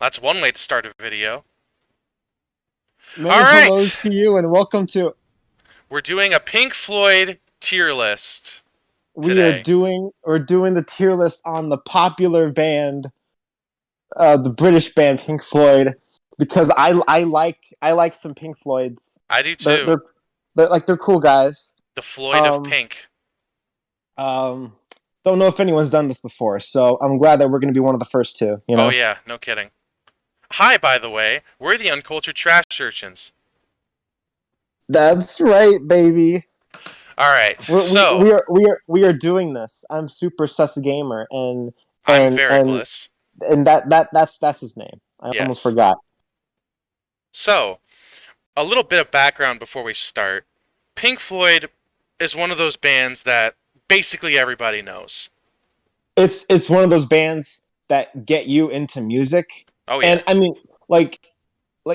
That's one way to start a video. Many Alright! hellos to you, and welcome to. We're doing a Pink Floyd tier list We are today. doing the tier list on the popular band, the British band Pink Floyd, because I like some Pink Floyds. I do They're too. they're they're cool guys. The Floyd of Um Pink. um, don't know if anyone's done this before, so I'm glad that we're going to be one of the first two. You Oh know, yeah, no kidding. Hi, by the way. We're the Uncultured Trash Urchins. that's right, baby. Alright, We're, we so, we are we are we are doing this. I'm Super Sus Gamer, and I'm and and Varicless. and that's his name. I almost Yes. forgot. So, a little bit of background before we start. Pink Floyd is one of those bands that basically everybody knows. It's one of those bands that get you into music, Oh yeah. and I mean, like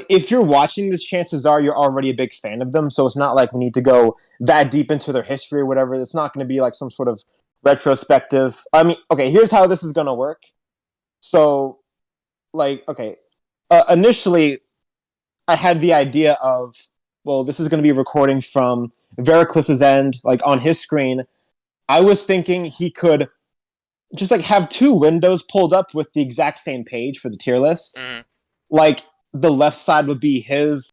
if you're watching this, chances are you're already a big fan of them. So it's not like we need to go that deep into their history or whatever. It's not going to be like some sort of retrospective. I mean, okay, here's how this is going to work. So, like, okay, initially I had the idea of, well, this is going to be a recording from Veraclus's end, like on his screen. I was thinking he could just like have two windows pulled up with the exact same page for the tier list. Mm. Like the left side would be his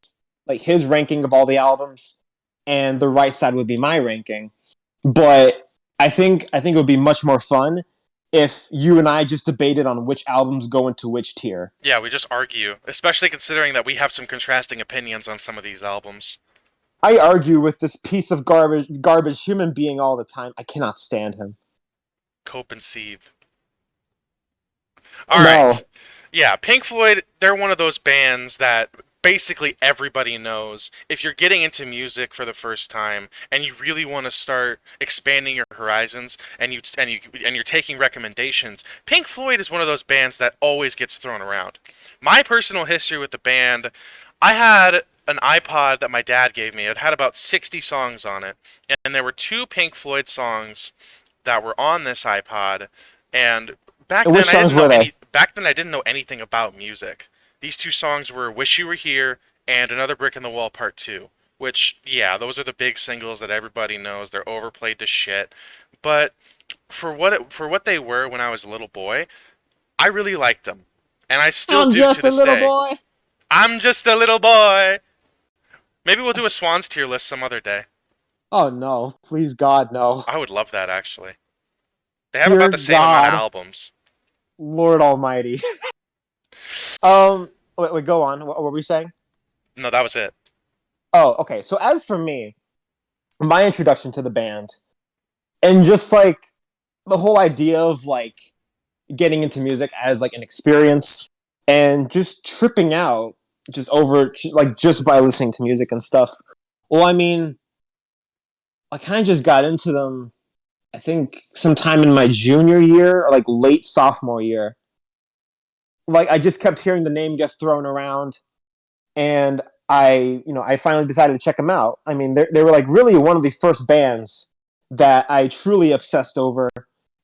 ranking of all the albums, and the right side would be my ranking. But I think it would be much more fun if you and I just debated on which albums go into which tier. Yeah, we just argue, especially considering that we have some contrasting opinions on some of these albums. I argue with this piece of garbage human being all the time. I cannot stand him. Cope and seethe. No, Alright. Yeah, Pink Floyd, they're one of those bands that basically everybody knows. If you're getting into music for the first time and you really want to start expanding your horizons and you're taking recommendations, Pink Floyd is one of those bands that always gets thrown around. My personal history with the band, I had an iPod that my dad gave me. It had about 60 songs on it, and there were two Pink Floyd songs that were on this iPod, and and which songs were they? back then I didn't know anything about music. These two songs were Wish You Were Here and Another Brick in the Wall Part 2, which yeah, those are the big singles that everybody knows. They're overplayed to shit. But for what they were when I was a little boy, I really liked them. And I still I'm do to just a this little day. boy. I'm just a little boy. Maybe we'll do a Swans tier list some other day. Oh no, please God, no. I would love that actually. They have Dear about the same amount of God, albums. Lord Almighty. Wait, go on. What were we saying? No, that was it. Oh, okay. So as for me, my introduction to the band, and just like the whole idea of like getting into music as like an experience, and just tripping out just over like just by listening to music and stuff. Well, I mean, I kind of just got into them. I think sometime in my junior year or like late sophomore year. Like I just kept hearing the name get thrown around, and I finally decided to check them out. I mean, they were like really one of the first bands that I truly obsessed over,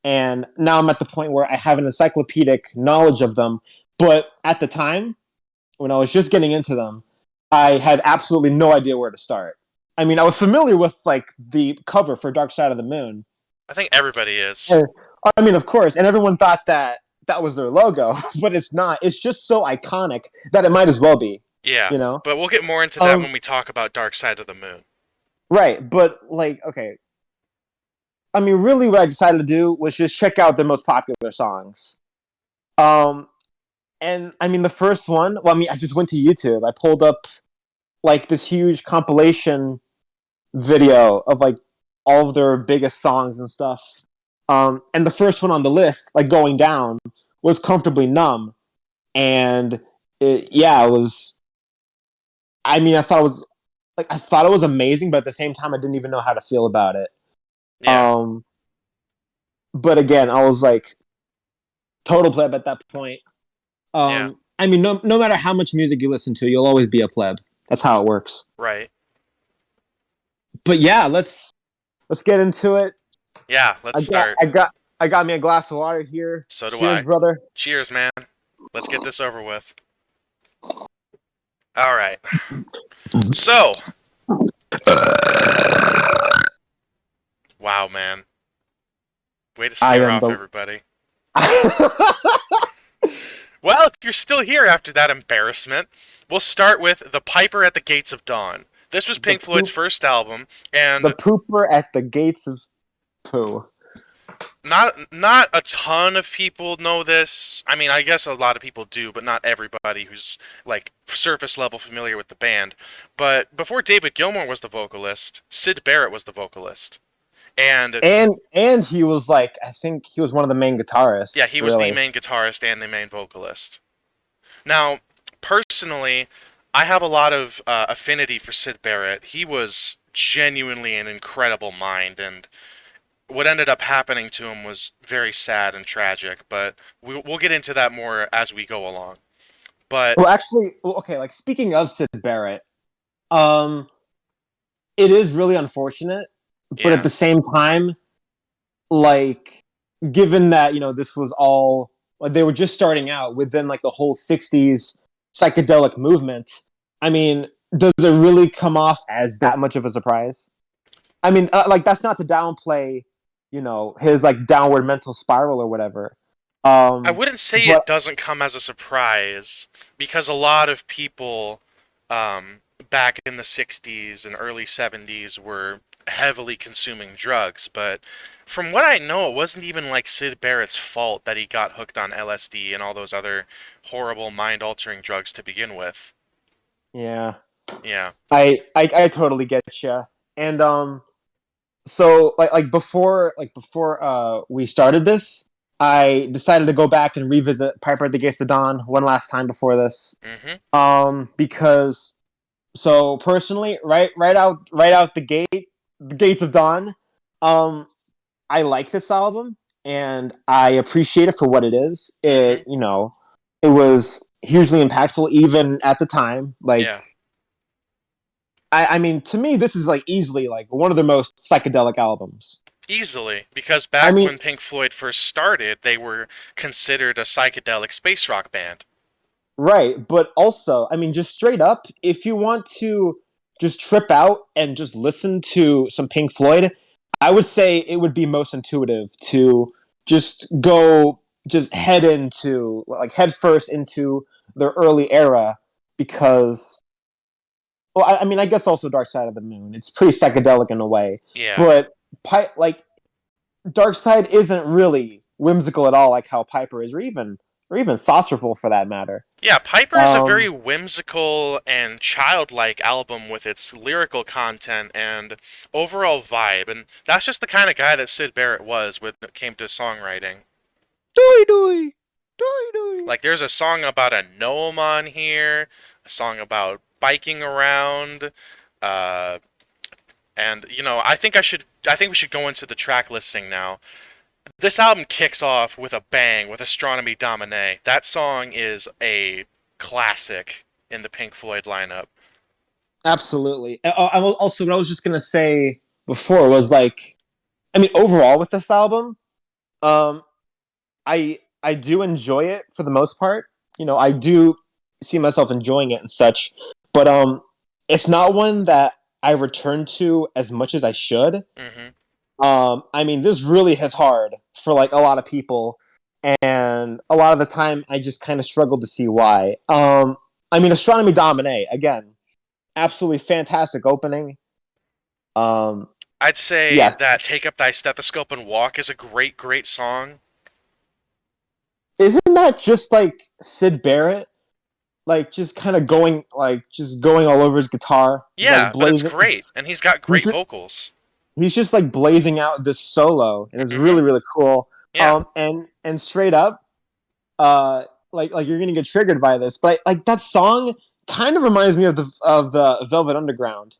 and now I'm at the point where I have an encyclopedic knowledge of them. But at the time, when I was just getting into them, I had absolutely no idea where to start. I mean, I was familiar with like the cover for Dark Side of the Moon. I think everybody is. And, I mean, of course, and everyone thought that that was their logo, but it's not. It's just so iconic that it might as well be. Yeah, You know? but we'll get more into that Um, when we talk about Dark Side of the Moon. right, but like, okay, I mean, really, what I decided to do was just check out their most popular songs. Um, and I mean, the first one. Well, I mean, I just went to YouTube. I pulled up like this huge compilation video of like all of their biggest songs and stuff. And the first one on the list, like going down, was "Comfortably Numb," and yeah, it was. I mean, I thought it was amazing, but at the same time, I didn't even know how to feel about it. Yeah, Um, but again, I was like total pleb at that point. yeah, I mean, no matter how much music you listen to, you'll always be a pleb. That's how it works. right. But yeah, let's get into it. Yeah, I let's got start. I got I got me a glass of water here. So do Cheers, I. brother. Cheers, man. Let's get this over with. All right. So, wow, man. Way to I scare am off the. everybody. Well, if you're still here after that embarrassment, we'll start with The Piper at the Gates of Dawn. This was the Pink Floyd's poop. first album, The and pooper at the gates of poo. not a ton of people know this. I mean, I guess a lot of people do, but not everybody who's like surface level familiar with the band. But before David Gilmour was the vocalist, Syd Barrett was the vocalist. And And he was like, I think he was one of the main yeah, guitarists. he was the Really. main guitarist and the main vocalist. Now, personally, I have a lot of affinity for Syd Barrett. He was genuinely an incredible mind, and what ended up happening to him was very sad and tragic. But we'll get into that more as we go along. But Well, actually, okay. Like speaking of Syd Barrett, um, it is really unfortunate, but at yeah, the same time, like given that this was all like, they were just starting out within like the whole '60s psychedelic movement. I mean, does it really come off as that much of a surprise? I mean, like that's not to downplay, his like downward mental spiral or whatever. I Um, wouldn't say but it doesn't come as a surprise because a lot of people um, back in the 60s and early 70s were heavily consuming drugs. But from what I know, it wasn't even like Syd Barrett's fault that he got hooked on LSD and all those other horrible mind altering drugs to begin with. yeah, Yeah. I totally get you. And so before we started this, I decided to go back and revisit Piper at the Gates of Dawn one last time before this. Hmm. Because so personally, right out the Gates of Dawn, um, I like this album and I appreciate it for what it is. Hmm. It was hugely impactful even at the time. Like Yeah. I mean, to me, this is like easily like one of the most psychedelic albums. Easily. Because I back mean, when Pink Floyd first started, they were considered a psychedelic space rock band. right, but also, I mean, just straight up, if you want to just trip out and just listen to some Pink Floyd, I would say it would be most intuitive to just head first into their early era because, well, I mean, I guess also Dark Side of the Moon. It's pretty psychedelic in a way, Yeah. but like Dark Side isn't really whimsical at all, like how Piper is, or even Saucerful for that matter. Yeah, Piper is a very Um, whimsical and childlike album with its lyrical content and overall vibe, and that's just the kind of guy that Syd Barrett was when it came to songwriting. Doi doi, doi doi. Like, there's a song about a gnome on here, a song about biking around, uh, and I think we should go into the track listing now. This album kicks off with a bang with Astronomy Domine. That song is a classic in the Pink Floyd lineup. Absolutely. Also, what I was just gonna say before was like, I mean, overall with this album, um, I do enjoy it for the most part. I do see myself enjoying it and such, but it's not one that I return to as much as I should. Hmm. I mean, this really hits hard for like a lot of people, and a lot of the time, I just kind of struggle to see why. I mean, Astronomy Domine again, absolutely fantastic opening. Um, I'd say yes, that Take Up Thy Stethoscope and Walk is a great, great song. isn't that just like Syd Barrett, like just going all over his guitar, just like Yeah, but it's blazing. great, and he's got He's great just vocals. he's just like blazing out this solo, and it's Hmm. really really cool. Yeah. And straight up, uh, like you're gonna get triggered by this, but like that song kind of reminds me of the Velvet Underground.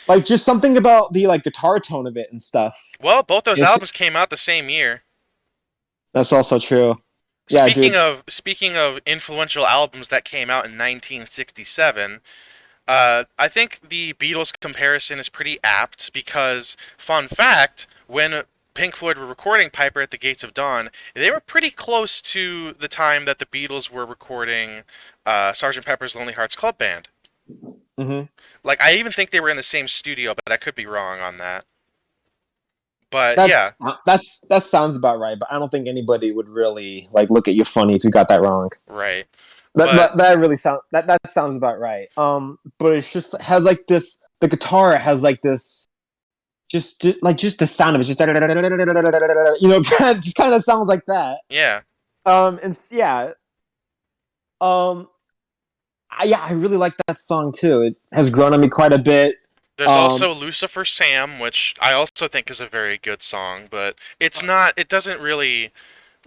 Like just something about the like guitar tone of it and stuff. Well, both those It's albums came out the same year. That's also true. Yeah, Speaking dude. of speaking of influential albums that came out in 1967, I think the Beatles comparison is pretty apt because, fun fact, when Pink Floyd were recording Piper at the Gates of Dawn, they were pretty close to the time that the Beatles were recording Sgt. Pepper's Lonely Hearts Club Band. Mm-hmm. Like, I even think they were in the same studio, but I could be wrong on that. But yeah, That sounds about right, but I don't think anybody would really like look at you funny if you got that wrong. right. That But that, that really sound that sounds about right. But it's just has like this. The guitar has like this. Just the sound of it, just it just kind of sounds like that. yeah, Yeah, um, I really like that song too. It has grown on me quite a bit. there's Um, also Lucifer Sam, which I also think is a very good song, but it's not. It doesn't really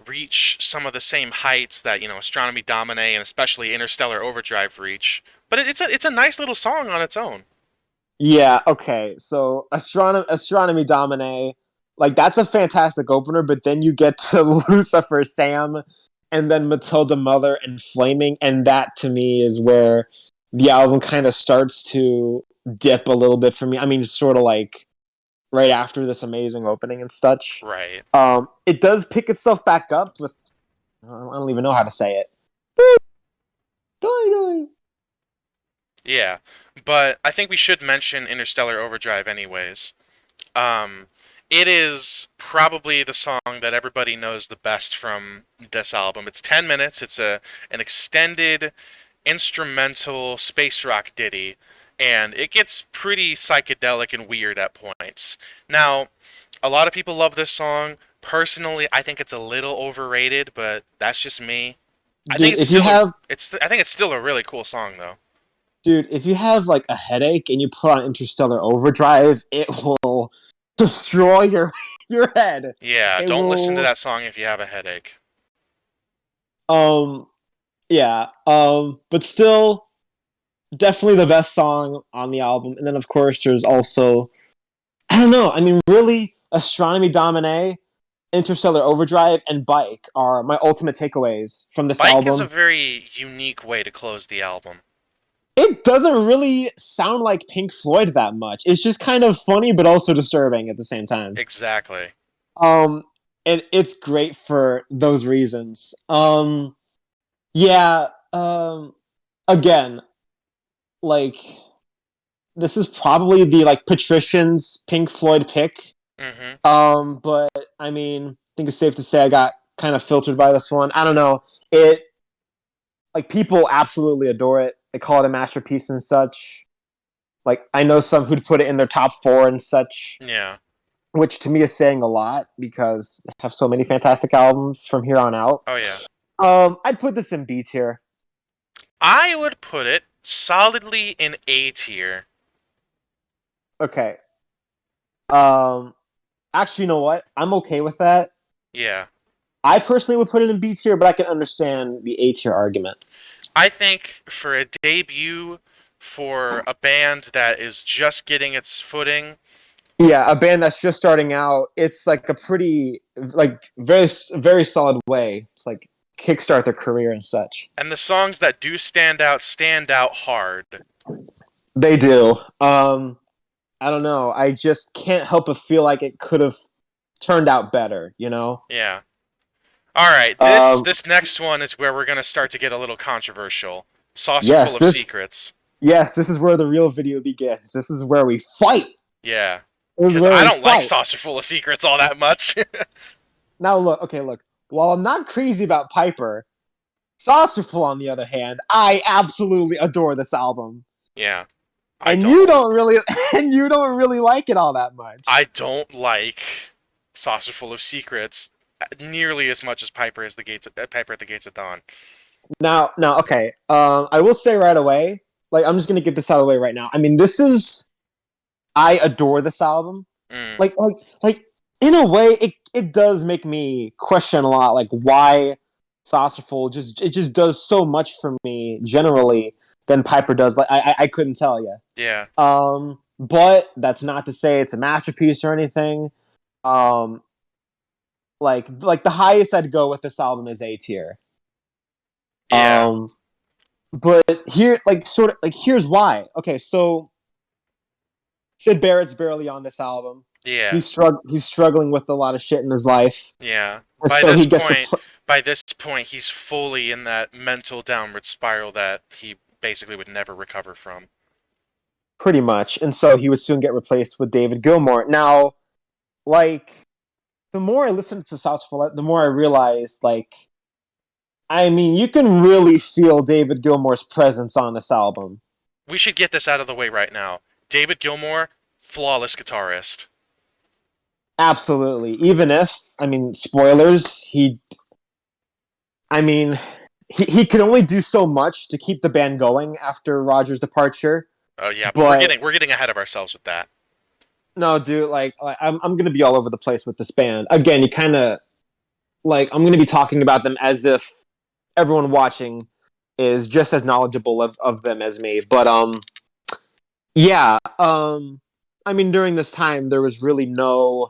reach some of the same heights that Astronomy Domine and especially Interstellar Overdrive reach. But it's a nice little song on its own. yeah, okay. So Astronomy Domine, like that's a fantastic opener, but then you get to Lucifer Sam and then Matilda Mother and Flaming, and that to me is where the album kind of starts to dip a little bit for me. I mean, sort of like right after this amazing opening and such. Right. It does pick itself back up with I don't even know how to say it. Yeah. But I think we should mention Interstellar Overdrive anyways. Um, it is probably the song that everybody knows the best from this album. It's 10 minutes. It's an extended instrumental space rock ditty, and it gets pretty psychedelic and weird at points. Now, a lot of people love this song. Personally, I think it's a little overrated, but that's just me. I think Dude, it's if you still a have it's I think it's still a really cool song though. Dude, if you have like a headache and you put on Interstellar Overdrive, it will destroy your head. Yeah, It don't listen to will that song if you have a headache. um yeah, but still definitely the best song on the album. And then of course there's also I don't know, I mean really Astronomy Domine, Interstellar Overdrive and Bike are my ultimate takeaways from this Bike is a album. very unique way to close the album. It doesn't really sound like Pink Floyd that much. It's just kind of funny but also disturbing at the same time. Exactly. Um, and it's great for those reasons. Yeah. Again, like this is probably the like patrician's Pink Floyd pick. Mhm. But I mean, I think it's safe to say I got kind of filtered by this one. I don't know. It like people absolutely adore it. They call it a masterpiece and such. Like I know some who'd put it in their top four and such, Yeah. which to me is saying a lot because they have so many fantastic albums from here on out. Oh yeah. I'd put this in B tier. I would put it solidly in A tier. Okay. Actually, you know what? I'm okay with that. Yeah. I personally would put it in B tier, but I can understand the A tier argument. I think for a debut for a band that is just getting its footing, Yeah, a band that's just starting out, it's like a pretty, like very solid way to like kickstart their career and such. and the songs that do stand out hard. They do. I don't know. I just can't help but feel like it could have turned out better. You know. Yeah. All right, this Um, this next one is where we're gonna start to get a little controversial. Saucerful yes, of this Secrets. yes, this is where the real video begins. This is where we fight. Yeah, This is because where I we don't like fight. Saucerful of Secrets all that much. Now look, okay, look. While I'm not crazy about Piper, Saucerful, on the other hand, I absolutely adore this album, Yeah, I and don't. you don't really like it all that I much. don't like Saucerful of Secrets nearly as much as Piper at the Gates of Dawn. Now, okay. I will say right away, like I'm just gonna get this out of the way right now. I mean, this is I adore this album. Mm, Like in a way, it does make me question a lot, like why Saucerful just does so much for me generally than Piper does. Like I couldn't tell you. yeah, But that's not to say it's a masterpiece or anything. Um, like the highest I'd go with this album is A tier. yeah, Um, but here, like sort of like here's why. Okay, so Sid Barrett's barely on this album. Yeah, He's struggling with a lot of shit in his life, yeah. and so he gets to By this point, he's fully in that mental downward spiral that he basically would never recover from. pretty much, and so he would soon get replaced with David Gilmour. Now, like the more I listened to Saucerful, the more I realized, like, I mean, you can really feel David Gilmour's presence on this album. We should get this out of the way right now. David Gilmour, flawless guitarist. Absolutely. Even if, I mean, spoilers, I mean, he could only do so much to keep the band going after Roger's departure. Oh yeah, but But we're getting ahead of ourselves with that. no, dude, I'm gonna be all over the place with this band. Again, you kind of like I'm gonna be talking about them as if everyone watching is just as knowledgeable of them as me. But yeah, I mean, during this time there was really no.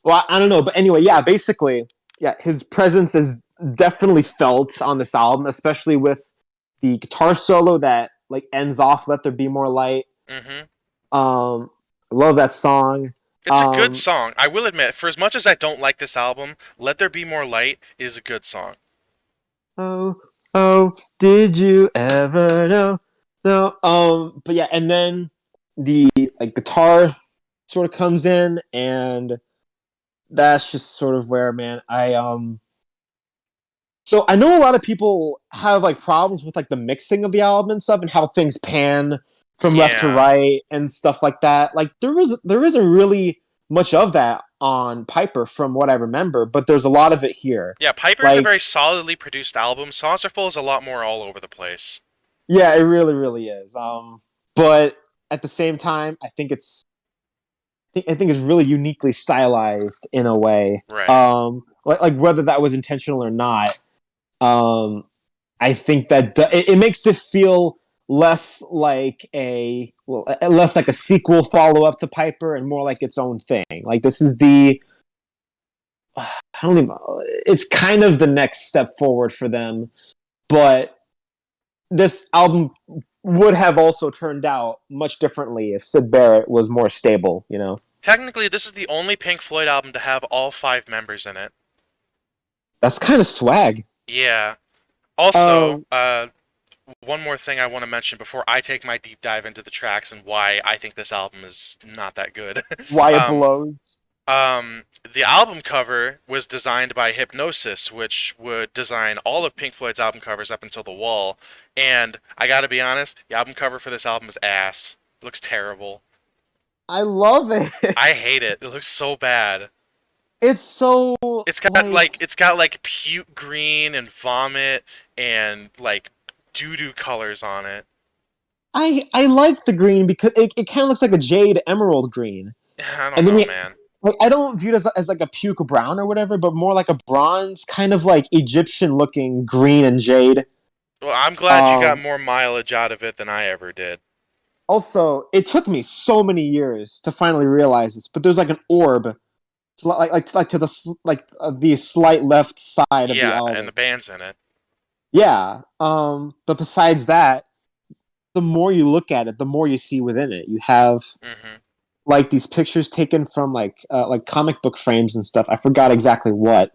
Well, I don't know, but anyway, yeah, basically, yeah, his presence is definitely felt on this album, especially with the guitar solo that like ends off "Let There Be More Light." Mm-hmm. I love that song. It's a good Um, song. I will admit, for as much as I don't like this album, "Let There Be More Light" is a good song. oh, oh, did you ever know? No. But yeah, and then the like guitar sort of comes in, and that's just sort of where, man, I. So I know a lot of people have like problems with like the mixing of the album and stuff, and how things pan from left to Yeah. right and stuff like that. Like there isn't really much of that on Piper from what I remember, but there's a lot of it here. Yeah, Piper's a Like very solidly produced album. Saucerful is a lot more all over the place. yeah, it really really is. But at the same time, I think it's really uniquely stylized in a way. Right. Like whether that was intentional or not. Um, I think that it makes it feel less like less like a sequel follow up to Piper and more like its own thing. Like this is the I don't even. It's kind of the next step forward for them, but this album would have also turned out much differently if Sid Barrett was more stable. You know, Technically, this is the only Pink Floyd album to have all five members in it. that's kind of swag. Yeah. Also, Um, one more thing I want to mention before I take my deep dive into the tracks and why I think this album is not that good. why it um, blows. the album cover was designed by Hypnosis, which would design all of Pink Floyd's album covers up until The Wall. And I gotta be honest, the album cover for this album is ass. It looks terrible. I love it. I hate it. It looks so bad. It's so like It's got like puke green and vomit and like doo doo colors on it. I like the green because it kind of looks like a jade emerald green, I don't and then know, you, man. like I don't view it as like a puke brown or whatever, but more like a bronze kind of like Egyptian looking green and jade. Well, I'm glad you got Um, more mileage out of it than I ever did. Also, it took me so many years to finally realize this, but there's like an orb, to, like to the slight left side of the Yeah, and the album. band's in it. Yeah. But besides that, the more you look at it, the more you see within it. You have Hmm. like these pictures taken from like comic book frames and stuff. I forgot exactly what,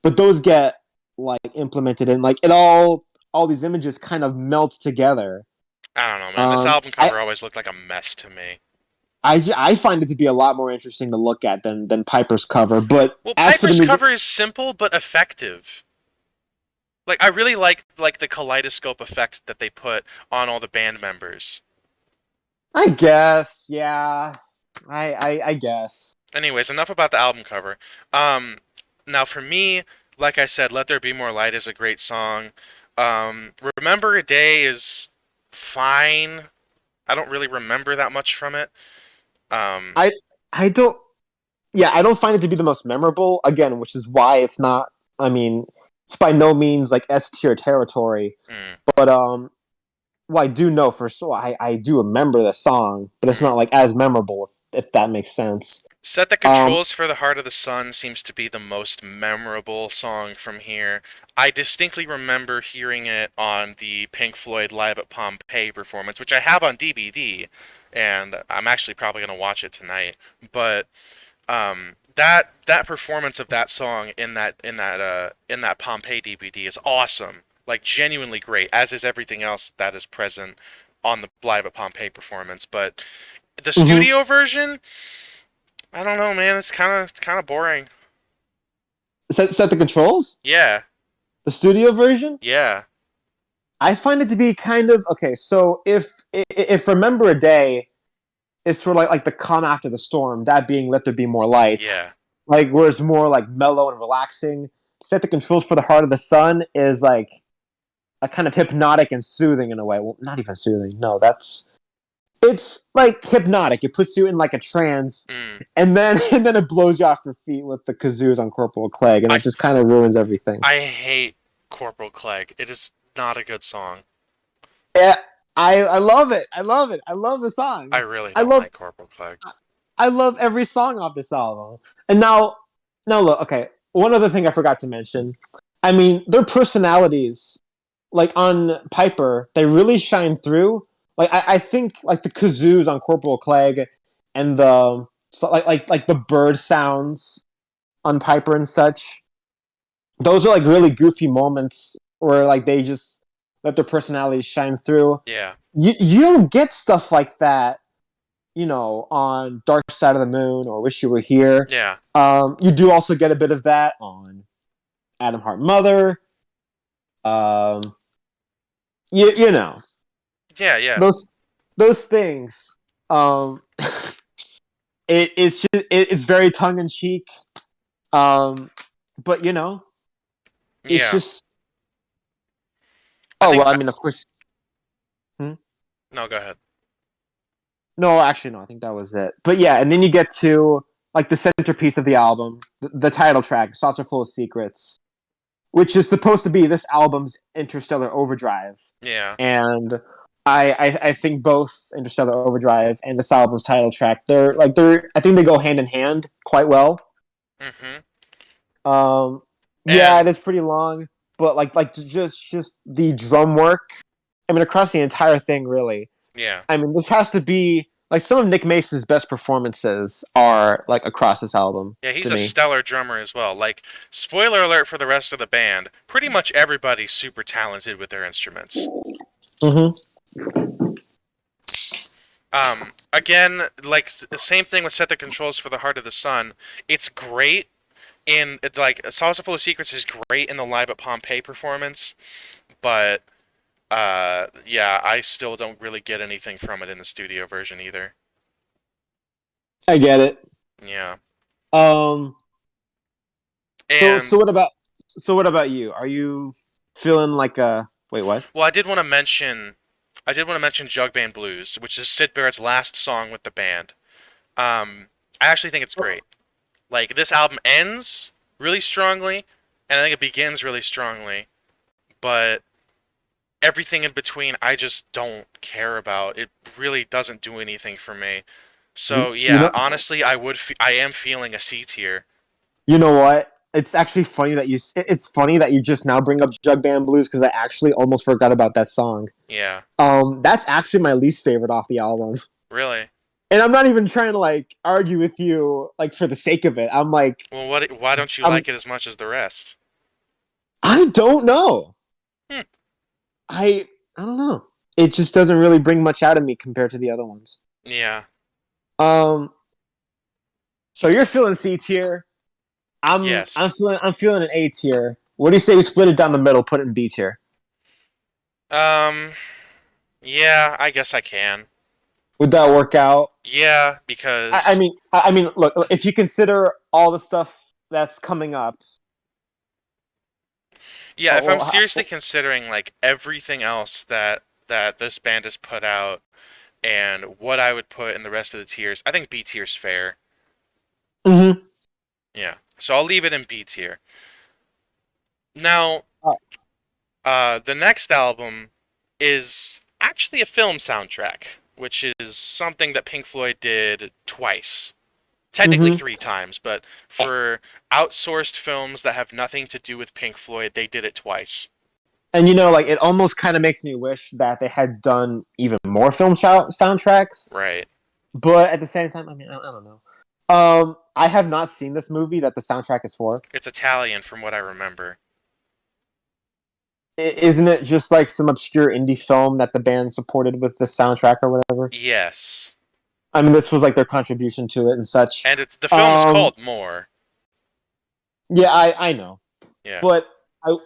but those get like implemented in like it all these images kind of melt together. I don't know, man. This album I cover always looked like a mess to me. I find it to be a lot more interesting to look at than Piper's cover. But Well, as for the Piper's music, cover is simple but effective. Like I really like the kaleidoscope effect that they put on all the band members. I guess, yeah, I guess. Anyways, enough about the album cover. Um, Now for me, like I said, "Let There Be More Light" is a great song. "Remember a Day" is fine. I don't really remember that much from it. Um, I I don't yeah, I don't find it to be the most memorable again, which is why it's not. I mean, it's by no means like S tier territory, mm, but well, I do know for sure. I do remember the song, but it's mm. not like as memorable if that makes sense. Set the Um, Controls for the Heart of the Sun seems to be the most memorable song from here. I distinctly remember hearing it on the Pink Floyd Live at Pompeii performance, which I have on DVD. and I'm actually probably gonna watch it tonight. But that performance of that song in that Pompeii DVD is awesome. Like genuinely great, as is everything else that is present on the Live at Pompeii performance. But the Mm-hmm. studio version, I don't know, man. It's kind of boring. Set the controls. Yeah, The studio version. yeah, I find it to be kind of okay. So if Remember a Day is sort of like the calm after the storm, that being Let There Be More Light, yeah, like where it's more like mellow and relaxing. Set the Controls for the Heart of the Sun is like a kind of hypnotic and soothing in a way. Well, not even soothing. No, that's it's like hypnotic. It puts you in like a trance, mm. and then it blows you off your feet with the kazoos on Corporal Clegg, and I it just kind of ruins everything. I hate Corporal Clegg. It is not a good song. Yeah, I love it. I love it. I love the I song. really I don't love like Corporal Clegg. I love every song off this album. And now look, okay. One other thing I forgot to mention. I mean, their personalities, like on Piper, they really shine through. Like I think like the kazoos on Corporal Clegg and the so like the bird sounds on Piper and such. Those are like really goofy moments where like they just let their personalities shine through. Yeah, You don't get stuff like that, on Dark Side of the Moon or Wish You Were Here. yeah, You do also get a bit of that on Adam Hart Mother. Um, you know yeah, yeah, those things. Um, it's very tongue in cheek. But it's yeah. just I oh think well. I mean, of course. Hmm? no, go ahead. No, actually, no. I think that was it. But yeah, and then you get to like the centerpiece of the album, the title track, "Saucerful of Secrets," which is supposed to be this album's Interstellar Overdrive. Yeah. And I think both Interstellar Overdrive and this album's title track, they're I think they go hand in hand quite well. Mhm. Um, yeah, And it is pretty long, but like just the drum work. I mean, across the entire thing, really. yeah. I mean, this has to be like some of Nick Mason's best performances are like across this album Yeah, he's to a me. stellar drummer as well. Like, spoiler alert for the rest of the band, pretty much everybody's super talented with their instruments. Mm-hmm. Again, like the same thing with Set the Controls for the Heart of the Sun. It's great in like Saucerful of Secrets is great in the Live at Pompeii performance, but yeah, I still don't really get anything from it in the studio version either. I get it. Yeah. Um, so And so what about you? Are you feeling like a wait? What? well, I did want to mention Jug Band Blues, which is Sid Barrett's last song with the band. I actually think it's great. Like this album ends really strongly, and I think it begins really strongly, but everything in between I just don't care about. It really doesn't do anything for me. You, So you yeah, know honestly, I am feeling a C tier. you know what? It's actually funny that it's funny that you just now bring up Jug Band Blues because I actually almost forgot about that song. Yeah, That's actually my least favorite off the album. really. And I'm not even trying to like argue with you like for the sake of it. I'm like Well, what? Why don't you I'm like it as much as the rest? I don't know. Hmm. I I don't know. It just doesn't really bring much out of me compared to the other ones. Yeah. Um so you're feeling C tier. I'm Yes. feeling an A tier. What do you say we split it down the middle, put it in B tier? Um. Yeah, I guess I can. Would that work out? Yeah, because I mean, look, if you consider all the stuff that's coming up, yeah, if I'm well, seriously considering like everything else that this band has put out and what I would put in the rest of the tiers, I think B tier's fair. mm-hmm. Yeah. So I'll leave it in B tier. Now, the next album is actually a film soundtrack, which is something that Pink Floyd did twice. Technically Mm-hmm. three times, but for outsourced films that have nothing to do with Pink Floyd, they did it twice. And like it almost kind of makes me wish that they had done even more film soundtracks. Right. But at the same time, I mean, I don't know. I have not seen this movie that the soundtrack is for. It's Italian from what I remember. Isn't it just like some obscure indie film that the band supported with the soundtrack or whatever? Yes. I mean, this was like their contribution to it and such. And the film is Um, called More. yeah, I know, Yeah. but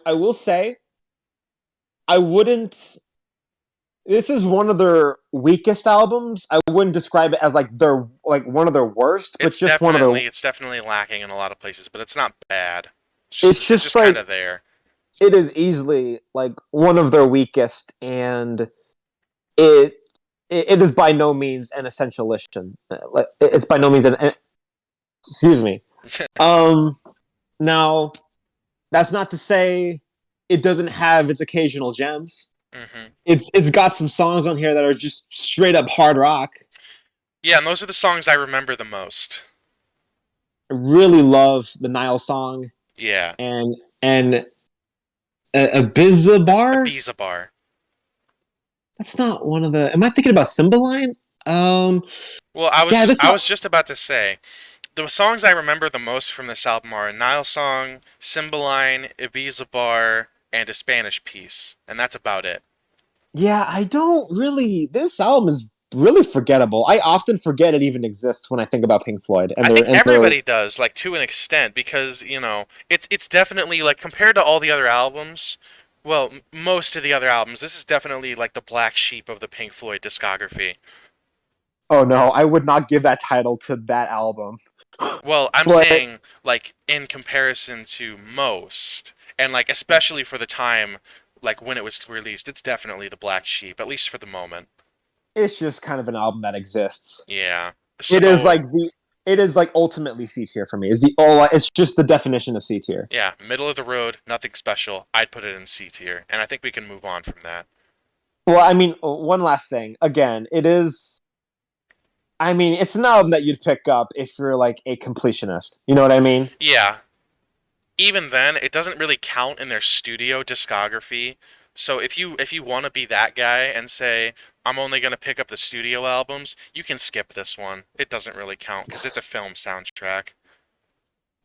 I will say I wouldn't. This is one of their weakest albums. I wouldn't describe it as like one of their worst, but just one of their. It's definitely lacking in a lot of places, but it's not bad. It's It's just just kind like of there. it is easily like one of their weakest, and it it is by no means an essential listen. It's by no means an excuse me. Um, Now that's not to say it doesn't have its occasional gems. hmm It's got some songs on here that are just straight up hard rock. Yeah, and those are the songs I remember the most. I really love the Nile song Yeah. and a Bizabar. Abizabar. That's not one of the. Am I thinking about Cymbeline? Um, Well, yeah, that's I not. was just about to say the songs I remember the most from this album are Nile Song, Cymbeline, Ibiza and a Spanish piece, and that's about it. Yeah, I don't really. This album is really forgettable. I often forget it even exists when I think about Pink Floyd I and think their. everybody does, like to an extent, because it's definitely like compared to all the other albums. Well, most of the other albums, this is definitely like the black sheep of the Pink Floyd discography. Oh no, I would not give that title to that album. Well, I'm But saying like in comparison to most, and like especially for the time, like when it was released, it's definitely the black sheep, at least for the moment. it's just kind of an album that exists. Yeah. It is So like the. It is like ultimately C tier for me. Is the all? It's just the definition of C tier. yeah, middle of the road, nothing special. I'd put it in C tier, and I think we can move on from that. Well, I mean, one last thing. Again, it is. I mean, it's an album that you'd pick up if you're like a completionist. You know what I mean? Yeah, even then, it doesn't really count in their studio discography. So if you want to be that guy and say I'm only gonna pick up the studio albums, you can skip this one. It doesn't really count because it's a film soundtrack.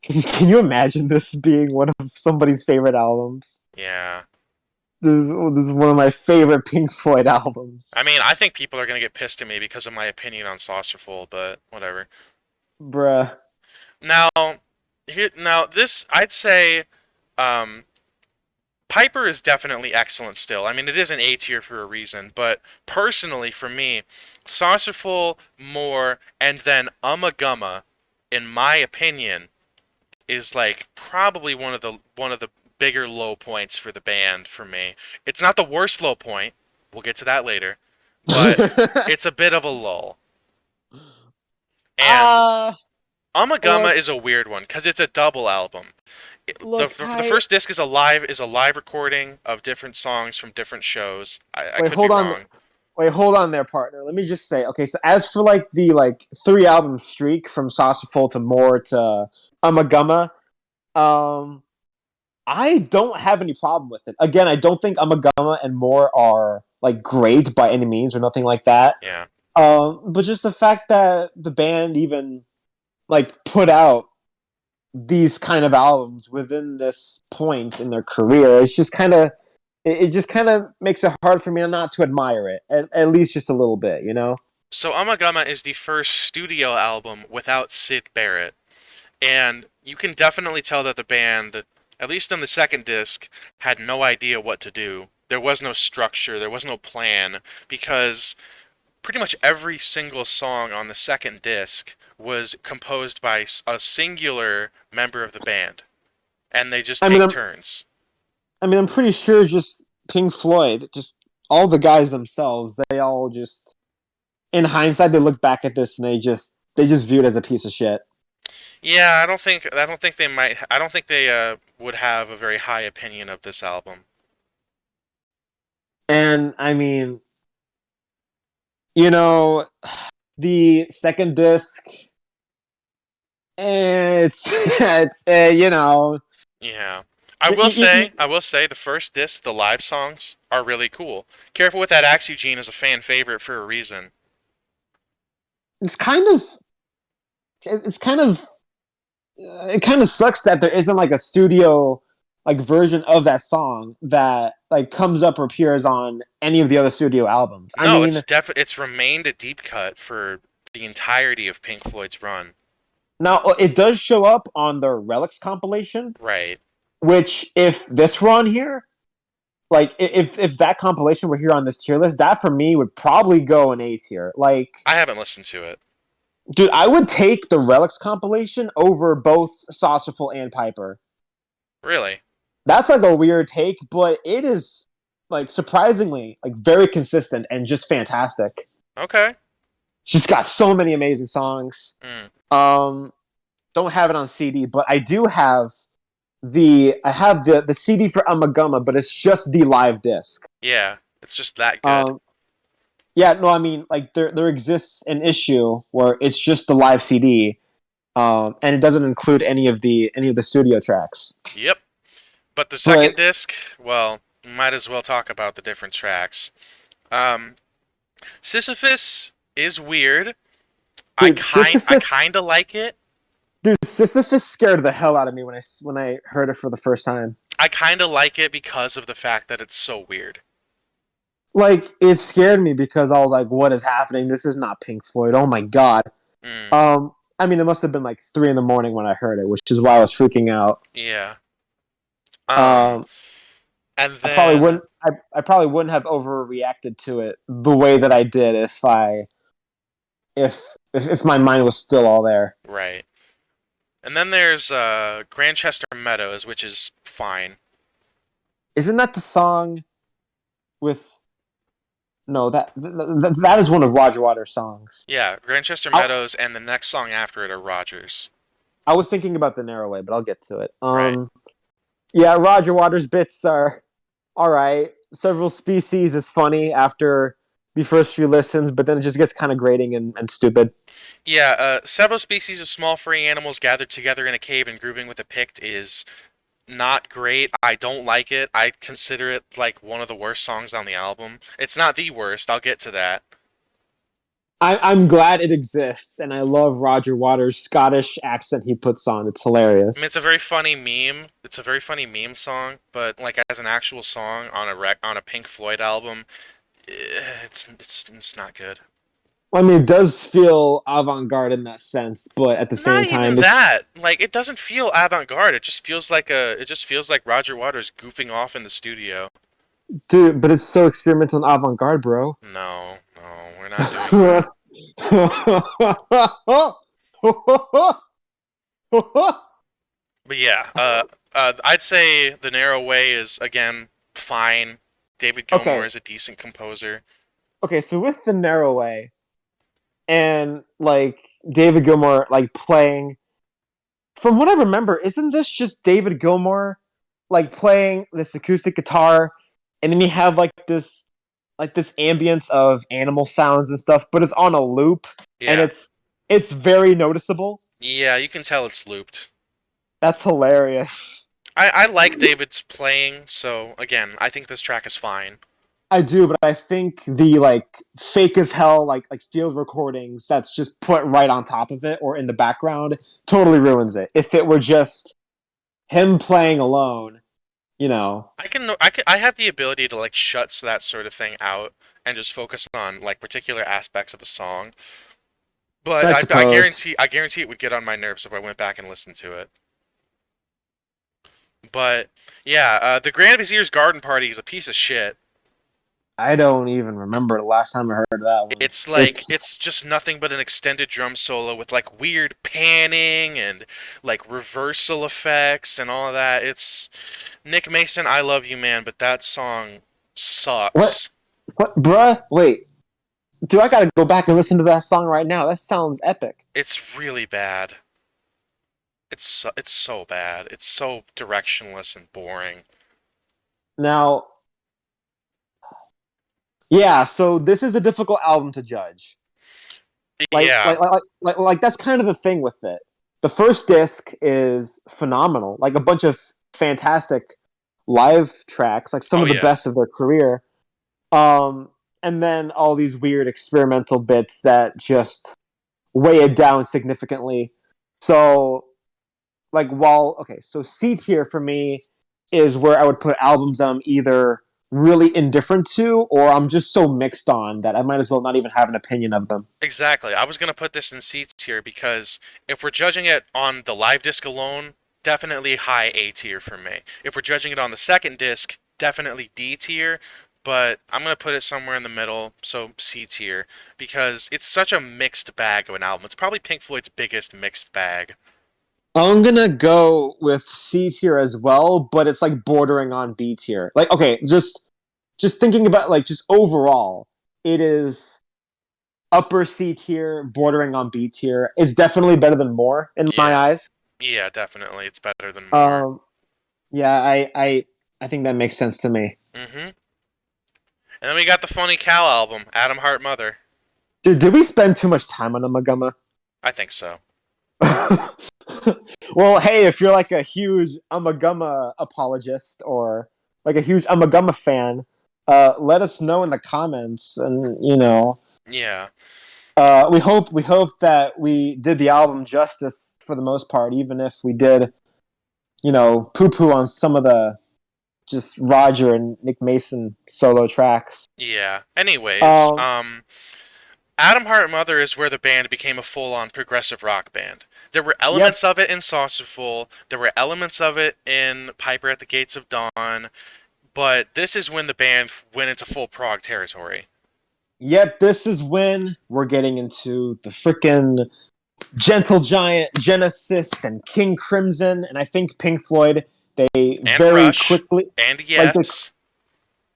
Can you imagine this being one of somebody's favorite albums? Yeah. This is one of my favorite Pink Floyd albums. I mean, I think people are gonna get pissed at me because of my opinion on Saucerful, but whatever. Bruh. Now, now this I'd say, um, Piper is definitely excellent still. I mean, it is an A tier for a reason, but personally for me, Saucerful, More, and then Ummagumma, in my opinion, is like probably one of the bigger low points for the band for me. It's not the worst low point. We'll get to that later, but it's a bit of a lull. And uh Ummagumma look, is a weird one because it's a double album. look, The I first disc is a live recording of different songs from different shows. I wait, could be hold on. wrong. Wait, hold on there, partner. Let me just say, okay, so as for like the like 3 album streak from Saucerful to More to Ummagumma, um I don't have any problem with it. Again, I don't think Ummagumma and More are like great by any means or nothing like that. Yeah. But just the fact that the band even like put out these kind of albums within this point in their career, it's just kind of it just kind of makes it hard for me not to admire it, at least just a little bit, you know. So Ummagumma is the first studio album without Sid Barrett, and you can definitely tell that the band, at least on the second disc, had no idea what to do. There was no structure, there was no plan, because pretty much every single song on the second disc was composed by a singular member of the band, and they just I mean, take I'm turns. I mean, I'm pretty sure just Pink Floyd, just all the guys themselves, they all just in hindsight they look back at this and they just view it as a piece of shit. Yeah, I don't think they might. I don't think they would have a very high opinion of this album. And I mean, you know, the second disc, it's it's you know, Yeah, I will say, the first disc, the live songs are really cool. Careful with that Axe Eugene is a fan favorite for a reason. it's kind of it's kind of it kind of sucks that there isn't like a studio like version of that song that like comes up or appears on any of the other studio albums. I No, mean, it's remained a deep cut for the entirety of Pink Floyd's run. now it does show up on their Relics compilation, Right. which if this were on here, like if that compilation were here on this tier list, that for me would probably go in A tier. Like, I haven't listened to it. dude, I would take the Relics compilation over both Saucerful and Piper. Really? That's like a weird take, but it is like surprisingly like very consistent and just fantastic. Okay. She's got so many amazing songs. Mm. Um, don't have it on CD, but I do have the CD for Ummagumma, but it's just the live disc. Yeah, it's just that good. Um, yeah, no, I mean like there exists an issue where it's just the live CD, and it doesn't include any of the studio tracks. Yep. But the second But disc, well, might as well talk about the different tracks. Um, Sisyphus is weird. dude, I Sisyphus, kind of like it. Sisyphus scared the hell out of me when I heard it for the first time. I kind of like it because of the fact that it's so weird. Like it scared me because I was like, "What is happening? This is not Pink Floyd. Oh my god!" Mm, I mean, it must have been like 3 in the morning when I heard it, which is why I was freaking out. yeah. Um, Um, and then I probably wouldn't have overreacted to it the way that I did if my mind was still all there. right. And then there's Grantchester Meadows, which is fine. Isn't that the song with? No, that is one of Roger Waters' songs. Yeah, Grantchester I, Meadows, and the next song after it are Rogers. I was thinking about the Narrow Way, but I'll get to it. Right. Yeah, Roger Waters' bits are all right. Several Species is funny after the first few listens, but then it just gets kind of grating and stupid. Yeah, several species of small furry animals gathered together in a cave and grouping with a pict is not great. I don't like it. I consider it like one of the worst songs on the album. It's not the worst. I'll get to that. I'm glad it exists, and I love Roger Waters' Scottish accent he puts on. It's I mean, hilarious. it's a very funny meme. It's a very funny meme song, but like as an actual song on a Pink Floyd album, it's not good. I mean, it does feel avant-garde in that sense, but at the Not same even time, it's that. Like it doesn't feel avant-garde. It just feels like Roger Waters goofing off in the studio. dude. But it's so experimental and avant-garde, bro. No, no, we're not doing that. But yeah, I'd say The Narrow Way is again fine. David Gilmour Okay, is a decent composer. okay. So with the Narrow Way and like David Gilmour like playing, from what I remember, isn't this just David Gilmour like playing this acoustic guitar, and then you have like this ambience of animal sounds and stuff, but it's on a loop, and Yeah, it's very noticeable. yeah, you can tell it's looped. That's hilarious. I like David's playing, so again, I think this track is fine. I do, but I think the like fake as hell like field recordings that's just put right on top of it or in the background totally ruins it. If it were just him playing alone, you know. I have the ability to like shut that sort of thing out and just focus on like particular aspects of a song. But I suppose. I guarantee it would get on my nerves if I went back and listened to it. But yeah, the Grand Vizier's Garden Party is a piece of shit. I don't even remember the last time I heard that one. It's like It's it's just nothing but an extended drum solo with like weird panning and like reversal effects and all of that. It's Nick Mason, I love you, man, but that song what sucks. bruh? Wait, dude, I gotta go back and listen to that song right now. That sounds epic. It's really bad. It's so bad. It's so directionless and boring. Now, yeah, so this is a difficult album to judge. Like, Yeah, that's kind of the thing with it. The first disc is phenomenal. Like a bunch of fantastic live tracks, like some Oh of the yeah, best of their career. Um, and then all these weird experimental bits that just weigh it down significantly. So, like, so C tier for me is where I would put albums that I'm either really indifferent to or I'm just so mixed on that I might as well not even have an opinion of them. exactly. I was gonna put this in C tier because if we're judging it on the live disc alone, definitely high A tier for me. If we're judging it on the second disc, definitely D tier. But I'm gonna put it somewhere in the middle, so C tier, because it's such a mixed bag of an album. It's probably Pink Floyd's biggest mixed bag. I'm gonna go with C tier as well, but it's like bordering on B tier. Like, okay, just thinking about like just overall, it is upper C tier, bordering on B tier. It's definitely better than more in my Yeah, eyes. yeah, definitely. It's better than more. Um, yeah, I think that makes sense to me. Mm-hmm. And then we got the Funny Cow album, Adam Hart Mother. Did we spend too much time on Ummagumma? I think so. Well, hey, if you're like a huge Ummagumma apologist or like a huge Ummagumma fan, let us know in the comments, and Yeah. we hope that we did the album justice for the most part, even if we did, poo poo on some of the just Roger and Nick Mason solo tracks. Yeah. Anyways, Um, Adam Hart Mother is where the band became a full-on progressive rock band. There were yep, elements of it in Saucerful, there were elements of it in Piper at the Gates of Dawn, but this is when the band went into full prog territory. yep. This is when we're getting into the frickin' Gentle Giant, Genesis, and King Crimson, and I think Pink Floyd. They And very Rush, quickly, and like they, Yes.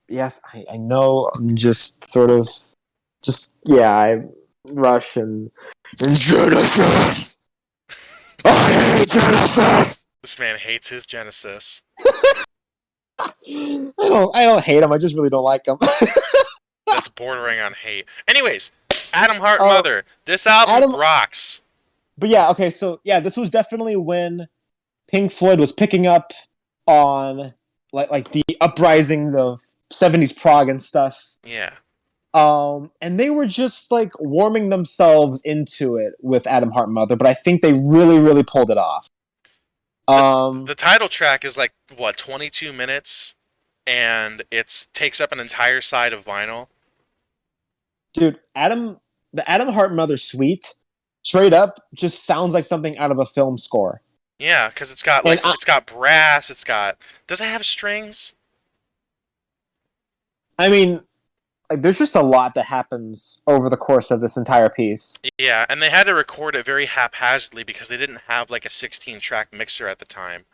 yes, I know. I'm just sort of, just yeah, I Rush and Genesis. I hate Genesis. This man hates his Genesis. I don't hate him. I just really don't like him. That's bordering on hate. Anyways, Adam Hart uh, Mother. This album Adam, rocks. but yeah, okay, so yeah, this was definitely when Pink Floyd was picking up on like the uprisings of '70s prog and stuff. Yeah. And they were just like warming themselves into it with Adam Hart Mother, but I think they really, really pulled it off. The Um, the title track is like what, 22 minutes, and it takes up an entire side of vinyl. dude, the Adam Hart Mother suite, straight up, just sounds like something out of a film score. Yeah, because it's got And it's got brass. It's got, does it have strings? I mean, like, there's just a lot that happens over the course of this entire piece. Yeah, and they had to record it very haphazardly because they didn't have like a 16 track mixer at the time.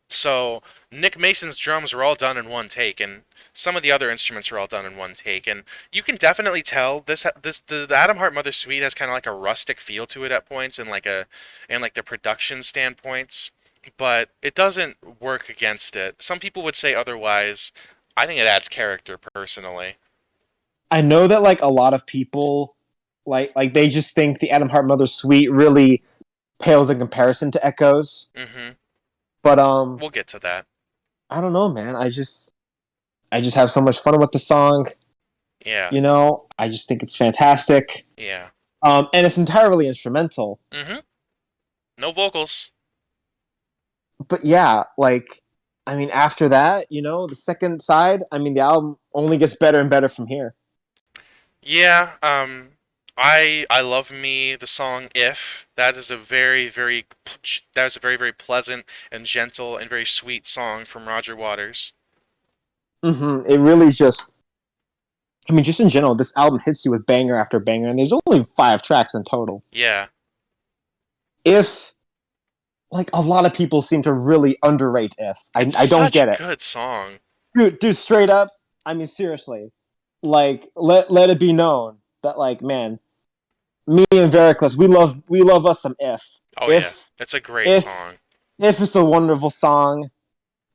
So Nick Mason's drums were all done in one take, and some of the other instruments were all done in one take, and you can definitely tell the Adam Hart Mother Suite has kind of like a rustic feel to it at points, and like the production standpoints, but it doesn't work against it. Some people would say otherwise. I think it adds character personally. I know that like a lot of people like they just think the Adam Hart Mother suite really pales in comparison to Echoes. Hmm. But We'll get to that. I don't know, man. I just have so much fun with the song. Yeah, I just think it's fantastic. yeah. And it's entirely instrumental. Hmm. No vocals. But yeah, like I mean, after that, the second side, I mean, the album only gets better and better from here. Yeah, I love me the song If. That is a that is a very pleasant and gentle and very sweet song from Roger Waters. It really just, I mean, just in general, this album hits you with banger after banger, and there's only 5 tracks in total. Yeah. If, like, a lot of people seem to really underrate If. I, It's I don't such a get it. good song. Dude, straight up, I mean, seriously. Like, let it be known that, like, man, me and Vericlus, we love us some If. Oh yeah. If, It's a great if, song. if it's a wonderful song.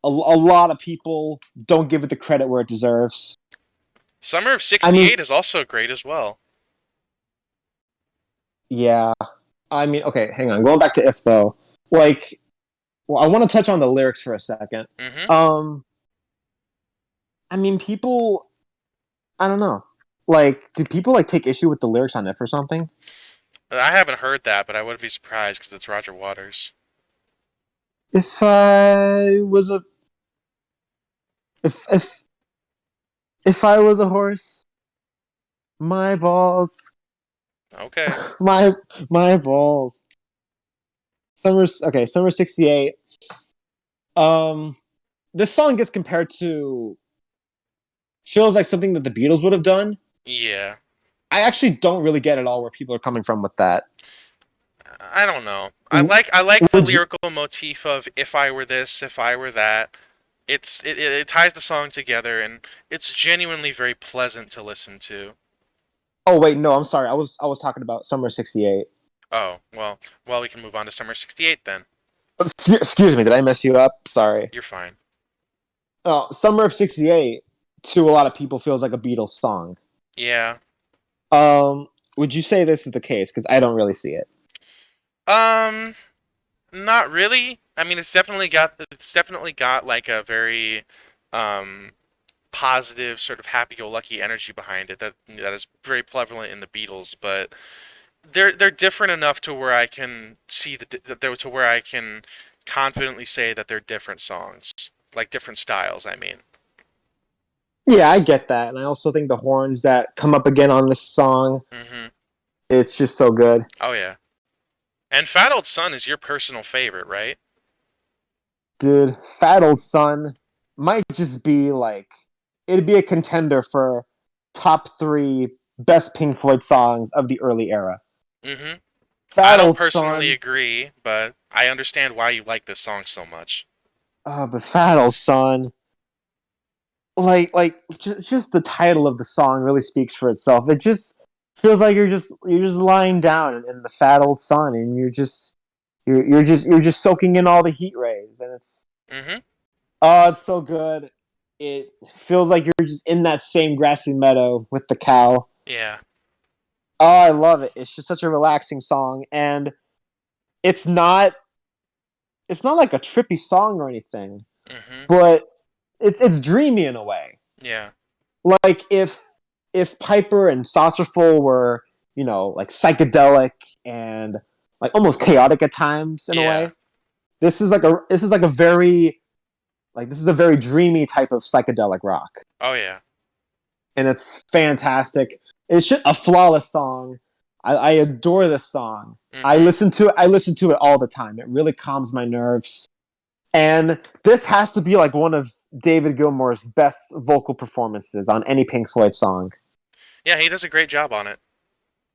A lot of people don't give it the credit where it deserves. Summer of I mean, 68 is also great as well. yeah. I mean, okay, hang on. Going back to If though, like well, I want to touch on the lyrics for a second. Mm-hmm. Um, I mean, people, I don't know. Like, do people like take issue with the lyrics on it or something? I haven't heard that, but I wouldn't be surprised because it's Roger Waters. If I was a if if if I was a horse, my balls, Okay. my my balls. Summer 68. Um this song gets compared to feels like something that the Beatles would have done. Yeah. I actually don't really get at all where people are coming from with that. I don't know. I like the Would you lyrical motif of if I were this, if I were that. It ties the song together and it's genuinely very pleasant to listen to. Oh wait, no, I'm sorry. I was talking about Summer 68. Oh, well we can move on to Summer 68 then. Excuse me, did I mess you up? Sorry. You're fine. Summer of 68 to a lot of people feels like a Beatles song. Yeah. Would you say this is the case? Because I don't really see it. Um Not really. I mean it's definitely got like a very um positive sort of happy-go-lucky energy behind it that is very prevalent in the Beatles, but they're different enough to where I can see to where I can confidently say that they're different songs, like different styles. I mean. Yeah, I get that, and I also think the horns that come up again on this song, Mhm. it's just so good, Oh yeah. And Fat Old Son is your personal favorite, right? dude. Fat Old Son might just be like it'd be a contender for top three best Pink Floyd songs of the early era. Mhm. I Fat don't Old personally Son, agree, but I understand why you like this song so much. but Fat Old Son, just the title of the song really speaks for itself. It just feels like you're just lying down in the fat old sun, and you're just soaking in all the heat rays, and Mhm. it's so good. It feels like you're just in that same grassy meadow with the cow. Yeah. Oh, I love it. It's just such a relaxing song, and it's not it's not like a trippy song or anything, Mhm. but it's dreamy in a way. Yeah. Like if Piper and Saucerful were, like psychedelic and like almost chaotic at times in a Yeah. way. This is a very dreamy type of psychedelic rock, Oh yeah. and it's fantastic. It's just a flawless song. I adore this song. I Mhm. listen to it. I listen to it all the time. It really calms my nerves. And this has to be like one of David Gilmour's best vocal performances on any Pink Floyd song. Yeah, he does a great job on it.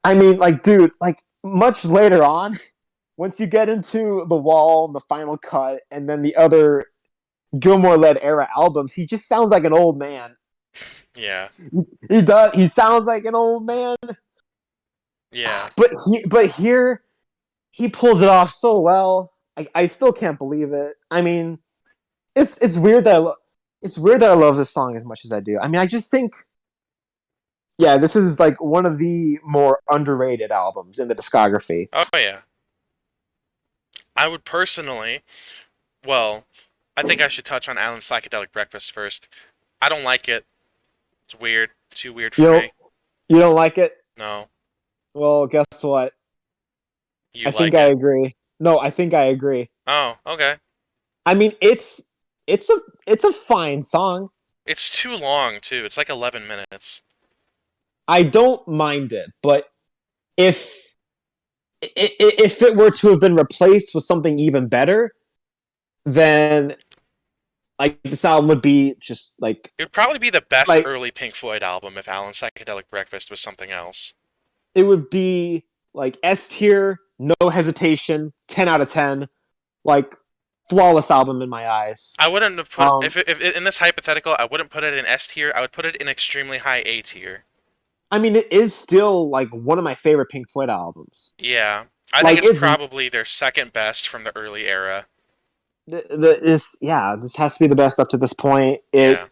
I mean, like, dude, like much later on, once you get into the Wall, the Final Cut, and then the other Gilmour-led era albums, he just sounds like an old man. Yeah. He does. He sounds like an old man, Yeah. but here he pulls it off so well. I still can't believe it. I mean, it's weird that it's weird that I love this song as much as I do. I mean, I just think, yeah, this is like one of the more underrated albums in the discography. Oh yeah. I would personally, well, I think I should touch on Alan's Psychedelic Breakfast first. I don't like it. It's weird. Too weird You for know, me. you don't like it? No. Well, guess what? You I think like I it. agree. No, I think I agree. Oh, okay. I mean, it's a fine song. It's too long too. It's like 11 minutes. I don't mind it, but if if it were to have been replaced with something even better, then like this album would be just It would probably be the best like early Pink Floyd album if Alan's Psychedelic Breakfast was something else. it would be like S tier, no hesitation, 10 out of 10, like flawless album in my eyes. I wouldn't have put Um, if in this hypothetical, I wouldn't put it in S tier. I would put it in extremely high A tier. I mean, it is still like one of my favorite Pink Floyd albums. Yeah, I think Like it's it's probably their second best from the early era. this has to be the best up to this point. It Yeah,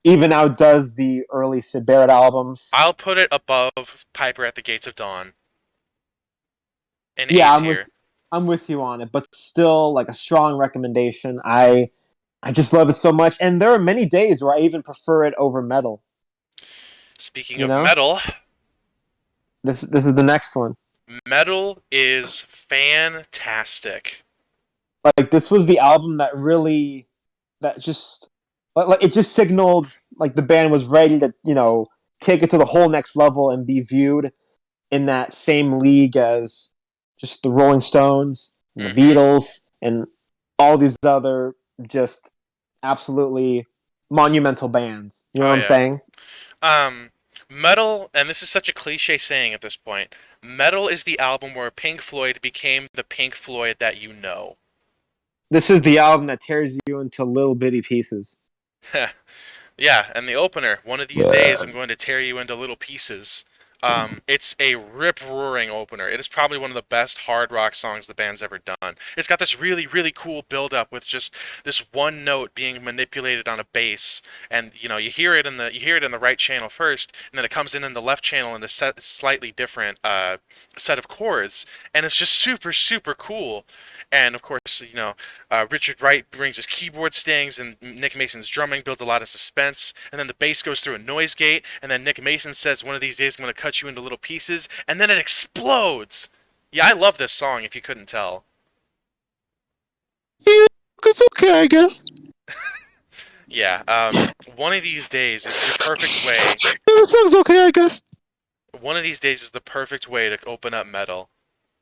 even outdoes the early Sid Barrett albums. I'll put it above Piper at the Gates of Dawn in A Yeah, I'm with tier. I'm with you on it, but still, like a strong recommendation. I just love it so much, and there are many days where I even prefer it over Metal. Speaking You of know, Meddle, this is the next one. Meddle is fantastic. Like this was the album that really that just like it just signaled like the band was ready to take it to the whole next level and be viewed in that same league as just the Rolling Stones and the Hmm. Beatles and all these other just absolutely monumental bands. You know Oh what I'm yeah. saying? Um, Metal, and this is such a cliche saying at this point. Metal is the album where Pink Floyd became the Pink Floyd that you know. This is the album that tears you into little bitty pieces. Yeah, and the opener, one of these days I'm going to tear you into little pieces. It's a rip roaring opener. It is probably one of the best hard rock songs the band's ever done. It's got this really, really cool build up with just this one note being manipulated on a bass, and you hear it in the right channel first, and then it comes in the left channel in a slightly different set of chords, and it's just super, super cool. And of course, Richard Wright brings his keyboard stings, and Nick Mason's drumming builds a lot of suspense. And then the bass goes through a noise gate, and then Nick Mason says, "One of these days, I'm going to cut you into little pieces," and then it explodes. Yeah, I love this song. If you couldn't tell. Yeah, it's okay, I guess. Yeah. One of these days is the perfect way. Yeah, that sounds okay, I guess. One of these days is the perfect way to open up Metal.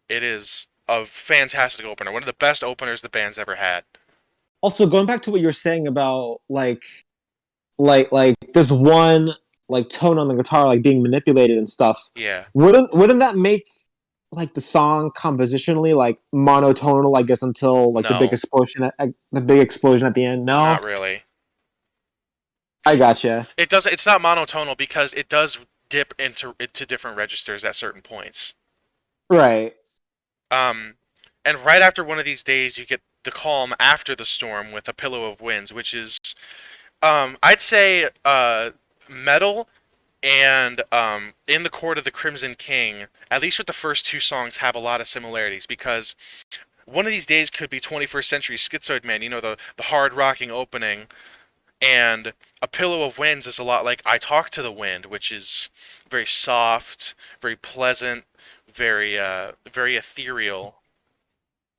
It is a fantastic opener. One of the best openers the band's ever had. Also, going back to what you were saying about like this one like tone on the guitar like being manipulated and stuff, Yeah. wouldn't that make like the song compositionally like monotonal? I guess until like No, the big explosion at the end. No, not really. I gotcha. It does. It's not monotonal because it does dip into different registers at certain points. Right. Um, and right after one of these days, you get the calm after the storm with a pillow of winds, which is, I'd say, metal and in the court of the Crimson King. At least with the first two songs, have a lot of similarities because one of these days could be 21st Century Schizoid Man. The hard rocking opening, and a pillow of winds is a lot like I Talk to the Wind, which is very soft, very pleasant, very ethereal.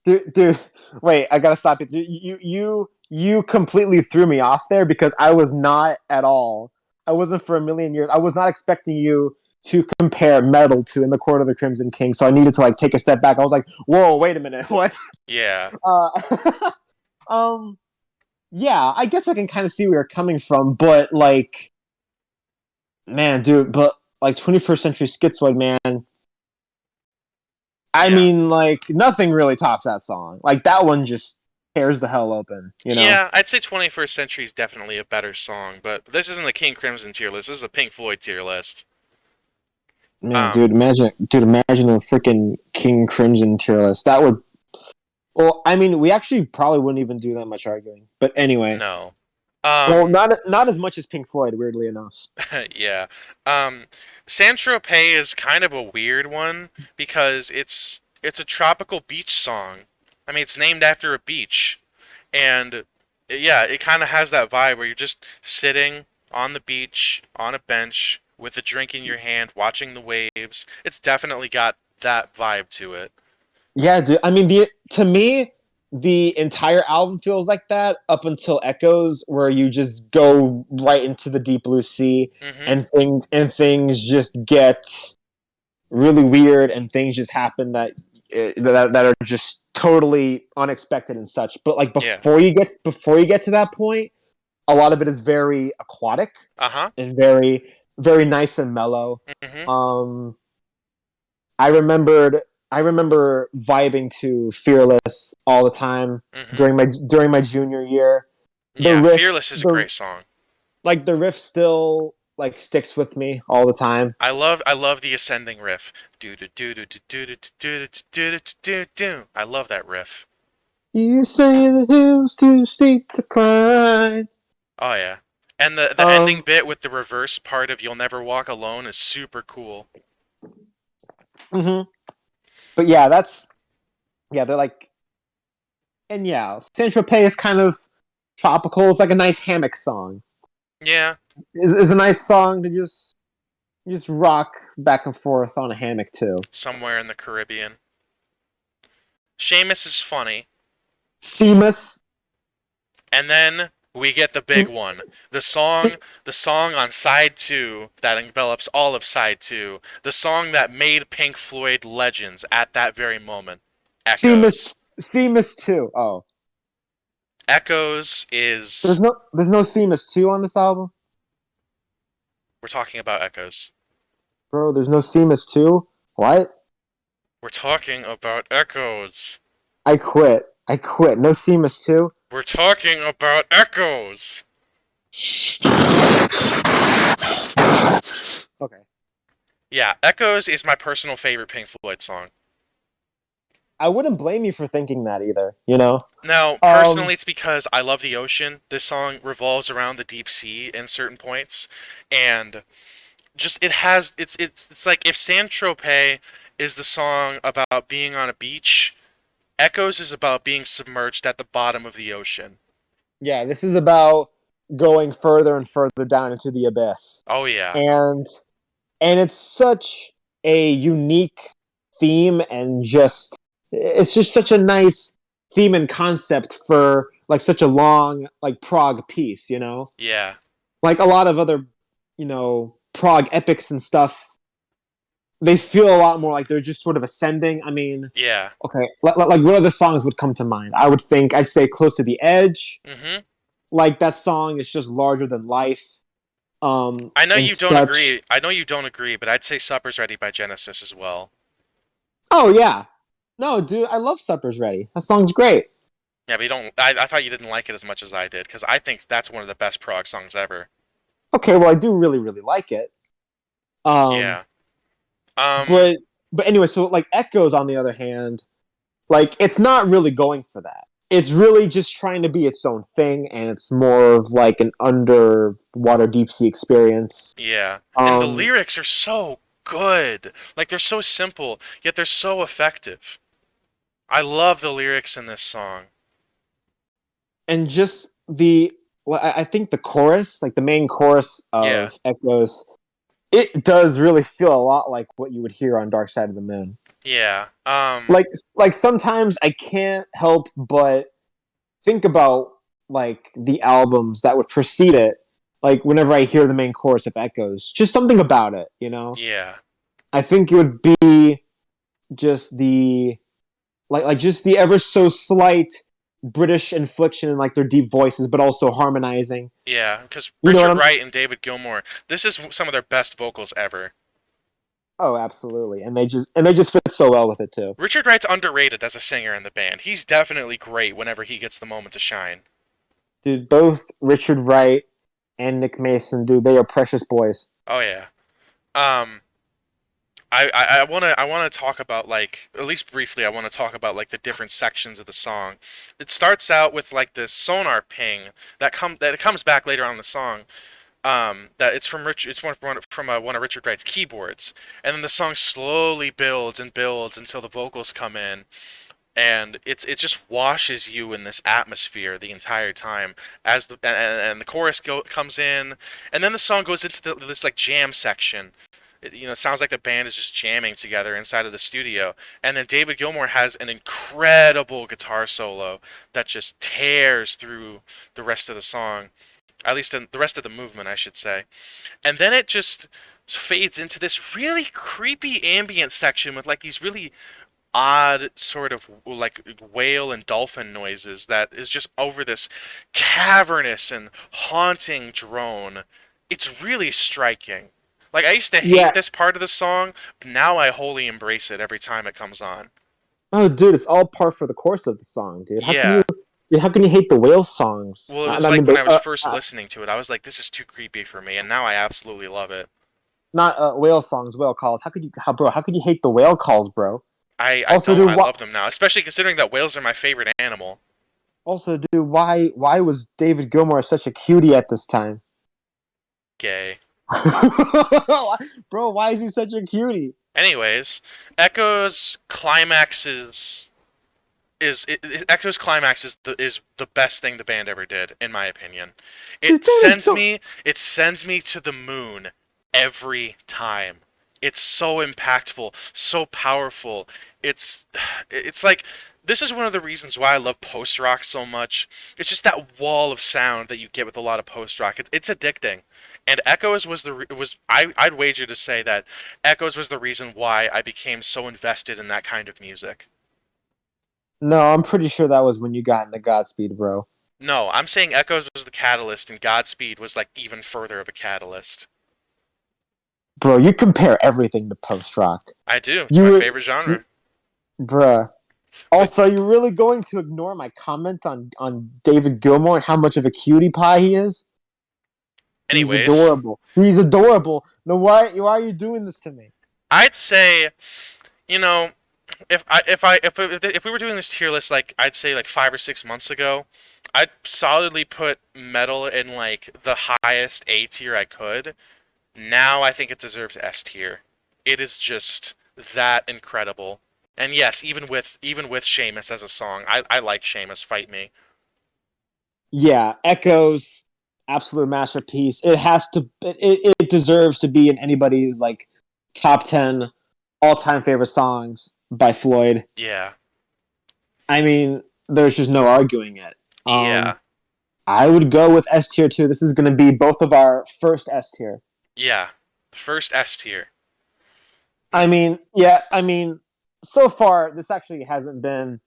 Dude, wait, I gotta stop you. You completely threw me off there because I was not at all. I wasn't for a million years. I was not expecting you to compare Metal to In the Court of the Crimson King. So I needed to like take a step back. I was like, whoa, wait a minute, what? Yeah. Uh, um, yeah, I guess I can kind of see where you're coming from, but like, man, dude, but like 21st Century Schizoid, man. I Yeah. mean, like nothing really tops that song. Like that one just tears the hell open, you know? Yeah, I'd say 21st Century is definitely a better song, but this isn't a King Crimson tier list. This is a Pink Floyd tier list. Man, Um, imagine a freaking King Crimson tier list. That would. Well, I mean, we actually probably wouldn't even do that much arguing. But anyway, no. well, Um, not as much as Pink Floyd, weirdly enough. yeah. Um, Saint Tropez is kind of a weird one because it's a tropical beach song. I mean, it's named after a beach, and yeah, it kind of has that vibe where you're just sitting on the beach on a bench with a drink in your hand, watching the waves. It's definitely got that vibe to it. Yeah, dude. I mean, the to me, the entire album feels like that up until Echoes, where you just go right into the deep blue sea, Mhm. and things just get really weird, and things just happen that are just totally unexpected and such. But like Yeah. before you get to that point, a lot of it is very aquatic Uh huh. and very nice and mellow. Mhm. Um, I remembered I remember vibing to Fearless all the time Mhm. during my junior year. The Yeah, riffs Fearless is a the great song. the riff still like sticks with me all the time. I love the ascending riff. Do do do do do do do do do do do do. I love that riff. You say the hill's too steep to climb. Oh yeah. And the ending Um, bit with the reverse part of "You'll Never Walk Alone" is super cool. mhm. But yeah, Yeah, they're like, and yeah, Saint Tropez is kind of tropical. It's like a nice hammock song. Yeah, Is a nice song to just rock back and forth on a hammock too. somewhere in the Caribbean. Seamus is funny. Seamus, And then we get the big one. The song Se- the song on side 2 that envelops all of side 2. The song that made Pink Floyd legends at that very moment. Echoes. Seamus too. Oh, Echoes is there's no Seamus two on this album, we're talking about Echoes. bro. There's no Seamus two. What? We're talking about Echoes. I quit. I quit. No Seamus two. We're talking about Echoes. Okay. Yeah, Echoes is my personal favorite Pink Floyd song. I wouldn't blame you for thinking that either. You know. Now, Um. personally, it's because I love the ocean. This song revolves around the deep sea in certain points, and just it has it's like if Saint Tropez is the song about being on a beach, Echoes is about being submerged at the bottom of the ocean. Yeah. This is about going further and further down into the abyss, Oh yeah, and it's such a unique theme, and just it's just such a nice theme and concept for like such a long like prog piece, you know, yeah, like a lot of other, you know, prog epics and stuff, they feel a lot more like they're just sort of ascending. I mean, yeah. okay, like what other songs would come to mind? I'd say Close to the Edge. Mhm. Like that song is just larger than life, I know and you don't such. agree. I know you don't agree, but I'd say Supper's Ready by Genesis as well. Oh yeah, no, dude, I love Supper's Ready. That song's great. Yeah, but you don't. I thought you didn't like it as much as I did because I think that's one of the best prog songs ever. Okay, well, I do really like it. Um, Yeah. Um. but anyway, so like Echoes, on the other hand, like it's not really going for that. It's really just trying to be its own thing, and it's more of like an underwater deep sea experience. Yeah. And the Um, lyrics are so good. Like they're so simple, yet they're so effective. I love the lyrics in this song. and just well, I think the chorus, like the main chorus Yeah. of Echoes, it does really feel a lot like what you would hear on Dark Side of the Moon. Yeah. Like sometimes I can't help but think about like the albums that would precede it. Like whenever I hear the main chorus of Echoes, just something about it, you know. Yeah. I think it would be just the just the ever so slight British inflection in like their deep voices, but also harmonizing. Yeah, because You know what Richard I'm? Wright and David Gilmour, this is some of their best vocals ever. Oh, absolutely, and they just fit so well with it too. Richard Wright's underrated as a singer in the band. He's definitely great whenever he gets the moment to shine. Dude, both Richard Wright and Nick Mason, dude, they are precious boys. Oh yeah. Um, I wanna talk about like at least briefly I want to talk about like the different sections of the song. It starts out with like this sonar ping that it comes back later on in the song. That it's from one of Richard Wright's keyboards, and then the song slowly builds and builds until the vocals come in, and it just washes you in this atmosphere the entire time as the chorus comes in, and then the song goes into this like jam section. It sounds like the band is just jamming together inside of the studio. And then David Gilmour has an incredible guitar solo that just tears through the rest of the song, at least in the rest of the movement, I should say. And then it just fades into this really creepy ambient section with like these really odd sort of like whale and dolphin noises that is just over this cavernous and haunting drone. It's really striking. Like I used to hate Yeah. this part of the song, but now I wholly embrace it every time it comes on. Oh, dude, it's all par for the course of the song, dude. Yeah. How can you hate the whale songs? Well, it was I like mean, when I was first listening to it, I was like, this is too creepy for me, and now I absolutely love it. not whale songs, whale calls. How could you hate the whale calls, bro? I Also, don't. dude, I love them now, especially considering that whales are my favorite animal. why was David Gilmour such a cutie at this time? Gay. Bro, why is he such a cutie? Anyways, Echoes climaxes Echo's climax is the best thing the band ever did, in my opinion. It sends me to the moon every time. It's so impactful, so powerful. It's it's like this is one of the reasons why I love post rock so much. It's just that wall of sound that you get with a lot of post rock. It's addicting. And Echoes I'd wager to say that Echoes was the reason why I became so invested in that kind of music. No, I'm pretty sure that was when you got into Godspeed, bro. No, I'm saying Echoes was the catalyst, and Godspeed was like even further of a catalyst. Bro, you compare everything to post rock. I do. It's my You, favorite you genre. bruh. But Also, are you really going to ignore my comment on David Gilmour and how much of a cutie pie he is? He's anyways, adorable. He's adorable. No, why are you doing this to me? I'd say, you know, if we were doing this tier list like I'd say like 5 or 6 months ago, I'd solidly put Metal in like the highest A tier I could. Now I think it deserves S tier. It is just that incredible. And yes, even with Seamus as a song, I like Seamus. Fight me. Yeah, Echoes, absolute masterpiece. It has to. It deserves to be in anybody's like top 10 all time favorite songs by Floyd. Yeah, I mean, there's just no arguing it. Um, yeah, I would go with S tier too. This is going to be both of our first S tier. yeah. First S tier. I Mm, mean, yeah, I mean, so far this actually hasn't been.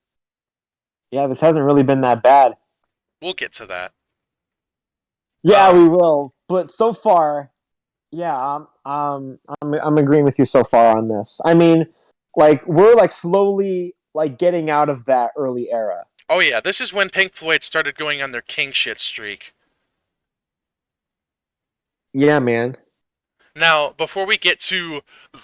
Yeah, this hasn't really been that bad. we'll get to that. Yeah, we will. But so far, yeah, I'm agreeing with you so far on this. I mean, like we're like slowly like getting out of that early era. Oh yeah, this is when Pink Floyd started going on their king shit streak. Yeah, man. Now, before we get to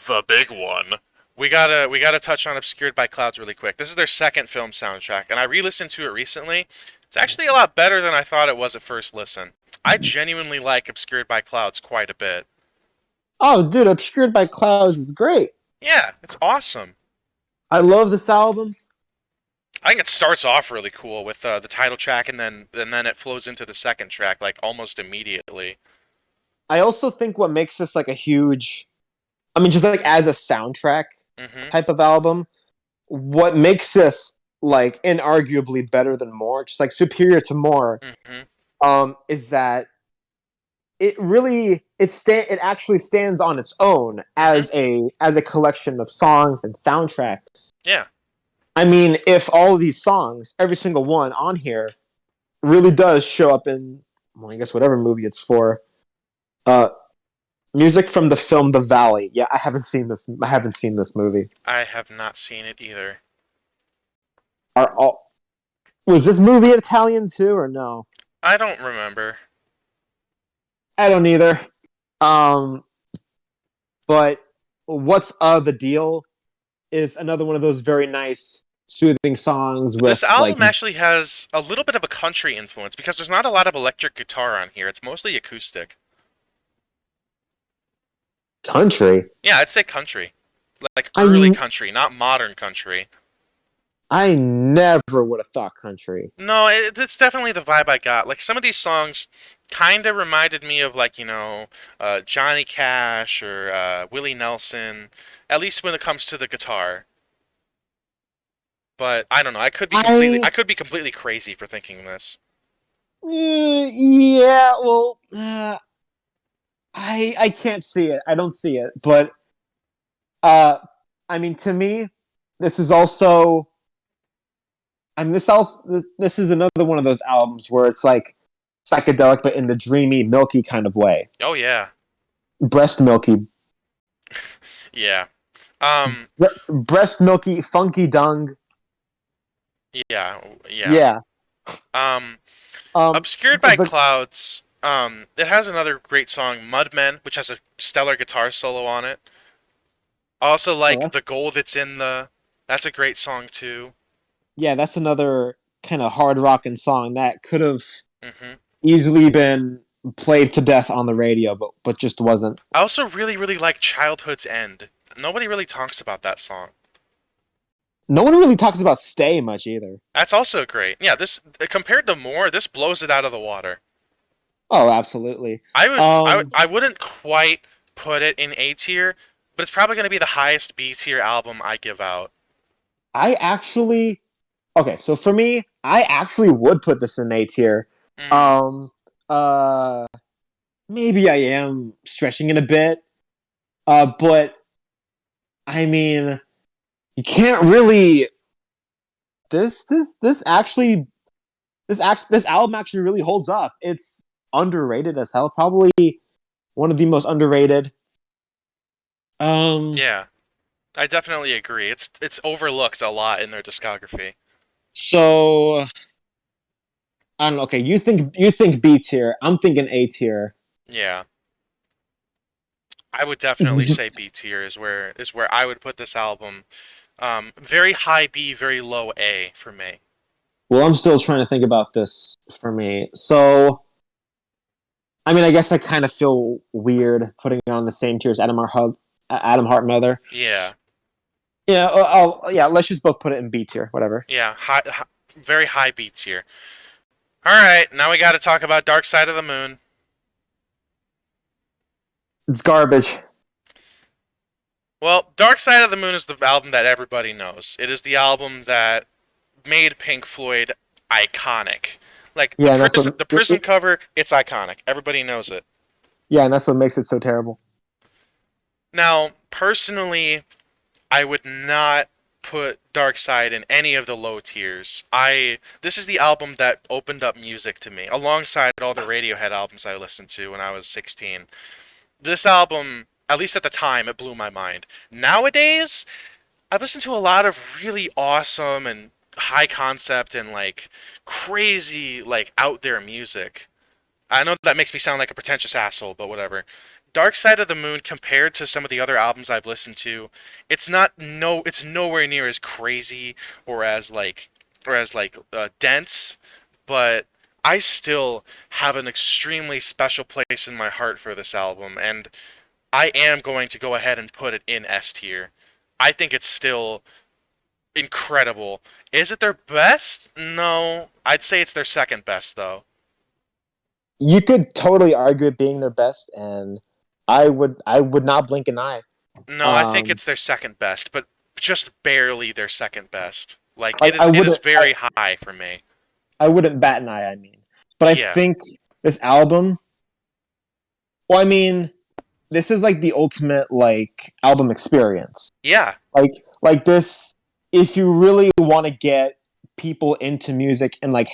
the big one, we gotta touch on Obscured by Clouds really quick. This is their second film soundtrack, and I re-listened to it recently. It's actually a lot better than I thought it was at first listen. I genuinely like Obscured by Clouds quite a bit. Oh, dude, Obscured by Clouds is great. Yeah, it's awesome. I love this album. I think it starts off really cool with the title track, and then it flows into the second track like almost immediately. I also think what makes this like a huge, I mean, just like as a soundtrack Mhm. type of album, what makes this like inarguably better than more, just like superior to more, Mhm. is that it actually stands on its own Mhm. as a collection of songs and soundtracks. Yeah. I mean, if all of these songs, every single one on here, really does show up in, well, I guess whatever movie it's for, uh, music from the film The Valley. Yeah, I haven't seen this. I haven't seen this movie. I have not seen it either. Are all Was this movie Italian too, or no? I don't remember. I don't either. Um, but what's the deal is another one of those very nice, soothing songs This with like album actually has a little bit of a country influence because there's not a lot of electric guitar on here. It's mostly acoustic. country. Yeah, I'd say country. Like early I country, not modern country. I never would have thought country. No, it's definitely the vibe I got. Like some of these songs kind of reminded me of like, Johnny Cash or Willie Nelson, at least when it comes to the guitar. But I don't know. I I could be completely crazy for thinking this. yeah, well, I can't see it. I don't see it. But uh, I mean, to me, this is also. I mean, this is another one of those albums where it's like psychedelic, but in the dreamy, milky kind of way. Oh yeah. Breast milky, Yeah. Um breast milky, funky dung. yeah, yeah. Yeah. Um Obscured by The Clouds, it has another great song, Mudmen, which has a stellar guitar solo on it. I also oh, like The Goal That's in the. That's a great song too. yeah, that's another kind of hard rocking song that could have Hmm. easily been played to death on the radio, but just wasn't. I also really, really like Childhood's End. Nobody really talks about that song. No one really talks about Stay much either. That's also great. Yeah, this compared to more, this blows it out of the water. Oh, absolutely. I Um, I wouldn't quite put it in A tier, but it's probably going to be the highest B tier album I give out. I actually okay. So for me, I actually would put this in A tier. Mm, Um, uh, maybe I am stretching it a bit. But I mean, you can't really. This actually this album actually really holds up. It's underrated as hell. Probably one of the most underrated. Um, yeah, I definitely agree. It's overlooked a lot in their discography. so I don't know. Okay, you think B tier. I'm thinking A tier. Yeah, I would definitely say B tier is where I would put this album. Very high B, very low A for me. Well, I'm still trying to think about this for me. So, I mean, I guess I kind of feel weird putting it on the same tier as Adam Hart Mother. Yeah, Yeah, yeah. Let's just both put it in B tier. Whatever. yeah, very high B tier. All right, now we got to talk about Dark Side of the Moon. It's garbage. Well, Dark Side of the Moon is the album that everybody knows. It is the album that made Pink Floyd iconic. Like Yeah, and that's what. the Prism cover, it's iconic. Everybody knows it. Yeah, and that's what makes it so terrible. Now, personally, I would not put Dark Side in any of the low tiers. I This is the album that opened up music to me, alongside all the Radiohead albums I listened to when I was 16. This album, at least at the time, it blew my mind. Nowadays, I've listened to a lot of really awesome and high concept and like crazy like out there music. I know that makes me sound like a pretentious asshole, but whatever. Dark Side of the Moon compared to some of the other albums I've listened to, it's nowhere near as crazy or as dense, but I still have an extremely special place in my heart for this album, and I am going to go ahead and put it in S tier. I think it's still incredible. Is it their best? No. I'd say it's their second best, though. You could totally argue it being their best, and I would not blink an eye. No, I think Um, it's their second best, but just barely their second best. Like like I it is wouldn't very high for me. I wouldn't bat an eye. I mean, but I Yeah. think this album. Well, I mean, this is like the ultimate like album experience. Yeah. Like this, if you really want to get people into music and like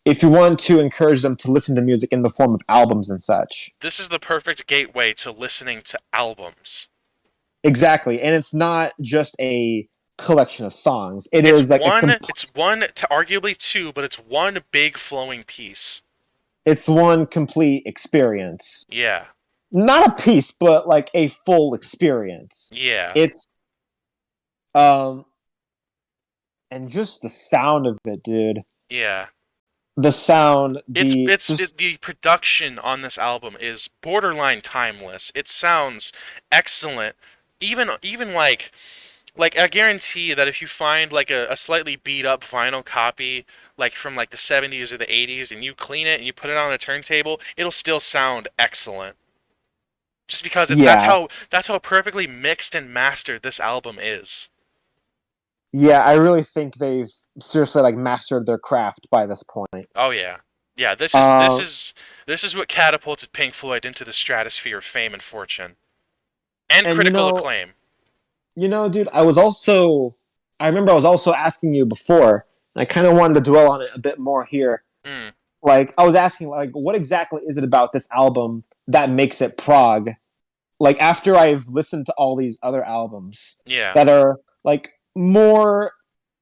if you want to encourage them to listen to music in the form of albums and such. This is the perfect gateway to listening to albums. Exactly. And it's not just a collection of songs. It is like It's one to arguably two, but it's one big flowing piece. it's one complete experience. Yeah. Not a piece, but like a full experience. Yeah. It's um and just the sound of it, dude. Yeah. The sound, the just the production on this album is borderline timeless. It sounds excellent. Even like I guarantee that if you find like a slightly beat up vinyl copy like from like the 70s or the 80s and you clean it and you put it on a turntable, it'll still sound excellent. Just because yeah. that's how perfectly mixed and mastered this album is. Yeah, I really think they've seriously like mastered their craft by this point. Oh yeah. Yeah, Uh this is what catapulted Pink Floyd into the stratosphere of fame and fortune and and critical acclaim. dude, I remember I was also asking you before, and I kind of wanted to dwell on it a bit more here. Mm, Like I was asking like what exactly is it about this album that makes it prog? Like after I've listened to all these other albums yeah. that are like more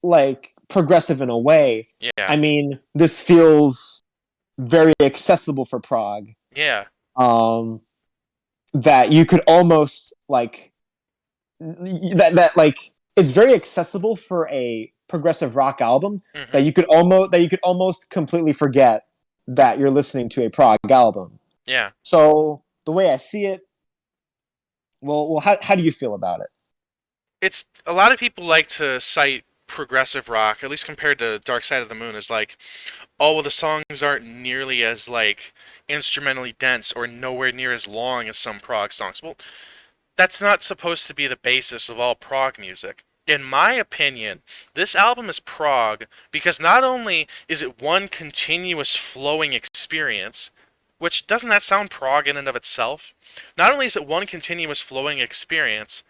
like progressive in a way, Yeah. I mean, this feels very accessible for prog. Yeah. Um that you could almost like that like it's very accessible for a progressive rock album that Mhm. you could almost completely forget that you're listening to a prog album. Yeah. So the way I see it, well, how do you feel about it? it's a lot of people like to cite progressive rock, at least compared to Dark Side of the Moon, as like, oh, well, the songs aren't nearly as like instrumentally dense or nowhere near as long as some prog songs. Well, that's not supposed to be the basis of all prog music. In my opinion, this album is prog because not only is it one continuous flowing experience, which doesn't that sound prog in and of itself? Not only is it one continuous flowing experience,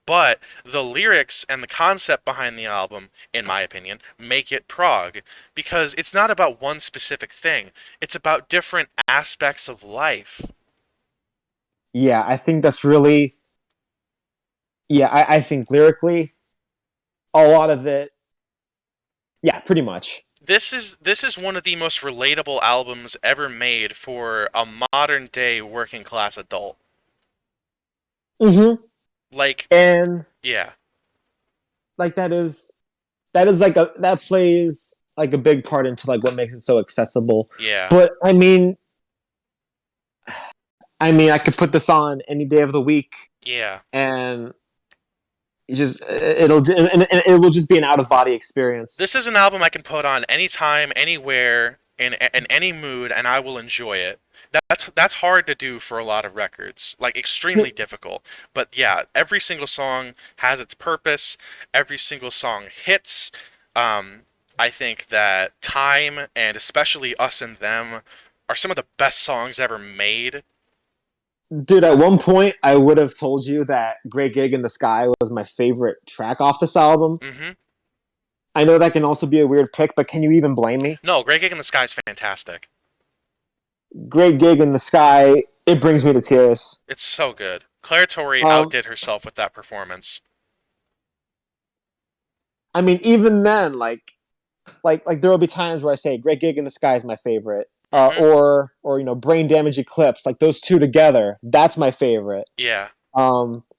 but the lyrics and the concept behind the album, in my opinion, make it prog because it's not about one specific thing. It's about different aspects of life. Yeah, I think that's really. Yeah, I think lyrically, a lot of it. Yeah, pretty much. This is one of the most relatable albums ever made for a modern day working class adult. Hmm. Like, And yeah, like that is like that plays like a big part into like what makes it so accessible. yeah. But I could put this on any day of the week, Yeah. and it will just be an out of body experience. This is an album I can put on anytime, anywhere, in any mood, and I will enjoy it. That's hard to do for a lot of records, like extremely difficult. But yeah, every single song has its purpose. Every single song hits. Um, I think that Time and especially Us and Them are some of the best songs ever made. Dude, at one point I would have told you that Great Gig in the Sky was my favorite track off this album. Hmm. I know that can also be a weird pick, but can you even blame me? No, Great Gig in the Sky is fantastic. Great Gig in the Sky, it brings me to tears. It's so good. Claire Torrey Um, outdid herself with that performance. I mean, even then, like there will be times where I say Great Gig in the Sky is my favorite, Hmm. or Brain Damage Eclipse, like those two together, that's my favorite. Yeah.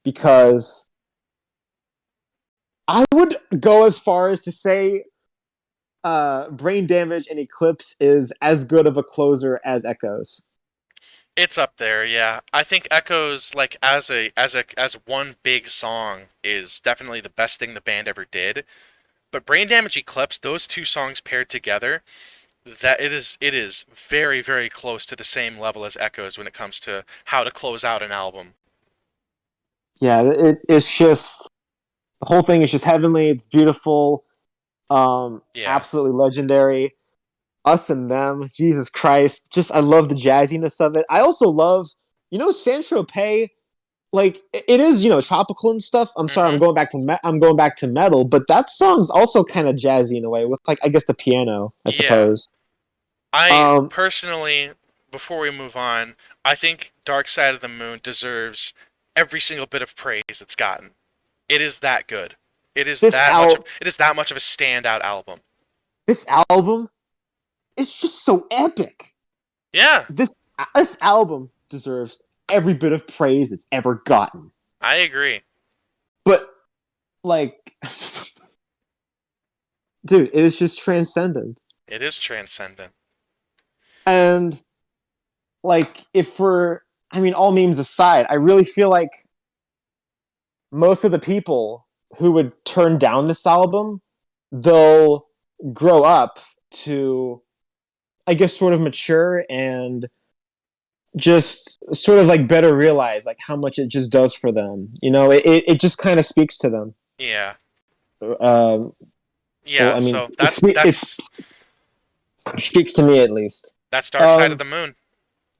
Because I would go as far as to say Brain Damage and Eclipse is as good of a closer as Echoes. It's up there, yeah. I think Echoes, like as one big song, is definitely the best thing the band ever did. But Brain Damage Eclipse, those two songs paired together, that it is very very close to the same level as Echoes when it comes to how to close out an album. Yeah, it's just the whole thing is just heavenly. It's beautiful, Yeah. absolutely legendary. Us and Them, Jesus Christ, just I love the jazziness of it. I also love, Saint Tropez. Like it is, tropical and stuff. I'm sorry, Mhm. I'm going back to metal, but that song's also kind of jazzy in a way with like I guess the piano, I Yeah. suppose. I Um, personally, before we move on, I think Dark Side of the Moon deserves every single bit of praise it's gotten. It is that good. this al It is that much of a standout album. this album is just so epic. Yeah, This album deserves every bit of praise it's ever gotten. I agree. But like, dude, it is just transcendent. It is transcendent. And like, if we're, I mean, all memes aside, I really feel like most of the people who would turn down this album, they'll grow up to, I guess, sort of mature and just sort of like better realize like how much it just does for them. It just kind of speaks to them. Yeah. Um, well, Yeah, I mean, so that's it speaks to me at least. that's Dark Side of Um, the Moon.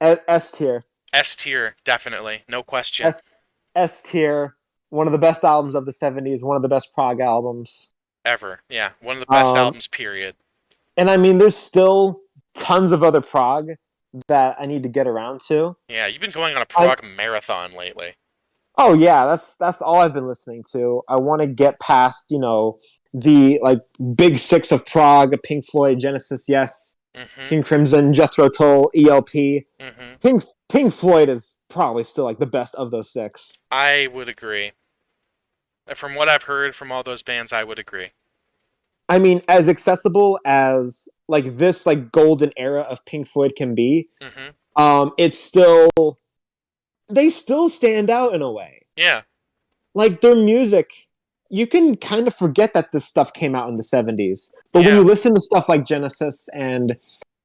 S tier, S tier, definitely. No question. S S tier, one of the best albums of the '70s, one of the best prog albums. Ever. Yeah, one of the best Um, albums period. and I mean, there's still tons of other prog that I need to get around to. Yeah, you've been going on a I prog marathon lately. Oh yeah, that's all I've been listening to. I want to get past, the like big six of prog: Pink Floyd, Genesis, Yes, Mhm. King Crimson, Jethro Tull, ELP. Mhm. Pink Floyd is probably still like the best of those six. I would agree. From what I've heard from all those bands, I would agree. I mean, as accessible as like this like golden era of Pink Floyd can be, Mhm. it's still they still stand out in a way. Yeah. Like their music, you can kind of forget that this stuff came out in the 70s. But when you Yeah, listen to stuff like Genesis, and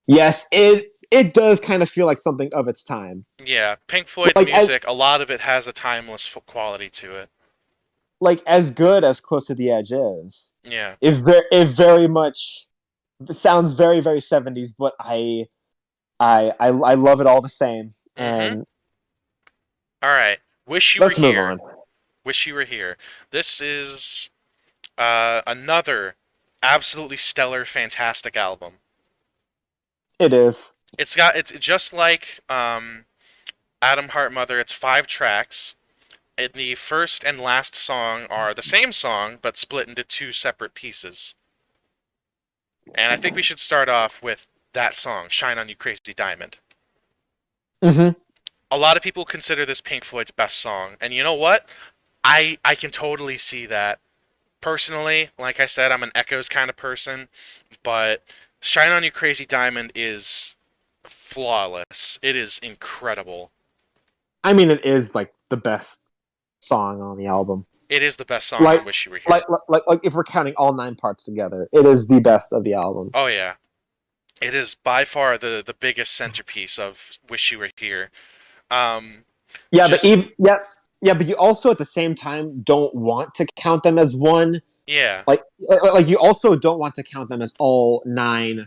yes, it does kind of feel like something of its time. yeah. Pink Floyd's Like as music, a lot of it has a timeless quality to it. as good as Close to the Edge is, Yeah. it very much sounds very very 70s. But I love it all the same. Mm-hmm. And All right. Wish You Were let's move Here. on. Wish You Were Here. This is another absolutely stellar, fantastic album. It is. It's just like Adam Heart Mother. It's 5 tracks. And the first and last song are the same song, but split into 2 separate pieces. And I think we should start off with that song, "Shine on You Crazy Diamond." Mm-hmm. A lot of people consider this Pink Floyd's best song, and you know what? I can totally see that. Personally, like I said, I'm an Echoes kind of person, but "Shine on You Crazy Diamond" is flawless. It is incredible. I mean, it is like the best song on the album. It is the best song Like, on "Wish You Were Here." like if we're counting all 9 parts together, it is the best of the album. Oh yeah, it is by far the biggest centerpiece of "Wish You Were Here." Um, Yeah, but just yeah, but you also at the same time don't want to count them as one. yeah, Like you also don't want to count them as all 9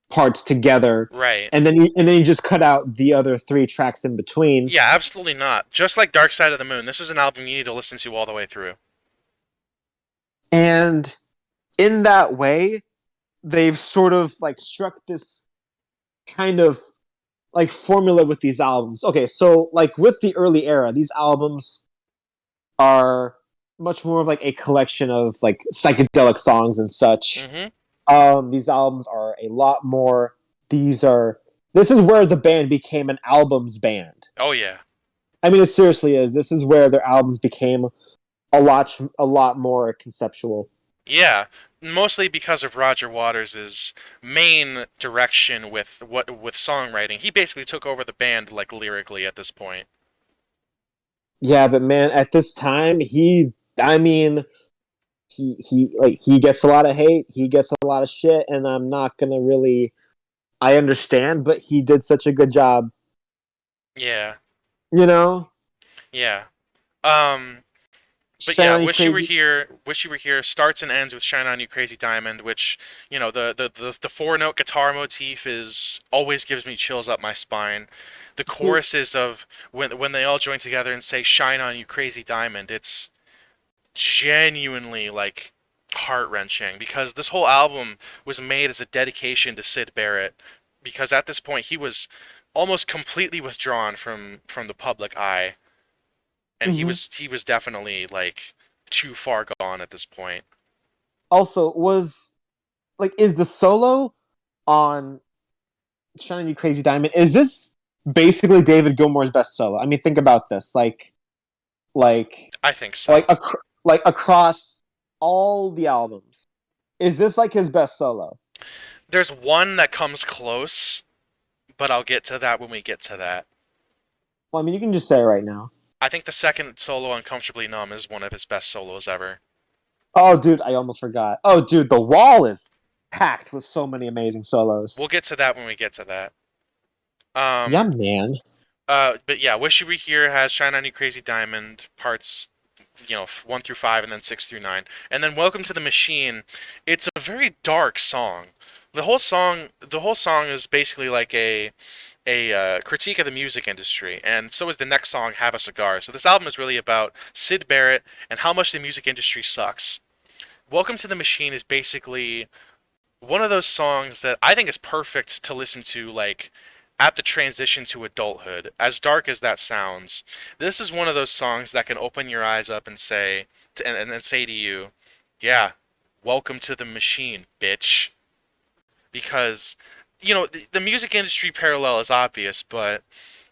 parts together, right. and then you just cut out the other 3 tracks in between. Yeah, absolutely not. Just like Dark Side of the Moon, this is an album you need to listen to all the way through. And in that way, they've sort of like struck this kind of like formula with these albums. Okay, so like with the early era, these albums are much more of like a collection of like psychedelic songs and such. Mm-hmm. These albums are a lot more. These are. This is where the band became an albums band. Oh yeah. I mean, it seriously is. This is where their albums became a lot more conceptual. Yeah, mostly because of Roger Waters' main direction with songwriting. He basically took over the band like lyrically at this point. Yeah, but man, at this time, I mean, he gets a lot of hate. He gets a lot of shit, and I'm not gonna really. I understand, but he did such a good job. Yeah, You know, yeah. Um, but Shine yeah, on You Crazy. Wish You Were Here starts and ends with "Shine on You Crazy Diamond," which, the 4 note guitar motif is always gives me chills up my spine. The choruses of when they all join together and say "Shine on You Crazy Diamond," it's genuinely like heart-wrenching because this whole album was made as a dedication to Syd Barrett, because at this point he was almost completely withdrawn from the public eye, and he Mm-hmm. was he was definitely like too far gone at this point. Also, is the solo on Shine on You Crazy Diamond? Is this basically David Gilmour's best solo? I mean, think about this. Like, I think so. like, like across all the albums, is this like his best solo? There's one that comes close, but I'll get to that when we get to that. Well, I mean, you can just say it right now. I think the second solo, "Uncomfortably Numb," is one of his best solos ever. Oh, dude, I almost forgot. Oh, dude, the wall is packed with so many amazing solos. We'll get to that when we get to that. Yeah, Um, man. but yeah, "Wish You Were Here" has "Shine on You Crazy Diamond" parts, 1 through 5, and then 6 through 9, and then "Welcome to the Machine." It's a very dark song. The whole song is basically like a critique of the music industry, and so is the next song, "Have a Cigar." So this album is really about Syd Barrett and how much the music industry sucks. "Welcome to the Machine" is basically one of those songs that I think is perfect to listen to, like, at the transition to adulthood. As dark as that sounds, this is one of those songs that can open your eyes up and say to you, "Yeah, welcome to the machine, bitch." Because the music industry parallel is obvious, but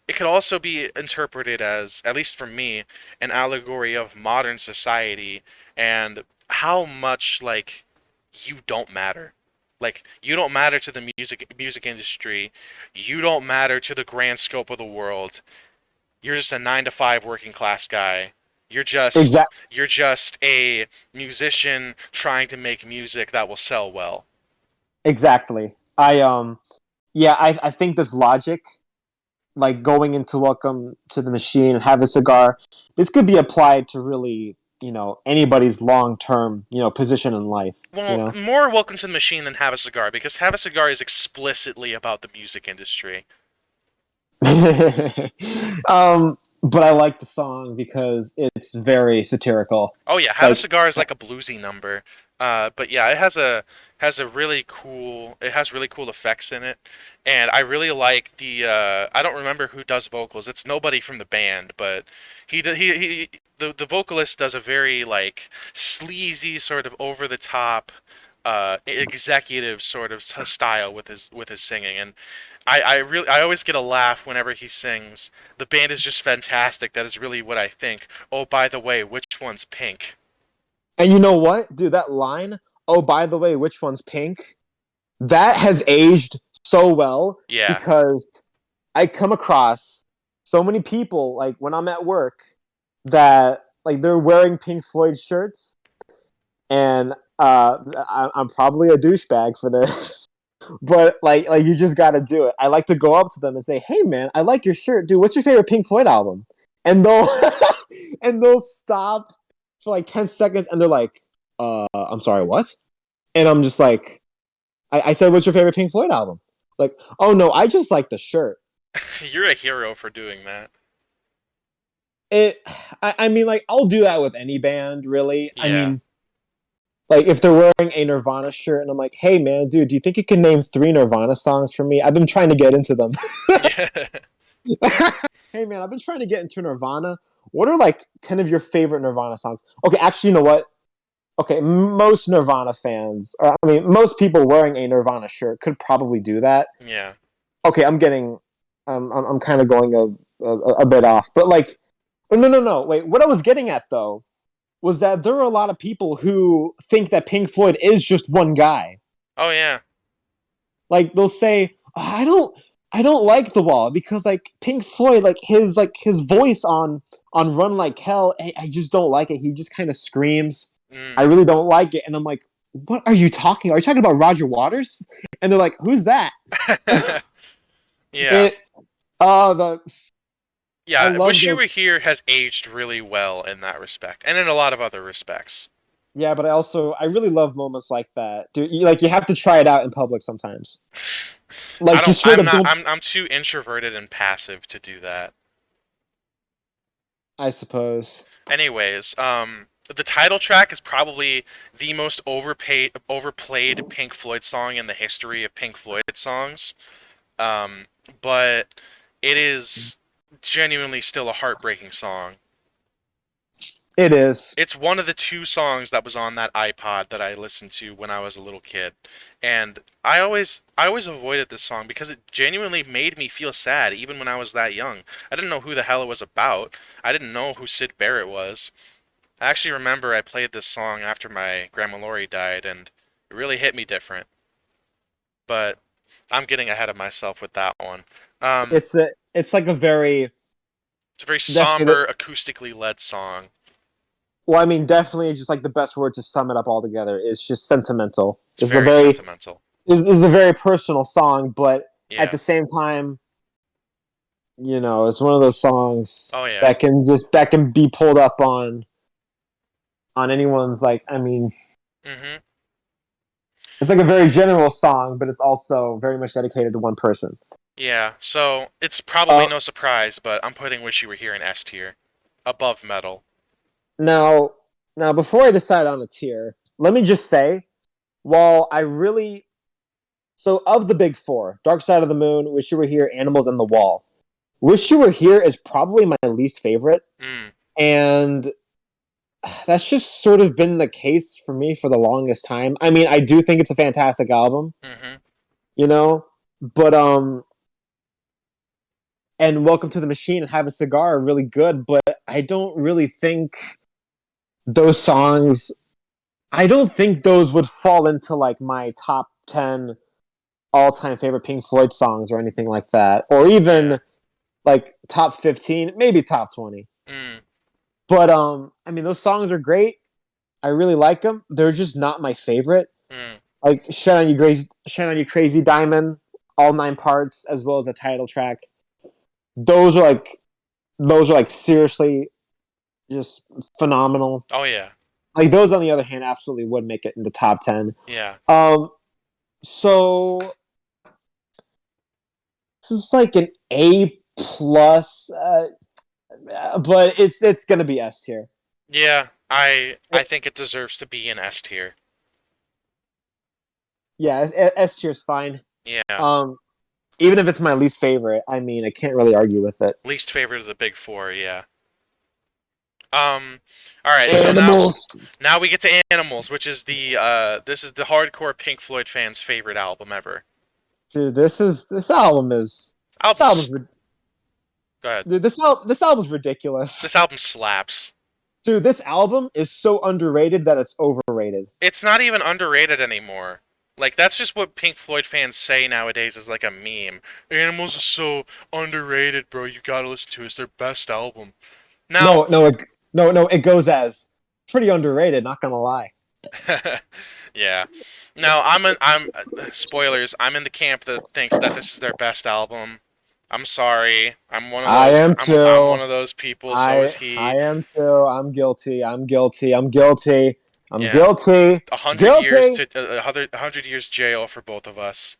it could also be interpreted as, at least for me, an allegory of modern society and how much, like, you don't matter. Like, you don't matter to the music industry. You don't matter to the grand scope of the world. You're just a 9 to 5 working class guy, Exact. You're just a musician trying to make music that will sell well. Exactly. Yeah, I think this logic, like going into Welcome to the Machine, Have a Cigar, this could be applied to really, anybody's long term, position in life, you Well, know? more Welcome to the Machine than Have a Cigar, because Have a Cigar is explicitly about the music industry. But I like the song because it's very satirical. Oh yeah, Have a Like, Cigar is like a bluesy number. But yeah, it has a really cool it has really cool effects in it, and I really like the I don't remember who does vocals. It's nobody from the band, but he the vocalist does a very like sleazy sort of over the top executive sort of style with his singing, and I always get a laugh whenever he sings. The band is just fantastic. That is really what I think. Oh, by the way, which one's pink? and you know what, dude? That line, "Oh, by the way, which one's pink?" That has aged so well Yeah. because I come across so many people, like when I'm at work, that like they're wearing Pink Floyd shirts, and I'm probably a douchebag for this, but like you just got to do it. I like to go up to them and say, "Hey, man, I like your shirt, dude. What's your favorite Pink Floyd album?" And they'll and they'll stop for like 10 seconds, and they're like, I'm sorry, what?" And I'm just like, I said, "What's your favorite Pink Floyd album?" Like, "Oh no, I just like the shirt." You're a hero for doing that. It, I mean, like I'll do that with any band, really. I Yeah. mean, like if they're wearing a Nirvana shirt, and I'm like, "Hey, man, dude, do you think you can name 3 Nirvana songs for me? I've been trying to get into them." Yeah. Hey, man, I've been trying to get into Nirvana. What are like 10 of your favorite Nirvana songs? Okay, actually, you know what? Okay, most Nirvana fans, or I mean, most people wearing a Nirvana shirt could probably do that. Yeah. Okay, I'm kind of going a bit off, but like, no. Wait, what I was getting at though was that there are a lot of people who think that Pink Floyd is just one guy. Oh yeah. Like they'll say, "Oh, I don't like The Wall because like Pink Floyd, like his voice on Run Like Hell, I just don't like it. He just kind of screams. I Mm. really don't like it." And I'm like, "What are you talking? Are you talking about Roger Waters?" And they're like, "Who's that?" Yeah. It the I Yeah. love Wish You those. Were Here has aged really well in that respect, and in a lot of other respects. Yeah, but I really love moments like that. Dude, you have to try it out in public sometimes. I Like don't. just straight up don't. I'm too introverted and passive to do that. I suppose Anyways, the title track is probably the most overplayed Pink Floyd song in the history of Pink Floyd songs. Um, but it is genuinely still a heartbreaking song. it is. It's one of the two songs that was on that iPod that I listened to when I was a little kid, and I always avoided this song because it genuinely made me feel sad even when I was that young. I didn't know who the hell it was about. I didn't know who Sid Barrett was. I actually remember I played this song after my grandma Lori died, and it really hit me different. But I'm getting ahead of myself with that one. Um, It's like a very it's a very definitely. somber, acoustically led song. Well, I mean, definitely just like the best word to sum it up all together is just sentimental. It's very sentimental. Is a very personal song, but at Yeah. the same time, it's one of those songs Oh yeah. that can be pulled up on anyone's, like, I mean, Mhm. it's like a very general song, but it's also very much dedicated to one person. Yeah. So it's probably Uh, no surprise, but I'm putting "Wish You Were Here" in S tier, above Meddle. now, now before I decide on a tier, let me just say, while I really so of the big four, Dark Side of the Moon, Wish You Were Here, Animals, and The Wall. Wish You Were Here is probably my least favorite, Mm. and that's just sort of been the case for me for the longest time. I mean, I do think it's a fantastic album, Mhm. you know, but and Welcome to the Machine and Have a Cigar are really good, but I don't really think those songs. I don't think those would fall into like my top 10 all-time favorite Pink Floyd songs or anything like that, or Yeah. even like top 15, maybe top 20. Mm. But I mean, those songs are great. I really like them. They're just not my favorite. Mm. Like Shine on You Crazy Diamond, all 9 parts, as well as a title track. Those are like those are like seriously just phenomenal. Oh yeah, Like those, on the other hand, absolutely would make it in the top 10. yeah, Um, so this is like an A plus, but it's gonna be S tier. yeah. I think it deserves to be in S tier. Yeah, S tier is fine. Yeah. Um, Even if it's my least favorite, I mean, I can't really argue with it. Least favorite of the big four. Yeah. Um. All right. So Animals. now we get to Animals, which is the this is the hardcore Pink Floyd fans' favorite album ever. Dude, this album's Albums. Go ahead. dude, this album's ridiculous. This album slaps. Dude, this album is so underrated that it's overrated. It's not even underrated anymore. Like that's just what Pink Floyd fans say nowadays is like a meme. Animals is so underrated, bro. You gotta listen to it. It's their best album. Now, No, no, no, it goes as pretty underrated. Not gonna lie. yeah. Now I'm spoilers. I'm in the camp that thinks that this is their best album. I'm sorry. I'm one of I those. am I'm one too. of those people. So is I he. am too. I'm guilty. I'm guilty. I'm guilty. I'm Yeah. guilty. 100 years Guilty. to 100 years jail for both of us.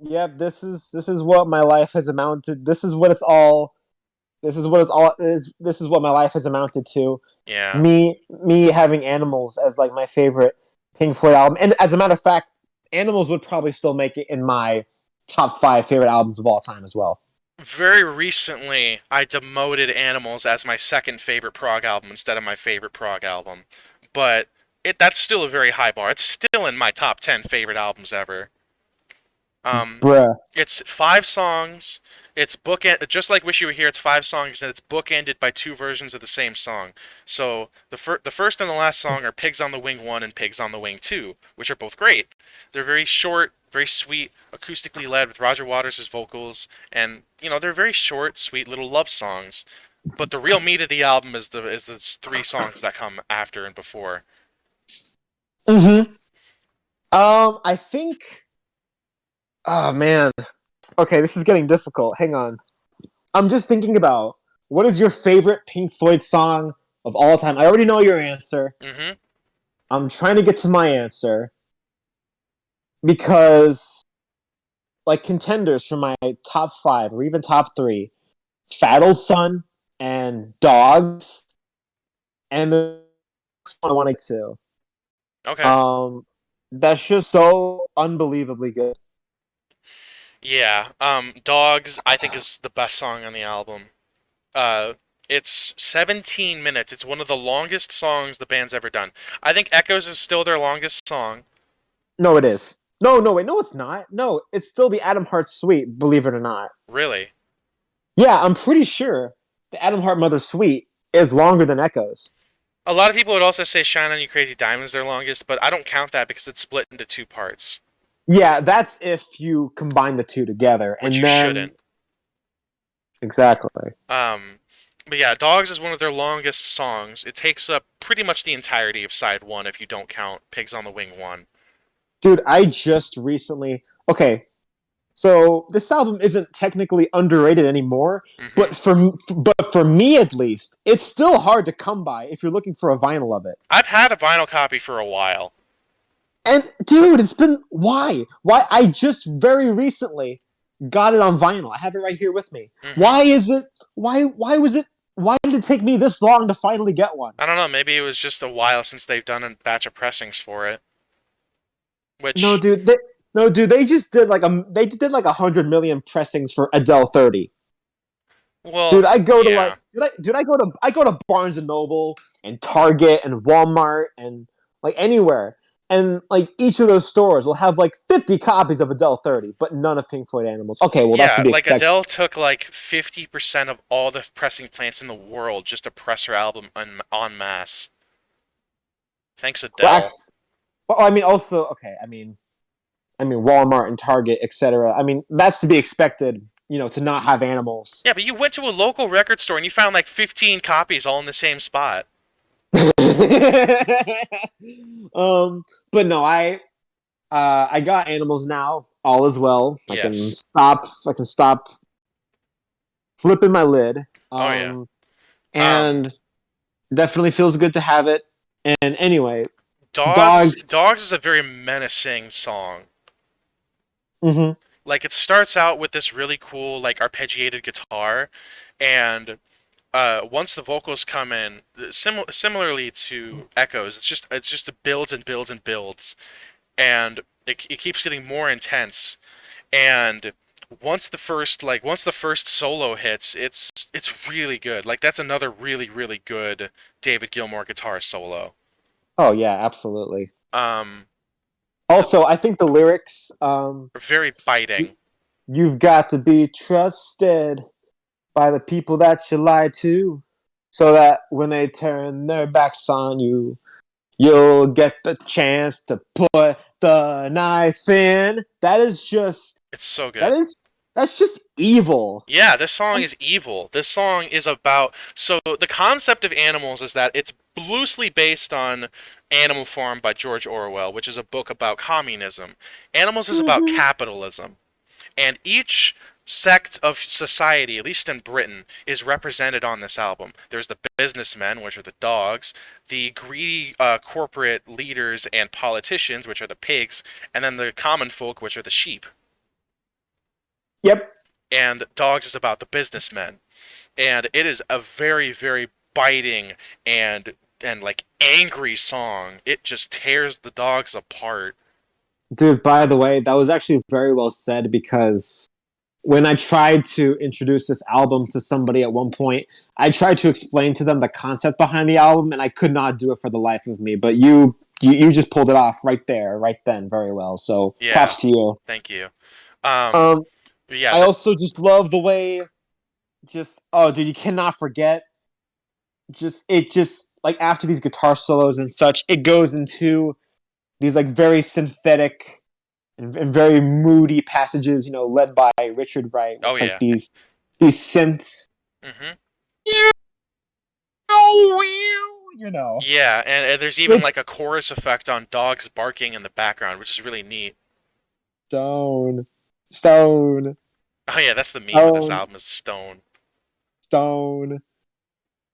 Yep. This is what my life has amounted. This is what it's all. This is what it's all is. This is what my life has amounted to. Yeah. Me having Animals as like my favorite Pink Floyd album, and as a matter of fact, Animals would probably still make it in my top 5 favorite albums of all time as well. Very recently, I demoted Animals as my second favorite prog album instead of my favorite prog album. But that's still a very high bar. It's still in my top 10 favorite albums ever. Um, Bruh. it's 5 songs. It's bookend just like Wish You Were Here. It's 5 songs and it's bookended by 2 versions of the same song. So the first and the last song are Pigs on the Wing 1 and Pigs on the Wing 2, which are both great. They're very short, very sweet, acoustically led with Roger Waters' vocals, and they're very short, sweet little love songs. But the real meat of the album is the 3 songs that come after and before. Mm-hmm. I think. Oh man. Okay, this is getting difficult. Hang on. I'm just thinking about what is your favorite Pink Floyd song of all time. I already know your answer. Mm-hmm. I'm trying to get to my answer because, like, contenders for my top 5 or even top 3, Fat Old Son and Dogs, and the next one I want to. Okay. Um, that's just so unbelievably good. Yeah. Dogs I think is the best song on the album. Uh, it's 17 minutes. It's one of the longest songs the band's ever done. I think Echoes is still their longest song. No, it is. No, no, wait, no, it's not. No, it's still the Adam Hart Suite, believe it or not. Really? Yeah, I'm pretty sure the Adam Hart Mother Suite is longer than Echoes. A lot of people would also say Shine on You Crazy Diamond's their longest, but I don't count that because it's split into 2 parts, Yeah, that's if you combine the two together, which and you then shouldn't. exactly, Um, but yeah, Dogs is one of their longest songs. It takes up pretty much the entirety of side 1 if you don't count Pigs on the Wing 1. dude. I just recently. Okay, so this album isn't technically underrated anymore, Mm-hmm. but for me at least, it's still hard to come by if you're looking for a vinyl of it. I've had a vinyl copy for a while. And dude, it's been why? Why I just very recently got it on vinyl. I have it right here with me. Mm-hmm. Why is it why was it why did it take me this long to finally get one? I don't know, maybe it was just a while since they've done a batch of pressings for it. No, Which, dude, they just did like they did like 100 million pressings for Adele 30. Dude, well, I go to like yeah. I go to Barnes and Noble and Target and Walmart and like anywhere. And like each of those stores will have like 50 copies of Adele 30, but none of Pink Floyd Animals. Okay, well that's to Yeah, be like expected. Adele took like 50% of all the pressing plants in the world just to press her album en masse. Thanks, Well, Adele. actually, well, I mean also okay, I mean Walmart and Target, etc. I mean, that's to be expected to not have animals. Yeah, but you went to a local record store and you found like 15 copies all in the same spot. um, but no, I got animals now. All is well. I can Yes. stop. I can stop flipping my lid. Oh yeah. Um, And definitely feels good to have it. And anyway, Dogs. dogs. Dogs is a very menacing song. Mm-hmm. Like it starts out with this really cool like arpeggiated guitar, and once the vocals come in, similarly to Echoes, it's just it builds and builds and builds, and it keeps getting more intense. And once the first solo hits, it's really good. Like that's another really really good David Gilmour guitar solo. Oh yeah, absolutely. Um, Also, I think the lyrics. Very biting. You've got to be trusted by the people that you lie to, so that when they turn their backs on you, you'll get the chance to put the knife in. It's so That good. is that's just evil. Yeah, this song is evil. This song is about so the concept of animals is that it's loosely based on Animal Farm by George Orwell, which is a book about communism. Animals is about Mm-hmm. capitalism. And each sect of society, at least in Britain, is represented on this album. There's the businessmen, which are the dogs, the greedy corporate leaders and politicians, which are the pigs, and then the common folk, which are the sheep. Yep. And dogs is about the businessmen. And it is a very, very biting and like angry song. It just tears the dogs apart. Dude, by the way, that was actually very well said because when I tried to introduce this album to somebody at one point, I tried to explain to them the concept behind the album, and I could not do it for the life of me. But you just pulled it off right there, right then, very well. So Yeah, props to you. thank you. Um, Um, yeah, I also just love the way, just oh, dude, you cannot forget. Just like after these guitar solos and such, it goes into these like very synthetic and very moody passages, led by Richard Wright with oh like yeah. these synths. Mhm. You know, Yeah, and there's even like it's a chorus effect on dogs barking in the background, which is really neat. stone, stone, Oh yeah, that's the meme of this stone, album is Stone. stone,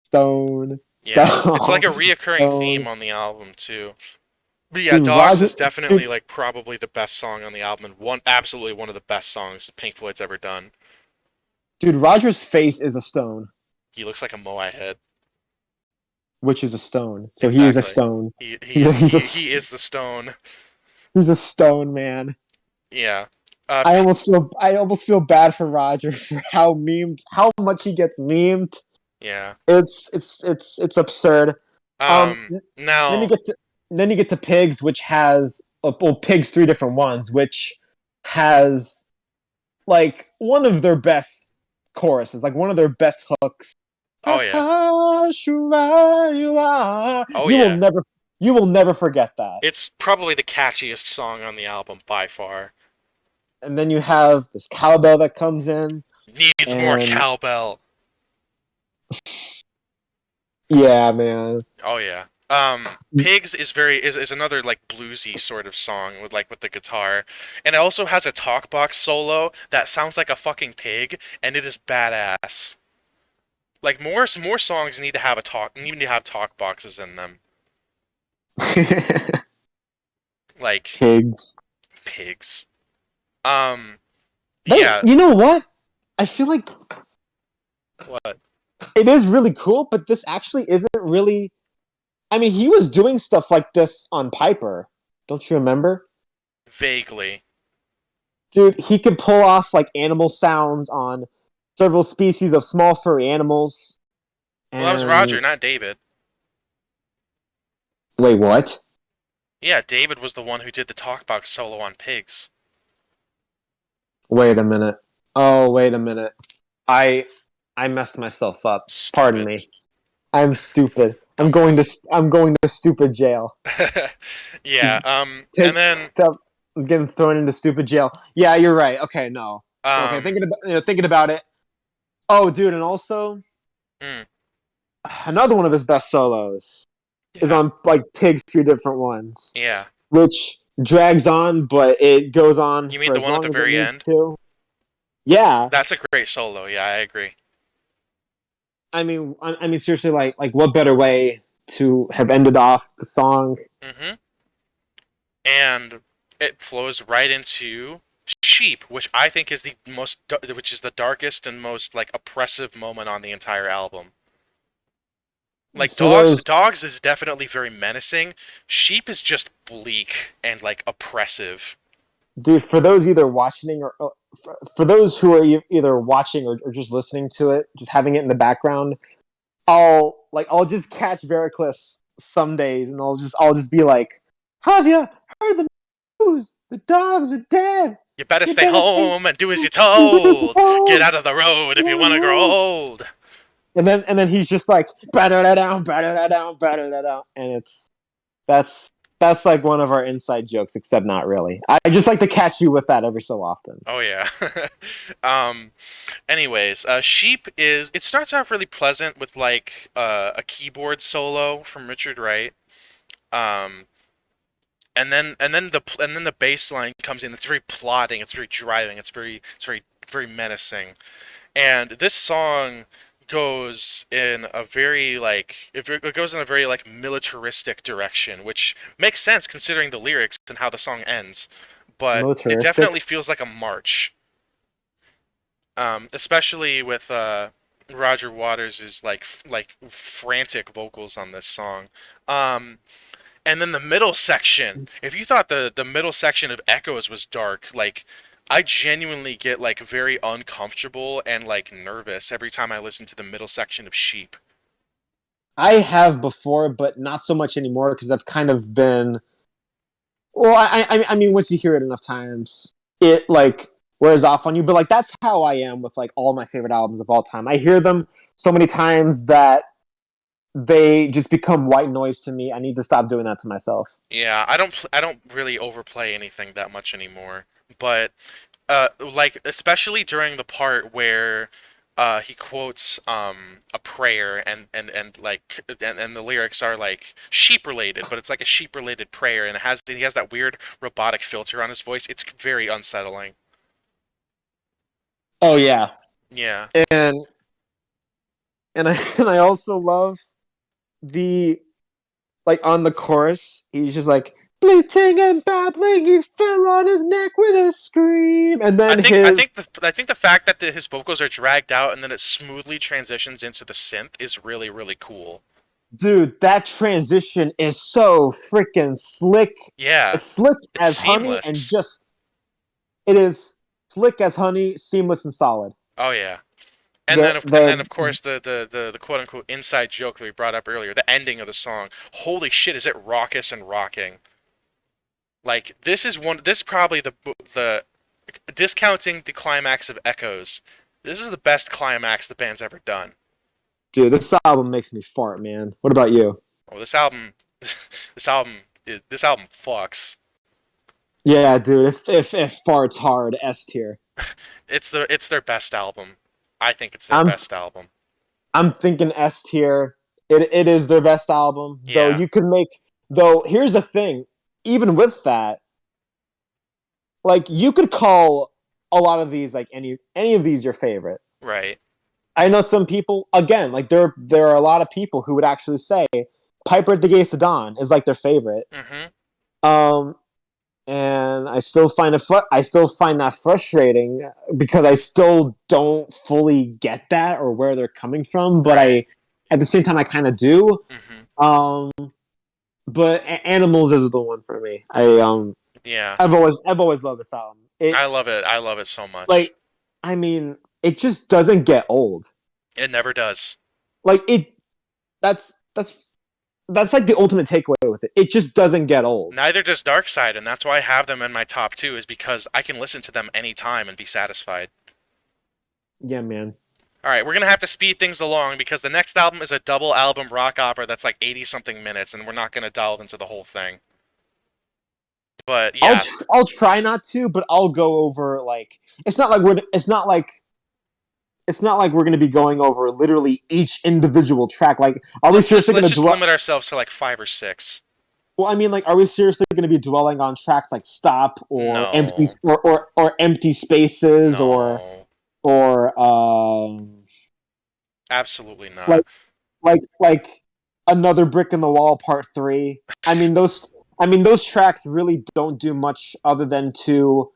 stone, Yeah, it's like stone, a reoccurring theme stone. on the album too. But yeah, Dude, Dogs Roger, is definitely dude, like probably the best song on the album and absolutely one of the best songs Pink Floyd's ever done. dude, Roger's face is a stone, He looks like a moai head. which is a stone. So he is a Exactly. stone. He he He's a is he's a he he is the stone. he's a stone man. Yeah. I almost feel bad for Roger for how much he gets memed. Yeah. It's absurd. Um, then you Now get to Pigs, which has well, Pigs three different ones, which has like one of their best choruses, like one of their best hooks. oh yeah. You are. Oh yeah. You will never forget that. It's probably the catchiest song on the album by far. And then you have this cowbell that comes in, Needs more and cowbell. yeah, man. Oh yeah. Pigs is another like bluesy sort of song with the guitar, and it also has a talk box solo that sounds like a fucking pig, and it is badass. Like more songs need to have talk boxes in them, like Pigs. pigs. They, Yeah. you know what? I feel like What? it is really cool, but this actually isn't really. I mean, he was doing stuff like this on Piper. Don't you remember? Vaguely. Dude, he could pull off like animal sounds on several species of small furry animals. Well, that was And Roger, not David. wait, what? Yeah, David was the one who did the talk box solo on pigs. Wait a minute. Oh, wait a minute. I I messed myself up. Pardon Stupid. me. I'm stupid. Dumbass. I'm going to stupid jail. Yeah. And Take then stuff. I'm getting thrown into stupid jail. Yeah, you're right. Okay, no. Okay, Um, thinking about it. Oh, dude, and also mm, another one of his best solos is yeah, on like Pig's Three Different Ones, yeah. which drags on, but it goes on You mean for the as one at long the as it very needs end? to. Yeah, That's a great solo. Yeah, I agree. I mean, seriously, like what better way to have ended off the song? Hmm. And it flows right into Sheep, which I think is which is the darkest and most like oppressive moment on the entire album. Like For those Dogs is definitely very menacing. Sheep is just bleak and like oppressive. dude, for those either watching or for those who are either watching or just listening to it, just having it in the background, I'll just catch Veracruz some days, and I'll just be like, "Have you heard the news? The dogs are dead. You better You stay better stay home and do as you're and do it told. Get home." out of the road if you want to grow old. And then he's just like batter that down, batter that down, batter that down, and that's that's like one of our inside jokes, except not really. I just like to catch you with that every so often. Oh yeah. um Anyways, Sheep is it starts off really pleasant with like a keyboard solo from Richard Wright. Um and then the bass line comes in. It's very plotting, it's very driving, very menacing. And this song goes in a very like it goes in a very like militaristic direction, which makes sense considering the lyrics and how the song ends. But it definitely Militaristic. feels like a march. Especially with Roger Waters' like frantic vocals on this song. Um, and then the middle section. If you thought the middle section of Echoes was dark, like I genuinely get like very uncomfortable and like nervous every time I listen to the middle section of Sheep. I have before, but not so much anymore because I've kind of been. Well, I mean, once you hear it enough times, it like wears off on you. But like that's how I am with like all my favorite albums of all time. I hear them so many times that they just become white noise to me. I need to stop doing that to myself. Yeah, I don't really overplay anything that much anymore. But like especially during the part where he quotes a prayer and the lyrics are like sheep related, but it's like a sheep related prayer and he has that weird robotic filter on his voice. It's very unsettling. Oh yeah, Yeah. and and I also love the like on the chorus. He's just like bleating and babbling. He fell on his neck with a scream, and then his I think the fact that his vocals are dragged out and then it smoothly transitions into the synth is really really cool. dude, that transition is so freaking slick. Yeah. As slick It's as honey, seamless. and just it is slick as honey, seamless and solid. Oh yeah. The And then the of course the quote unquote inside joke that we brought up earlier, the ending of the song. Holy shit, is it raucous and rocking? Like this is probably the discounting the climax of Echoes. This is the best climax the band's ever done. dude, this album makes me fart, man. What about you? Oh, this album this album fucks. Yeah, dude. If farts hard, S tier. It's their best album. I think it's their I'm best album. I'm thinking S tier. It is their best album, though. Yeah, You can make though. Here's the thing. Even with that, like you could call a lot of these like any of these your favorite. right. I know some people again like there are a lot of people who would actually say Piper at the Gates of Dawn is like their favorite. Mhm. Um, and I still find that frustrating because I still don't fully get that or where they're coming from, but Right. I at the same time I kind of do. Mhm. Um, but Animals is the one for me. Yeah. I've always loved this album. It I love it. I love it so much. like I mean it just doesn't get old. It never does. Like it that's that's that's like the ultimate takeaway with it. It just doesn't get old. Neither does Darkside, and that's why I have them in my top 2 is because I can listen to them anytime and be satisfied. Yeah, man. All right, we're going to have to speed things along because the next album is a double album rock opera that's like 80 something minutes and we're not going to delve into the whole thing. But yeah, I'll try not to, but I'll go over like it's not like we're going to be going over literally each individual track. Like, are we seriously going let's to just dwell? limit ourselves to like 5 or 6. Well, I mean, like, are we seriously going to be dwelling on tracks like "Stop" or No, "Empty Spaces" no, or absolutely like not. like "Another Brick in the Wall" Part 3? I mean those tracks really don't do much other than to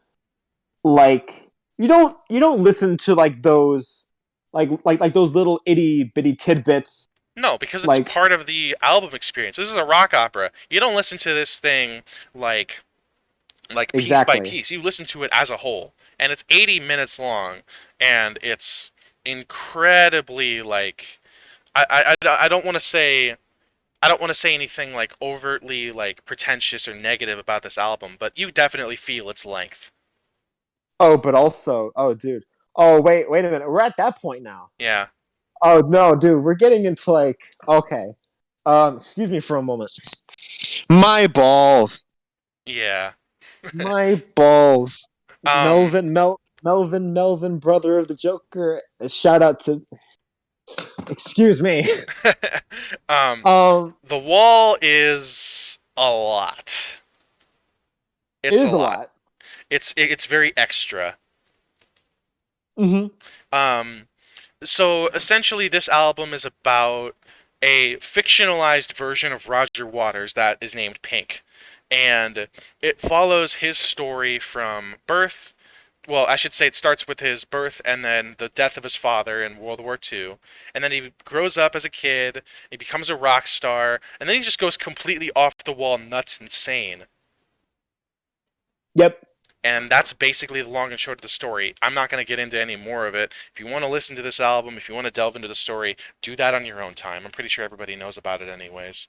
like you don't listen to like those like those little itty bitty tidbits No, because it's like part of the album experience. This is a rock opera. You don't listen to this thing like piece by exactly. piece. You listen to it as a whole, and it's 80 minutes long, and it's incredibly like I don't want to say anything like overtly like pretentious or negative about this album, but you definitely feel its length. Oh, but also, oh, dude. Oh, wait a minute. We're at that point now. Yeah, Oh no, dude. We're getting into like okay. Excuse me for a moment. My balls. yeah. My balls. um, Melvin, brother of the Joker. Shout out to. Excuse me. um, Um, the Wall is a lot. it It's a is a lot. lot. It's very extra. Mm-hmm. Um, so essentially, this album is about a fictionalized version of Roger Waters that is named Pink, and it follows his story from birth. Well, I should say it starts with his birth and then the death of his father in World War II. And then he grows up as a kid, he becomes a rock star, and then he just goes completely off the wall nuts insane. Yep. And that's basically the long and short of the story. I'm not going to get into any more of it. If you want to listen to this album, if you want to delve into the story, do that on your own time. I'm pretty sure everybody knows about it anyways.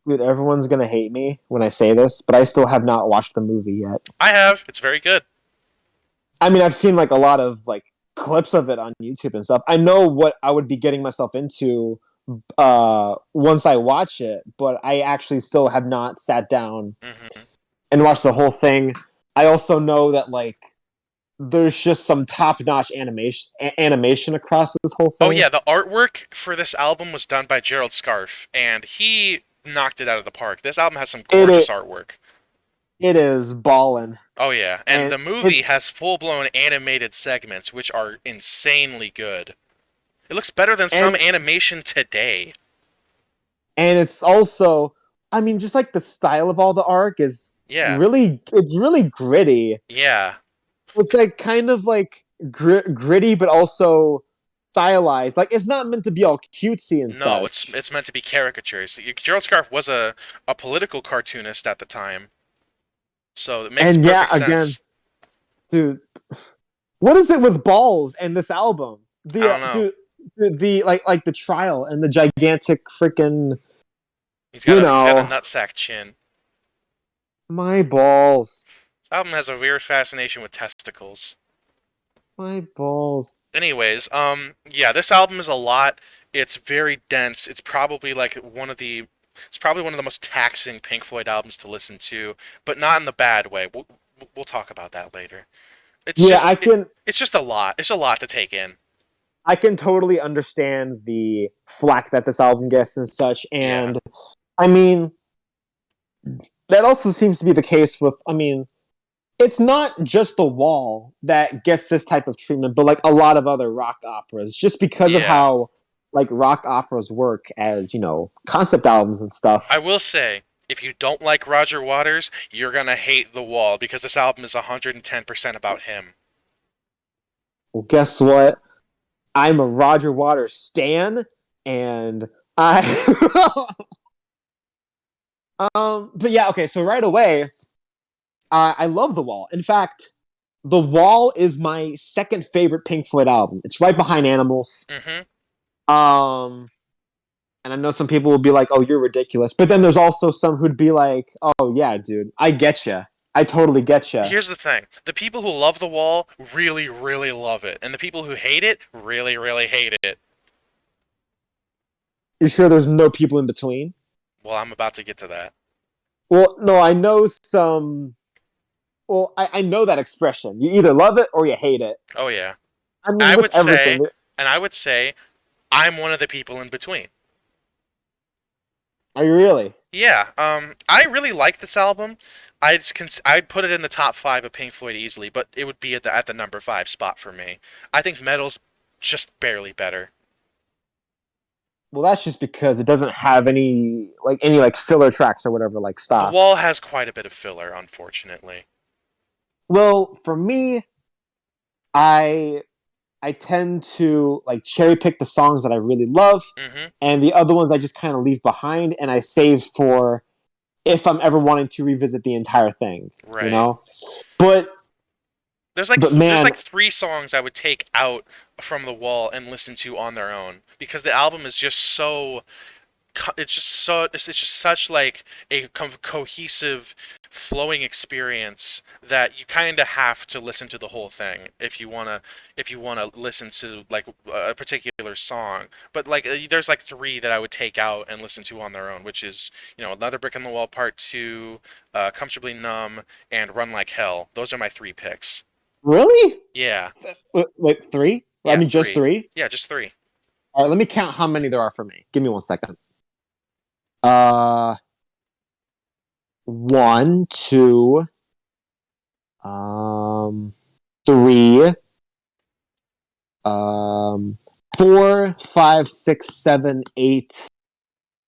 Dude, everyone's gonna hate me when I say this, but I still have not watched the movie yet. I have. It's very good. I mean, I've seen like a lot of like clips of it on YouTube and stuff. I know what I would be getting myself into once I watch it, but I actually still have not sat down Hmm. and watched the whole thing. I also know that like there's just some top-notch animation across this whole Oh thing. yeah, the artwork for this album was done by Gerald Scarfe, and he knocked it out of the park. This album has some It gorgeous it, artwork. it is ballin'. Oh yeah, and And the movie has full-blown animated segments which are insanely good. It looks better than some and animation today. and it's also I mean just like the style of all the arc is Yeah, really it's really gritty. yeah. It's like kind of like gritty but also stylized. Like it's not meant to be all cutesy and No, it's such. it's meant to be caricatures. Gerald Scarfe was a political cartoonist at the time, so it makes And yeah, perfect again, sense. dude, what is it with balls and this album? I The don't know. the like the trial and the gigantic freaking He's you got a know nutsack chin. my balls, This album has a weird fascination with testicles. my balls. Anyways, yeah, this album is a lot. It's very dense. It's probably one of the most taxing Pink Floyd albums to listen to, but not in the bad way. We'll talk about that later. Yeah, It's just a lot. It's a lot to take in. I can totally understand the flack that this album gets and such, Yeah. and I mean that also seems to be the case with. I mean, it's not just The Wall that gets this type of treatment, but like a lot of other rock operas, just because of Yeah. how like rock operas work as concept albums and I stuff. will say, if you don't like Roger Waters, you're gonna hate The Wall because this album is 110% about him. Well, guess what? I'm a Roger Waters stan, and I. But yeah, okay. So right away, I love The Wall. In fact, The Wall is my second favorite Pink Floyd album. It's right behind Animals. Hmm. Um, and I know some people will be like, "Oh, you're ridiculous," but then there's also some who'd be like, "Oh yeah, dude, I get you. I totally get you." Here's the thing: the people who love The Wall really, really love it, and the people who hate it really, really hate it. You sure there's no people in between? Well, I'm about to get to that. Well, no, I know some. Well, I know that expression. You either love it or you hate it. Oh yeah. I mean, I with would everything. say, and I would say, I'm one of the people in between. Are you really? Yeah, I really like this album. I'd put it in the top five of Pink Floyd easily, but it would be at the number five spot for me. I think Meddle's just barely better. Well, that's just because it doesn't have any filler tracks or whatever. Like, The stop. Wall has quite a bit of filler, unfortunately. Well, for me, I I tend to like cherry pick the songs that I really love, Hmm. and the other ones I just kind of leave behind, and I save for if I'm ever wanting to revisit the entire thing. You Right. know, but but There's man, like three songs I would take out from The Wall and listen to on their own because the album is just so it's just such like a cohesive flowing experience that you kind of have to listen to the whole thing if you want to listen to like a particular song, but like there's like three that I would take out and listen to on their own, which is Another Brick in the Wall Part 2, Comfortably Numb, and Run Like Hell. Those are my three picks. really, Yeah. wait, three? I Yeah, mean, just three. three? Yeah, just three. All right, let me count how many there are for me. Give me 1 second. Uh, one, two, um, three, um, four, five, six, seven, eight,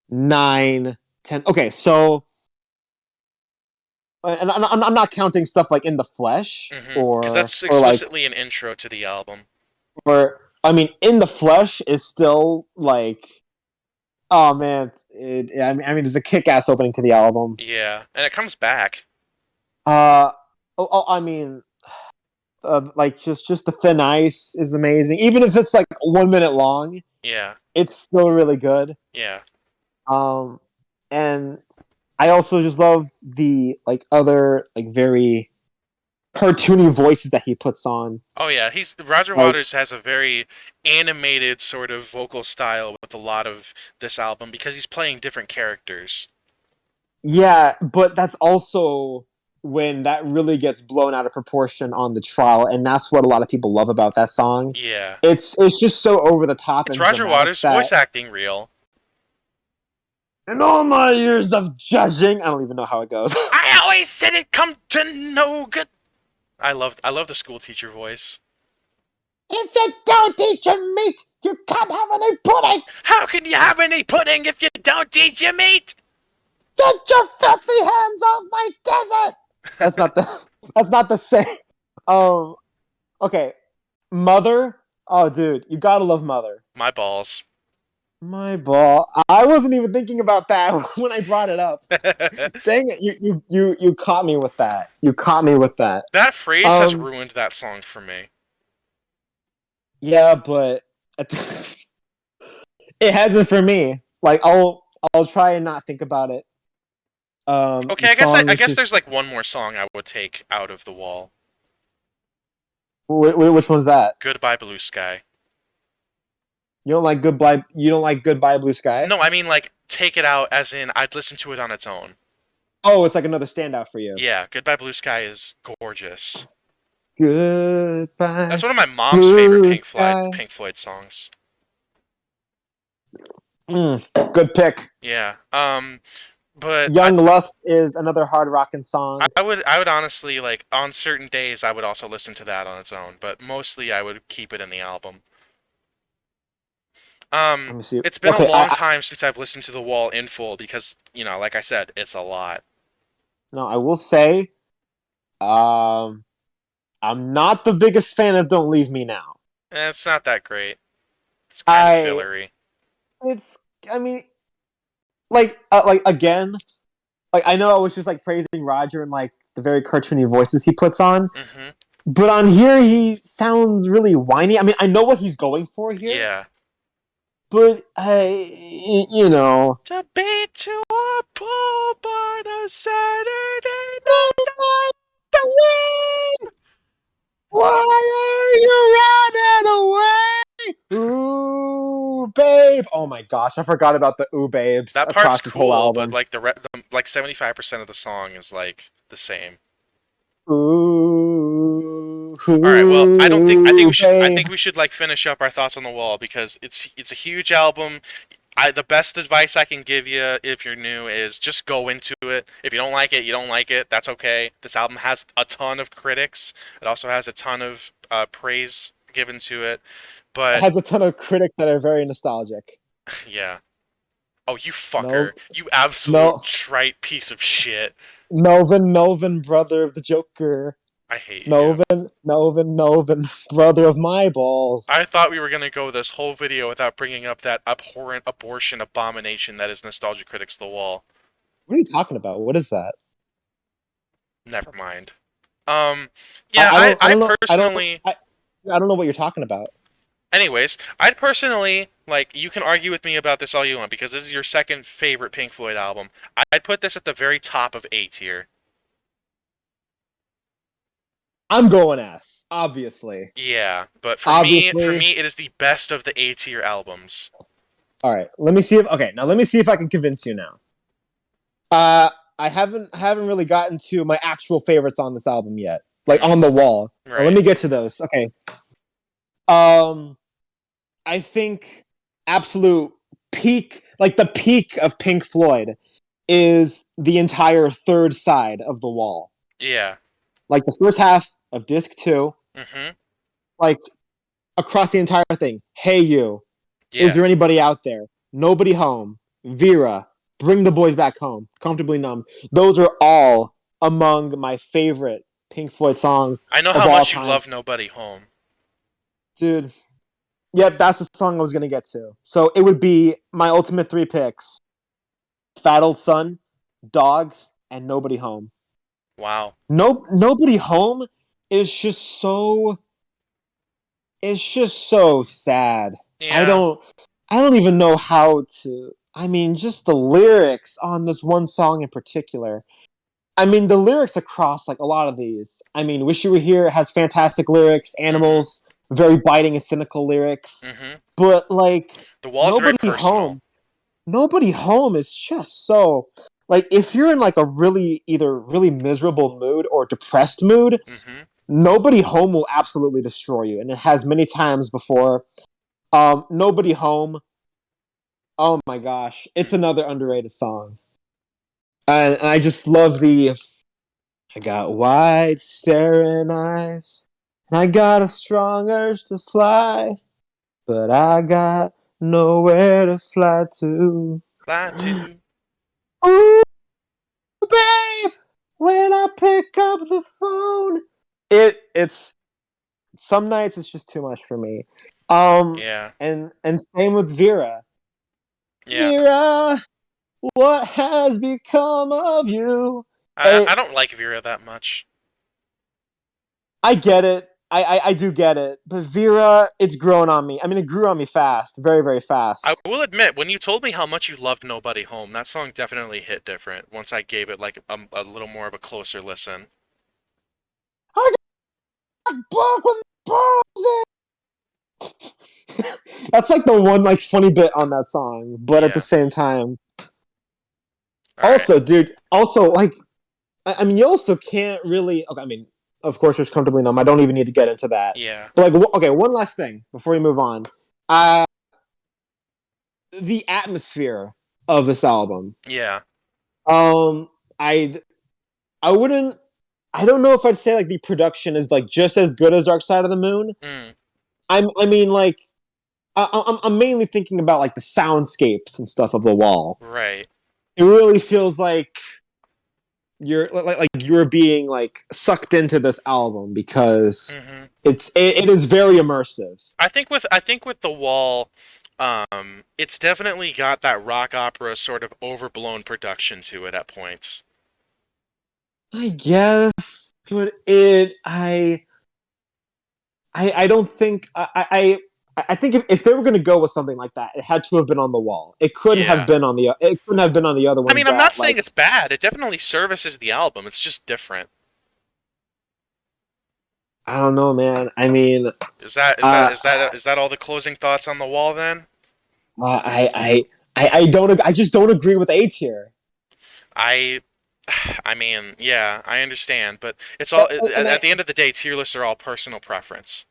nine, 10. Okay, so and I'm not counting stuff like in the flesh Because that's or like explicitly an intro to the album. or I mean in the flesh is still like oh man I mean it's a kick-ass opening to the album. Yeah, and it comes back. uh I mean like just the thin ice is amazing, even if it's like 1 minute long. Yeah, It's still really good. yeah. um and I also just love the like other like very cartoony voices that he puts on. Oh yeah, he's Roger Like, Waters has a very animated sort of vocal style with a lot of this album because he's playing different characters. yeah, but that's also when that really gets blown out of proportion on the trial, and that's what a lot of people love about that song. Yeah. It's just so over the top It's and Roger dramatic Waters that voice acting real. in all my years of judging, I don't even know how it goes. I always said it come to no good. I love the school teacher voice. If you don't eat your meat, you can't have any pudding. How can you have any pudding if you don't eat your meat? Get your filthy hands off my desert. That's not the. That's not the same. Um. Okay. Mother. Oh, dude, you gotta love Mother. My balls. My ball. I wasn't even thinking about that when I brought it up. Dang it! You caught me with that. You caught me with that. That phrase has Um. ruined that song for me. Yeah, but it hasn't for me. Like I'll try and not think about it. The Okay, song I is guess just there's like one more song I would take out of The Wall. which one's that? Goodbye Blue Sky. You don't like goodbye. You don't like Goodbye Blue Sky. No, I mean like take it out as in I'd listen to it on its own. Oh, it's like another standout for you. Yeah, Goodbye Blue Sky is gorgeous. Goodbye That's one of my mom's favorite Blue Sky. Pink Floyd songs. Good pick. Yeah. But Young Lust is another hard rocking song. I would honestly like on certain days I would also listen to that on its own, but mostly I would keep it in the album. Let me see. It's been a Okay, long time since I've listened to The Wall in full because, like I said, it's a lot. no, I will say, um, I'm not the biggest fan of "Don't Leave Me Now." It's not that great. It's kind of I, fillery. it's, I mean, like again, like I know I was just like praising Roger and like the very cartoony voices he puts on, Hmm. but on here he sounds really whiny. I mean, I know what he's going for here, Yeah. but you know. To be to a pool on a Saturday night. Why are you running away? Ooh, babe. Oh my gosh, I forgot about the ooh babes That part's across this whole cool, but album. like like 75% of the song is like the same. Ooh, All right, well, I don't think I think ooh, we should I babe. think we should like finish up our thoughts on the wall because it's a huge album. The best advice I can give you if you're new is just go into it. If you don't like it, you don't like it. That's okay. This album has a ton of critics. It also has a ton of praise given to it. It But has a ton of critics that are very nostalgic. yeah. Oh, you fucker. No, You absolute no, trite piece of shit. Melvin, brother of the Joker. I hate you. Melvin, brother of my balls. I thought we were going to go this whole video without bringing up that abhorrent abortion abomination that is Nostalgia Critics The Wall. What are you talking about? What is that? Never mind. Um, yeah, I I don't know, personally, I don't know what you're talking about. anyways, I'd personally, like, you can argue with me about this all you want because this is your second favorite Pink Floyd album. I'd put this at the very top of A tier. I'm going S, obviously. Yeah, but for Obviously. me, it is the best of the A tier albums. All right, let me see if let me see if I can convince you now. Uh, I haven't really gotten to my actual favorites on this album yet, like Mm, on the wall. Now, let right. me get to those. Okay. Um, I think absolute peak, like the peak of Pink Floyd, is the entire third side of the wall. Yeah. Like the first half of disc two, Mm-hmm. like across the entire thing. Hey you, is Yeah. there anybody out there? Nobody home. Vera, bring the boys back home. Comfortably numb. Those are all among my favorite Pink Floyd songs I know of how all much you time. love Nobody Home. Dude, yep, that's the song I was gonna get to. So it would be my ultimate three picks: Fat Old Son, Dogs, and Nobody Home. Wow. Nobody Home is just so sad. I Yeah. don't I don't even know how to. I mean, just the lyrics on this one song in particular. I mean, the lyrics across like a lot of these. I mean, "Wish You Were Here" has fantastic lyrics. Mm-hmm. "Animals," very biting and cynical lyrics. Mm-hmm. But like, The wall is very "Nobody personal. Home," "Nobody Home" is just so like if you're in like a really either really miserable mood or depressed mood, Mm-hmm. "Nobody Home" will absolutely destroy you, and it has many times before. "Nobody Home." Oh my gosh, it's Mm. another underrated song, and I just love the. I got wide staring eyes, and I got a strong urge to fly, but I got nowhere to fly to. Fly to. Ooh, babe, when I pick up the phone, it's some nights it's just too much for me. Yeah. And same with Vera. Yeah. Vera, what has become of you? I It, don't like Vera that much. I get it. I do get it. But Vera, it's grown on me. I mean, it grew on me fast, very, very I fast. will admit, when you told me how much you loved Nobody Home, that song definitely hit different once I gave it like a little more of a closer listen. I got book with bruises. That's like the one like funny bit on that song, but at the Yeah. same time, All right. also, dude, also like, I mean, you also can't really. Okay, I mean, of course, there's comfortably numb. I don't even need to get into that. Yeah. But like, okay, one last thing before we move on. Uh, the atmosphere of this album. Yeah. Um, I I wouldn't. I don't know if I'd say like the production is like just as good as Dark Side of the Moon. Mm. I mean like I'm mainly thinking about like the soundscapes and stuff of the wall. Right. It really feels like like you're being like sucked into this album because Mm-hmm. it is very immersive. I think with the wall, it's definitely got that rock opera sort of overblown production to it at points. I guess, but I don't think I think if they were going to go with something like that, it had to have been on the wall. Yeah. It couldn't have been on the other I ones mean, I'm not that saying like it's bad. It definitely services the album. It's just different. I don't know, man. I mean, Is that is that uh, is that is that all the closing thoughts on the wall then? I don't. I just don't agree with A tier. I I mean, yeah, I understand, but it's all And at the end of the day, tier lists are all personal preference.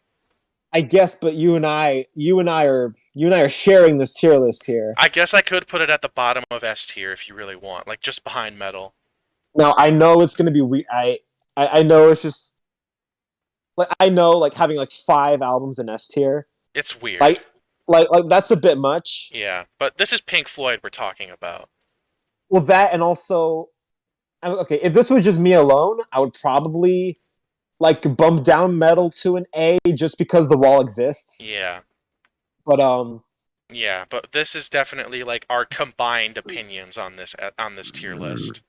I guess, but you and I are sharing this tier list here. I guess I could put it at the bottom of S tier if you really want, like just behind Metal. Now I know it's gonna be I know it's just like I know like having like 5 albums in S tier, It's weird. like that's a bit much. Yeah, but this is Pink Floyd we're talking about. Well, that and also okay, if this was just me alone, I would probably like bump down Metal to an A just because the wall exists. Yeah. But Yeah, but this is definitely like our combined opinions on this tier list.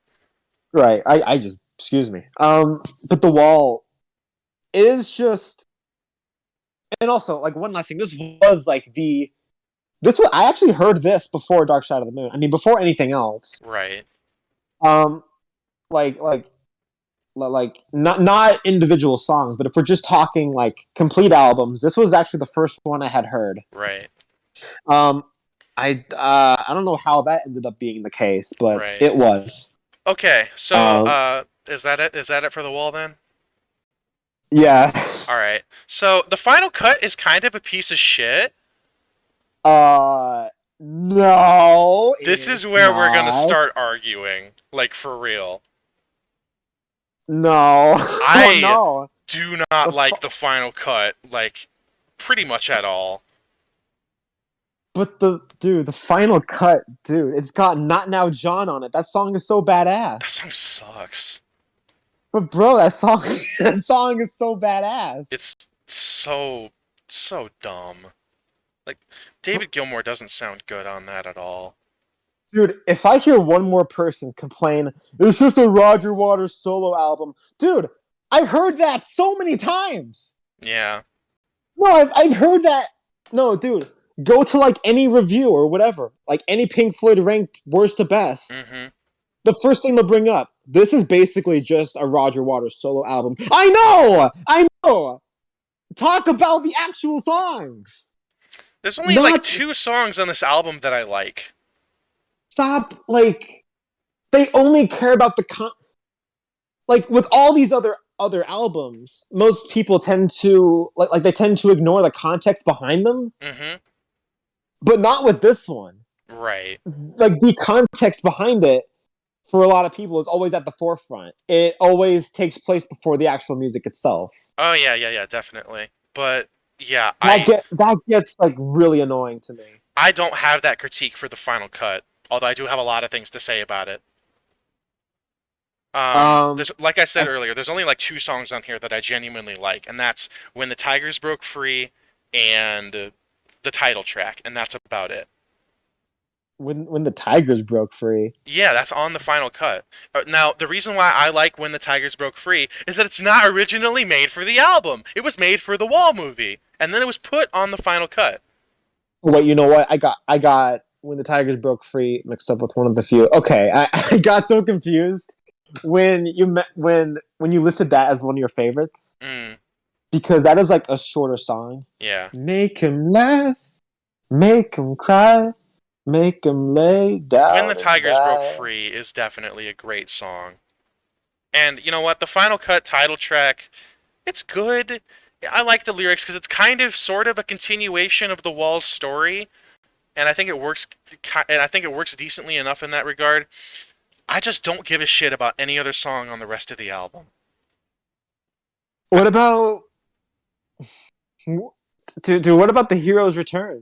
right, I just excuse me. But the wall is just, and also like one last thing. This was like this was I actually heard this before Dark Side of the Moon. I mean, before anything else. Right. Um, like not individual songs, but if we're just talking like complete albums, this was actually the first one I had heard. Right. Um, I don't know how that ended up being the case, but Right. it was. Okay, so Um, is that it? Is that it for the wall then? yeah. All right. So the final cut is kind of a piece of shit. uh, no, This is it's where we're gonna not. start arguing, like for real. No, oh I no. do not The like fu- the final cut, like pretty much at all. but the final cut, dude, it's got Not Now John on it. That song is so That badass. song sucks. But bro, that song that song is so badass. It's so dumb. Like David Gilmour doesn't sound good on that at all. Dude, if I hear one more person complain, it's just a Roger Waters solo album, dude, I've heard that so many times. Yeah. No, I've heard that. No, dude, go to like any review or whatever, like any Pink Floyd ranked worst to best. Mhm. The first thing they'll bring up, this is basically just a Roger Waters solo album. I know. Talk about the actual songs, There's only like not two songs on this album that I like. stop. Like they only care about like with all these other albums, most people tend to like they tend to ignore the context behind them, Mhm. but not with this one. Right. Like the context behind it for a lot of people is always at the forefront. It always takes place before the actual music itself. Oh yeah, yeah, yeah, definitely. But yeah, That gets like really annoying to me. I don't have that critique for the final cut, although I do have a lot of things to say about it. Um, There's like I said I, earlier, there's only like two songs on here that I genuinely like, and that's "When the Tigers Broke Free" and the title track, and that's about it. when the Tigers broke free. Yeah, that's on the final cut. Now, the reason why I like "When the Tigers Broke Free" is that it's not originally made for the album. It was made for the Wall movie, and then it was put on the final cut. Oh, wait, you know what? I got when the Tigers broke free mixed up with one of the few. Okay, I got so confused when when you listed that as one of your favorites Mm, because that is like a shorter song. yeah. Make him laugh, make him cry, make him lay "When the down and Tigers Broke die. Free" is definitely a great song. And you know what? The final cut title track, it's good. I like the lyrics because it's kind of sort of a continuation of the Wall's story, and I think it works. And I think it works decently enough in that regard. I just don't give a shit about any other song on the rest of the album. I, What about what about the hero's return?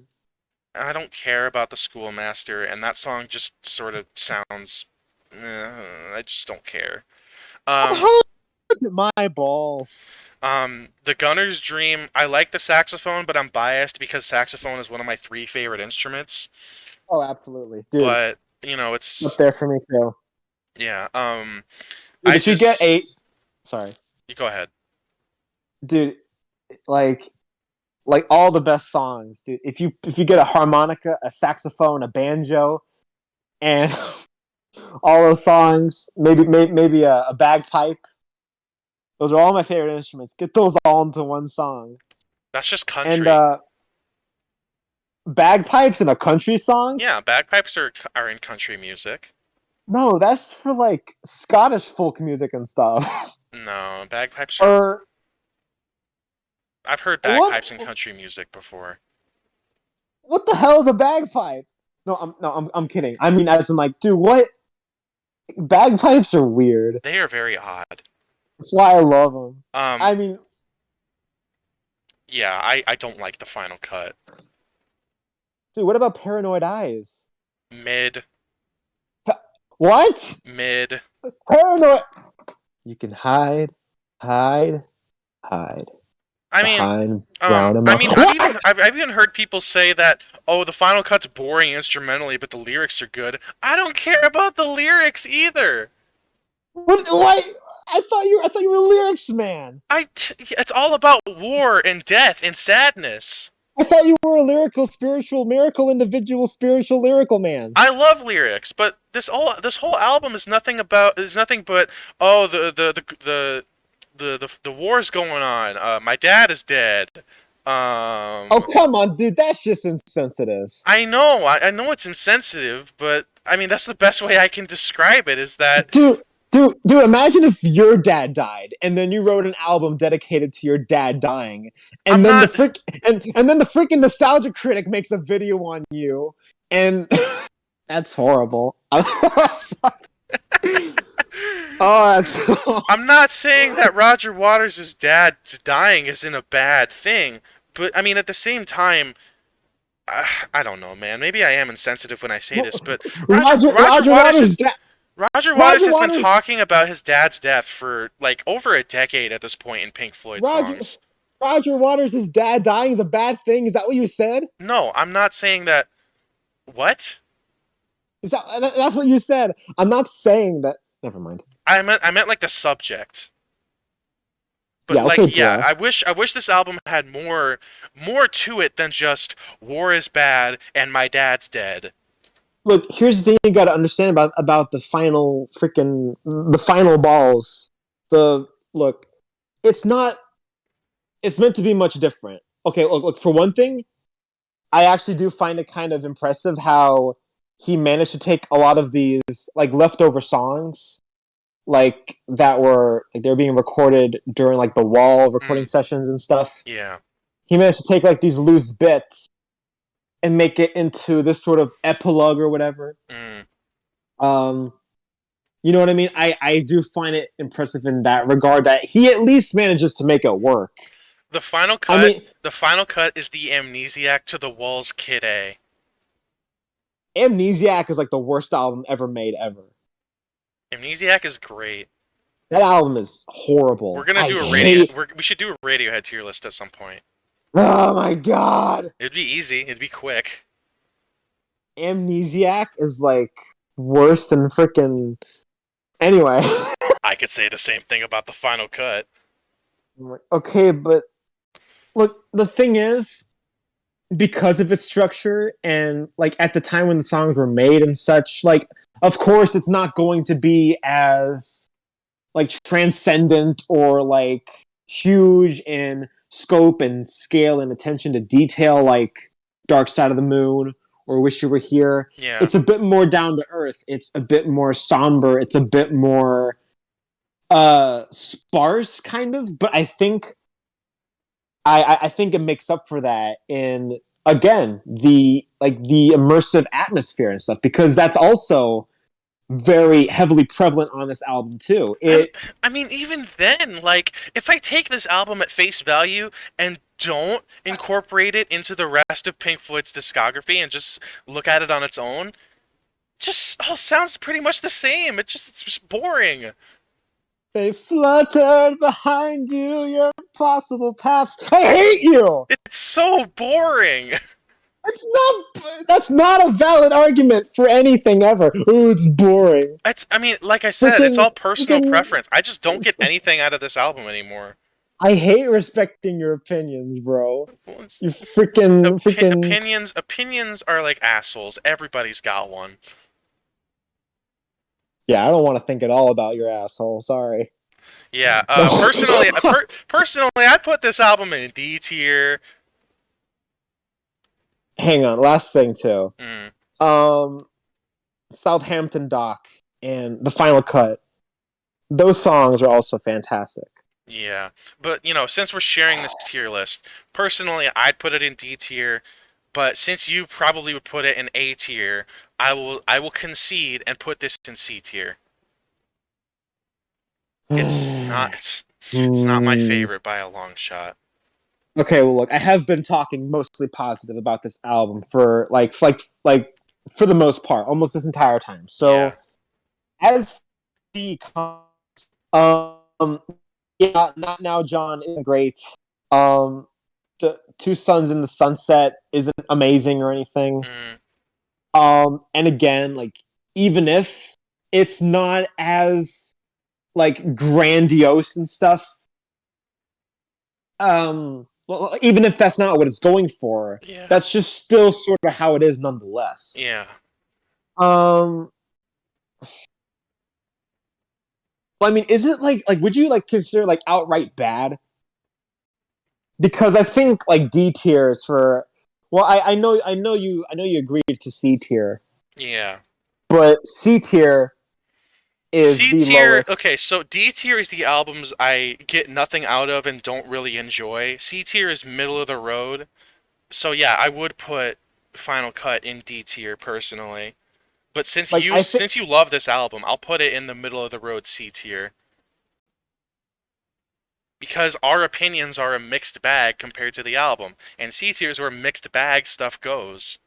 I don't care about the Schoolmaster, and that song just sort of sounds. I just don't care. Um, Oh, my balls. the Gunner's Dream. I like the saxophone, but I'm biased because saxophone is one of my three favorite instruments. Oh, absolutely, dude. But Up it's there for me too. yeah. Dude, I if you get just eight, sorry, you go ahead. dude. Like all the best songs, dude. If you get a harmonica, a saxophone, a banjo, and all those songs, maybe a bagpipe. Those are all my favorite instruments. Get those all into one song. That's just And country. bagpipes in a country song? Yeah, bagpipes are in country music. No, that's for like Scottish folk music and stuff. No, bagpipes are. Or I've heard what? bagpipes in country music before. What the hell is a bagpipe? No, I'm kidding. I mean, as in like, dude, what? Bagpipes are weird. They are very odd. That's why I love them. Um, I mean, yeah, I don't like the final cut. dude, what about Paranoid Eyes? Mid, What? mid. Paranoid. You can hide, hide, hide I mean, behind brown and I've even what? I've even heard people say that, oh, the final cut's boring instrumentally, but the lyrics are good. I don't care about the lyrics either. What? Why? I thought you were a lyrics man. It's all about war and death and sadness. I thought you were a lyrical, spiritual, miracle, individual, spiritual, lyrical man. I love lyrics, but this whole album is nothing but, oh, the war's going on. My dad is dead. Oh, Um, come on, dude. That's just insensitive. I know it's insensitive, but I mean that's the best way I can describe it. Is that Dude, imagine if your dad died and then you wrote an album dedicated to your dad dying. I'm And then not and then the freaking nostalgia critic makes a video on you and that's horrible. Oh, that's I'm not saying that Roger Waters' dad dying isn't a bad thing, but I mean at the same time, I don't know, man. Maybe I am insensitive when I say this, but Roger Waters Roger Waters Roger has been Waters talking about his dad's death for like over a decade at this point in Pink Floyd Roger songs. Roger Waters' dad dying is a bad thing. Is that what you said? No, I'm not saying that. What? Is that's what you said? I'm not saying that. Never mind. I meant like the subject. But Yeah, okay, like, yeah, bro. I wish this album had more to it than just war is bad and my dad's dead. Look, here's the thing you got to understand about the final balls. The look, it's not. It's meant to be much different. Okay, look. For one thing, I actually do find it kind of impressive how he managed to take a lot of these like leftover songs like that were like they were being recorded during like the wall recording Mm, sessions and stuff. yeah. He managed to take like these loose bits and make it into this sort of epilogue or whatever. Mm. Um, you know what I mean? I do find it impressive in that regard that he at least manages to make it work. The final I cut, mean, the final cut is the amnesiac to the Walls Kid A. Amnesiac is like the worst album ever made ever. Amnesiac is great. That album is We're horrible. gonna I do a radio. hate. We should do a Radiohead tier list at some point. Oh my god, It'd be easy. It'd be quick. Amnesiac is like worse than freaking. Anyway, I could say the same thing about the final cut. okay, but look, the thing is, because of its structure and like at the time when the songs were made and such, like of course it's not going to be as like transcendent or like huge in scope and scale and attention to detail like Dark Side of the Moon or Wish You Were Here. Yeah. It's a bit more down to earth. It's a bit more somber. It's a bit more sparse kind of, but I think I think it makes up for that in again the immersive atmosphere and stuff because that's also very heavily prevalent on this album too. I, It I mean, even then, like, if I take this album at face value and don't incorporate it into the rest of Pink Floyd's discography and just look at it on its own, just all sounds pretty much the same. It's just boring. they fluttered behind you, your impossible paths. I hate you. It's so boring. It's not. That's not a valid argument for anything ever. Oh, it's boring. I mean, like I said, it's Freaking, all personal freaking. preference. I just don't get anything out of this album anymore. I hate respecting your opinions, bro. Well, You freaking. opinions are like assholes. Everybody's got one. Yeah, I don't want to think at all about your asshole. Sorry. Yeah. Personally, I'd put this album in D tier. Hang on, last thing too. Mm, Um, Southampton Dock and the final cut. Those songs are also fantastic. yeah. But since we're sharing this tier list, personally, I'd put it in D tier. But since you probably would put it in A tier, I will concede and put this in C tier. It's not it's not my Hmm. favorite by a long shot. Okay, well, look, I have been talking mostly positive about this album for for the most part, almost this entire time. Yeah. So, as the um, yeah, not now, John isn't great. Um, Two Suns in the Sunset isn't amazing or anything. Mm, And again, like even if it's not as like grandiose and stuff, well, even if that's not what it's going for, yeah. that's just still sort of how it is nonetheless. Yeah. Um, well, I mean, is it like would you like consider like outright bad? Because I think like D tiers for well, I know you agreed to C tier, Yeah. but C tier is C the tier, lowest. okay, so D tier is the albums I get nothing out of and don't really enjoy. C tier is middle of the road. So yeah, I would put Final Cut in D tier personally. But since Like you I think since you love this album, I'll put it in the middle of the road C tier because our opinions are a mixed bag compared to the album, and C tier is where mixed bag stuff goes.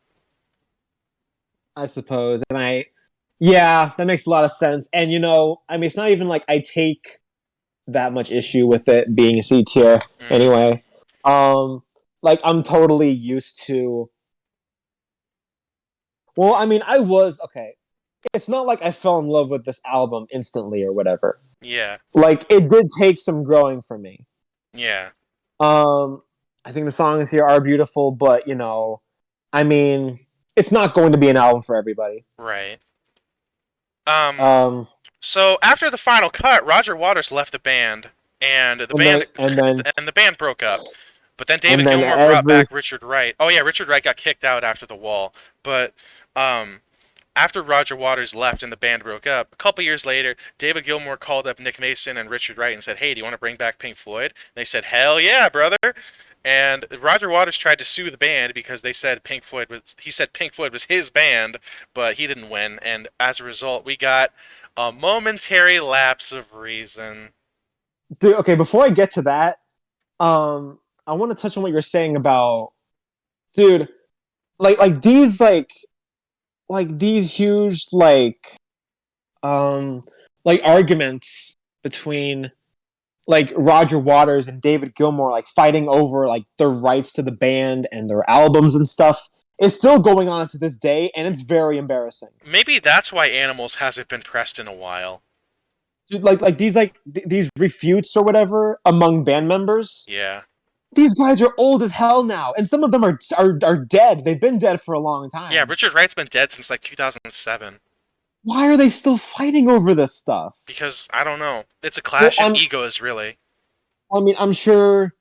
I suppose. And yeah, that makes a lot of sense. And I mean, it's not even like I take that much issue with it being a C tier Mm, anyway. Um, like I'm totally used to. Well, I mean, I was okay. It's not like I fell in love with this album instantly or whatever. yeah, Like it did take some growing for me. yeah, Um, I think the songs here are beautiful, but I mean, it's not going to be an album for everybody. right. Um, Um, So after the final cut, Roger Waters left the band, and the and band then and then and the band broke up. But then and David then Gilmour brought every back Richard Wright. Oh yeah, Richard Wright got kicked out after the wall. But um, after Roger Waters left and the band broke up, a couple years later, David Gilmour called up Nick Mason and Richard Wright and said, "Hey, do you want to bring back Pink Floyd?" And they said, "Hell yeah, brother!" And Roger Waters tried to sue the band because they said he said Pink Floyd was his band, but he didn't win, and as a result, we got a momentary lapse of reason. dude, okay, before I get to that, I want to touch on what you're saying about dude, like these like these huge um like arguments between like Roger Waters and David Gilmour like fighting over like their rights to the band and their albums and stuff is still going on to this day, and it's very embarrassing. Maybe that's why Animals hasn't been pressed in a while. Dude, these refutes or whatever among band members. Yeah. These guys are old as hell now, and some of them are dead. They've been dead for a long Yeah, time. Richard Wright's been dead since like 2007. Why are they still fighting over this stuff? Because, I don't know. It's a Well, clash of egos, really. I mean, I'm sure.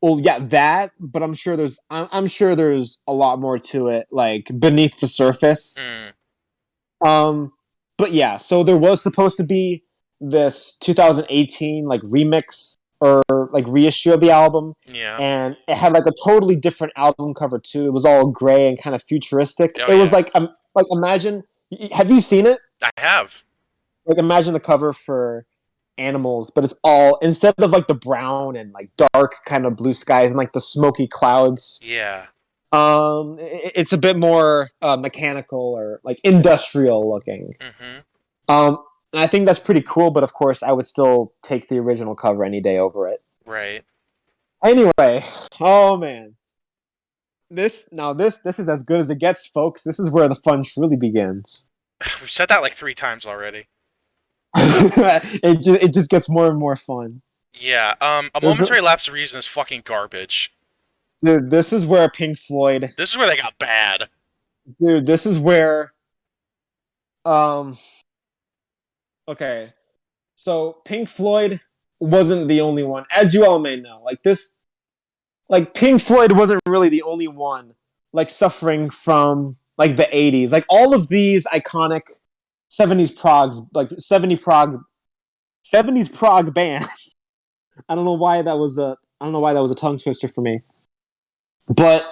Well, yeah, that, but I'm sure there's a lot more to it, like beneath the surface. Mm, Um, but yeah, so there was supposed to be this 2018 like remix or like reissue of the album, yeah. and it had like a totally different album cover too. It was all gray and kind of futuristic. Oh, It was yeah. like imagine. Have you seen it? I have. Like imagine the cover for Animals, but it's all instead of like the brown and like dark kind of blue skies and like the smoky clouds. Yeah. It's a bit more mechanical or like industrial looking. Mm-hmm. And I think that's pretty cool. But of course, I would still take the original cover any day over it. Right. Anyway, oh man, this is as good as it gets, folks. This is where the fun truly begins. We've said that like 3 times already. It just gets more and more fun. Yeah, a This, momentary lapse of reason is fucking garbage. dude, this is where Pink Floyd. This is where they got bad. Dude, this is where. Um. Okay. So Pink Floyd wasn't the only one, as you all may know. Like Pink Floyd wasn't really the only one like suffering from like the 80s. Like all of these iconic 70s prog like 70s prog bands. I don't know why that was a tongue twister for me. But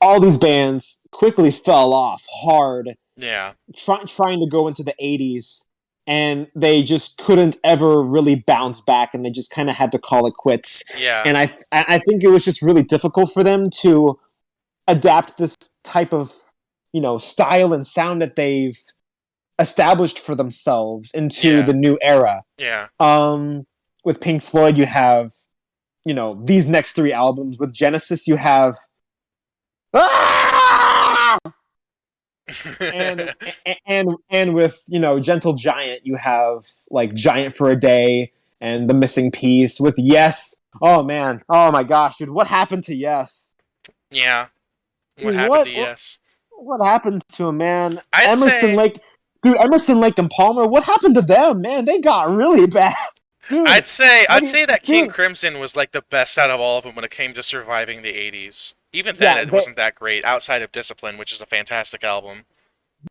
all these bands quickly fell off hard Yeah. trying to go into the 80s, and they just couldn't ever really bounce back, and they just kind of had to call it quits. Yeah. And I think it was just really difficult for them to adapt this type of style and sound that they've established for themselves into Yeah. the new era. Yeah. With Pink Floyd, you have these next three albums. With Genesis, you have ah! and and with Gentle Giant, you have like Giant for a Day and The Missing Piece. With Yes, oh man, oh my gosh, dude, what happened to Yes? Yeah. What Dude, happened to Yes? what happened to him, man? I'd Emerson say Lake, dude, Emerson Lake and Palmer, what happened to them, man? They got really bad, dude. I'd say that King Dude, Crimson was like the best out of all of them when it came to surviving the 80s. Even then yeah, it wasn't that great outside of Discipline, which is a fantastic album.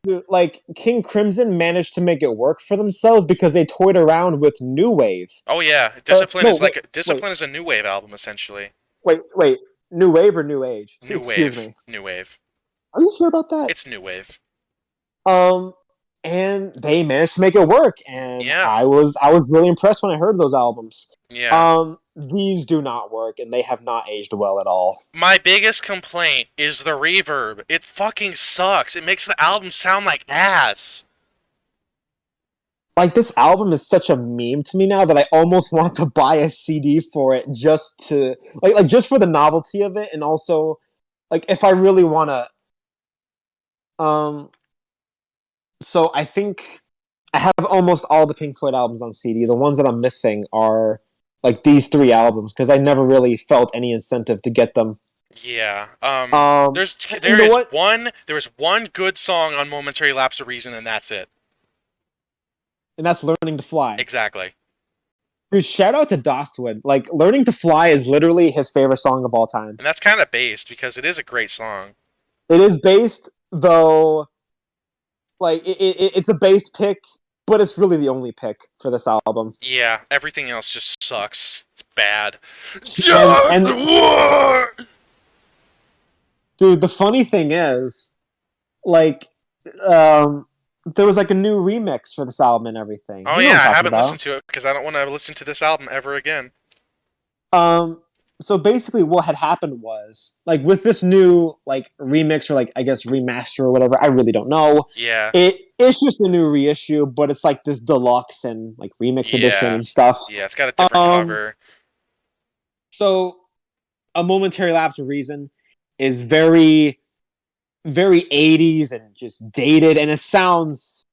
dude, like King Crimson managed to make it work for themselves because they toyed around with new wave. Oh yeah, No, wait, wait, Discipline is a new wave album essentially. wait. New wave or new age? New Excuse wave. me. New wave. Are you sure about that? It's new wave. Um, and they managed to make it work, and Yeah. I was really impressed when I heard those albums. Yeah. These do not work, and they have not aged well at all. My biggest complaint is the reverb. It fucking sucks. It makes the album sound like ass. Like this album is such a meme to me now that I almost want to buy a CD for it just to like just for the novelty of it, and also like if I really want to. So I think I have almost all the Pink Floyd albums on CD. The ones that I'm missing are like these three albums because I never really felt any incentive to get them. Yeah. Um, you know what? There is one good song on Momentary Lapse of Reason, and that's it. And that's Learning to Fly. Exactly. Dude, shout out to Dostwood. Like, Learning to Fly is literally his favorite song of all time. And that's kind of based because it is a great song. It is based, though, like, it's a based pick, but it's really the only pick for this album. Yeah, everything else just sucks. It's bad. And dude, the funny thing is, like, there was like a new remix for this album and everything. Oh You know yeah, what I'm I talking haven't about. listened to it because I don't want to listen to this album ever again. Um, so basically, what had happened was like with this new like remix or like I guess remaster or whatever. I really don't know. Yeah. It's just a new reissue, but it's like this deluxe and like remix edition Yeah. and stuff. Yeah, it's got a different Um, cover. so a momentary lapse of reason is very 80s and just dated, and it sounds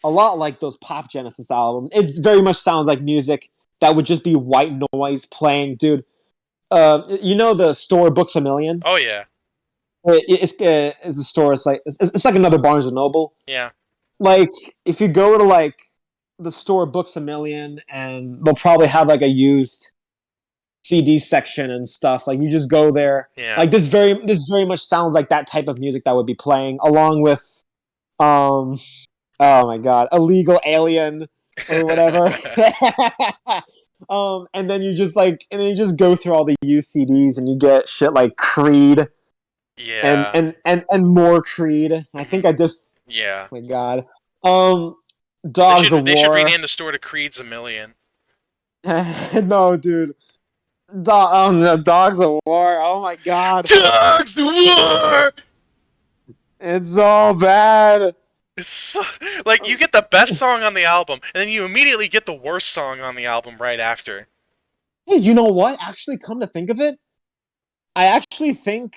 a lot like those pop Genesis albums. It very much sounds like music that would just be white noise playing, dude. You know the store Books a Million? Oh yeah. It's a store. It's like another Barnes and Noble. Yeah. Like if you go to like the store Books a Million, and they'll probably have like a used CD section and stuff. Like you just go there. Yeah. Like this very much sounds like that type of music that would be playing along with um oh my god, Illegal Alien or whatever. And then you just go through all the UCDs and you get shit like Creed Yeah. and more Creed. I think I just Yeah. oh my god. Um Dogs of They should War. rename the store to Creed's a Million. No, dude. No, Dogs of War. Oh my god. Dogs of War. It's all bad. It's so, like you get the best song on the album, and then you immediately get the worst song on the album right after. Hey, you know what? Actually, come to think of it, I actually think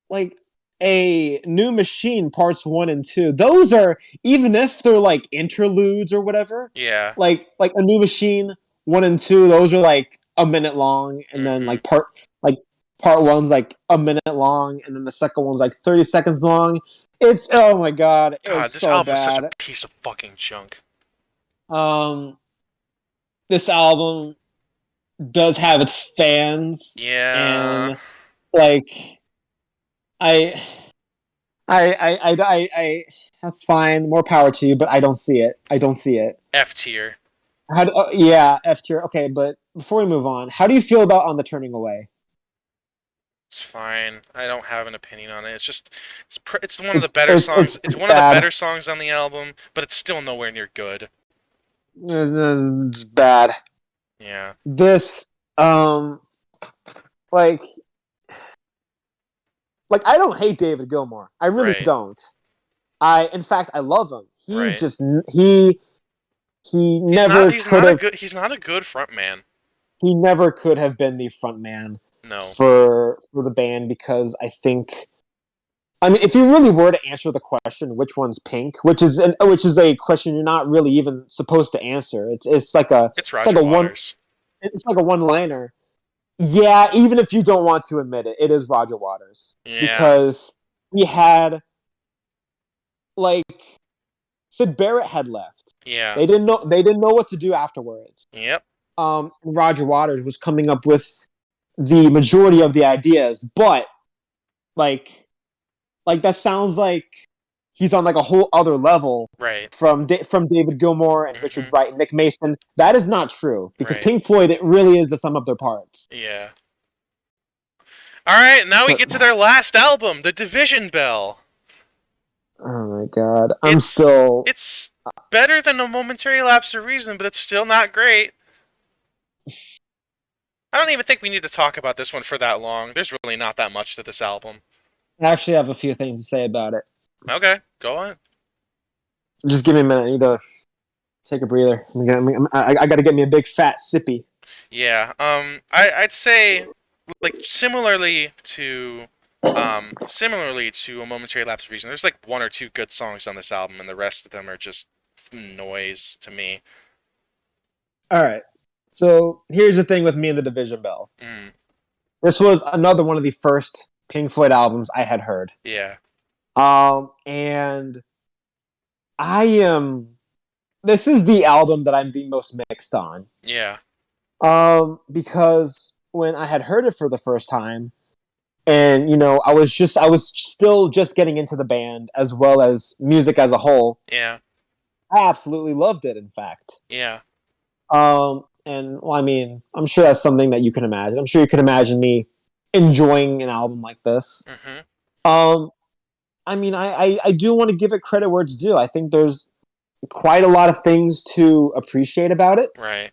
like a New Machine parts 1 and 2. Those are, even if they're like interludes or whatever, Yeah. like a New Machine 1 and 2, those are like a minute long, and then Mm-hmm. part one's like a minute long, and then the second one's like 30 seconds long. It's oh my god, God, it's this so album is such a bad. piece of fucking junk. Um this album does have its fans, Yeah. and like I, I that's fine. More power to you, but I don't see it. I don't see it. F tier. Yeah, F tier. Okay, but before we move on, how do you feel about On the Turning Away? It's fine. I don't have an opinion on it. It's just it's one of the better It's songs. It's it's one of the bad. better songs on the album, but it's still nowhere near good. It's bad. Yeah. This um like I don't hate David Gilmour. I really Right. don't. I in fact I love him. Right. He never could have He's not a good front man. he never could have been the front man No. for the band because I mean, if you really were to answer the question, which one's Pink, which is a question you're not really even supposed to answer. It's Roger Waters. it's like a one liner. Yeah, even if you don't want to admit it, it is Roger Waters Yeah. because we had like Sid Barrett had left. Yeah. They didn't know what to do afterwards. Yep. Roger Waters was coming up with the majority of the ideas, but like that sounds like he's on like a whole other level Right. from David Gilmour and Richard Mhm. Wright and Nick Mason. That is not true because Right. Pink Floyd it really is the sum of their parts. Yeah. All right, now we But get to their last album, The Division Bell. oh my god, I'm It's still it's better than A Momentary Lapse of Reason, but it's still not great. I don't even think we need to talk about this one for that long. There's really not that much to this album. I actually have a few things to say about it. Okay, go on. Just give me a minute. I need to take a breather. I got to get me a big fat sippy. Yeah, I'd say like similarly to A Momentary Lapse of Reason. There's like one or two good songs on this album, and the rest of them are just noise to me. All right. So here's the thing with me and the Division Bell. Mm, This was another one of the first Pink Floyd albums I had heard. yeah, And I am. This is the album that I'm the most mixed on. yeah, Because when I had heard it for the first time, and I was still just getting into the band as well as music as a whole. yeah, I absolutely loved it. In fact, yeah. and well, I mean, I'm sure that's something that you can imagine. I'm sure you can imagine me enjoying an album like this. Mhm. Um, I mean, I do want to give it credit where it's due. I think there's quite a lot of things to appreciate about it. Right.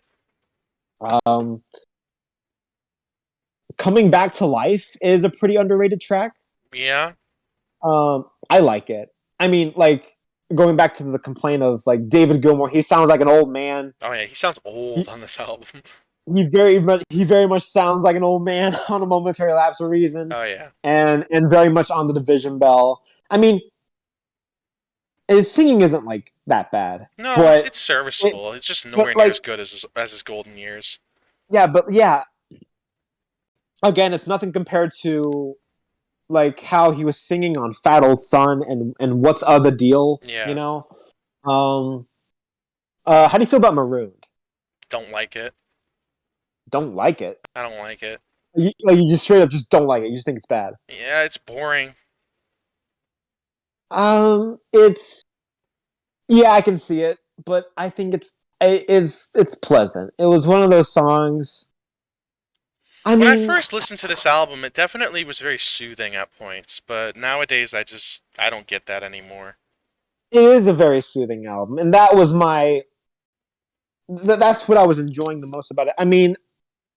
Um, Coming Back to Life is a pretty underrated track. Yeah. I like it. I mean, like going back to the complaint of like David Gilmour, he sounds like an old man. Oh yeah, he sounds He, old on this album. he very much sounds like an old man on A Momentary Lapse of Reason, Oh yeah. and very much on the Division Bell. I mean, his singing isn't like that bad, No, but it's it, serviceable. It's just but nowhere near as like good as his golden years. yeah, but yeah, again, it's nothing compared to like how he was singing on Fat Old Son and What's the Deal, you Yeah. know. Um, how do you feel about Marooned? Don't like it. Don't like it. I don't like it. You just straight up just don't like it. You just think it's bad. Yeah, it's boring. It's yeah, I can see it, but I think it's pleasant. It was one of those songs. I When I mean, first listened to this album, it definitely was very soothing at points, but nowadays I don't get that anymore. it is a very soothing album, and that was that's what I was enjoying the most about it. I mean,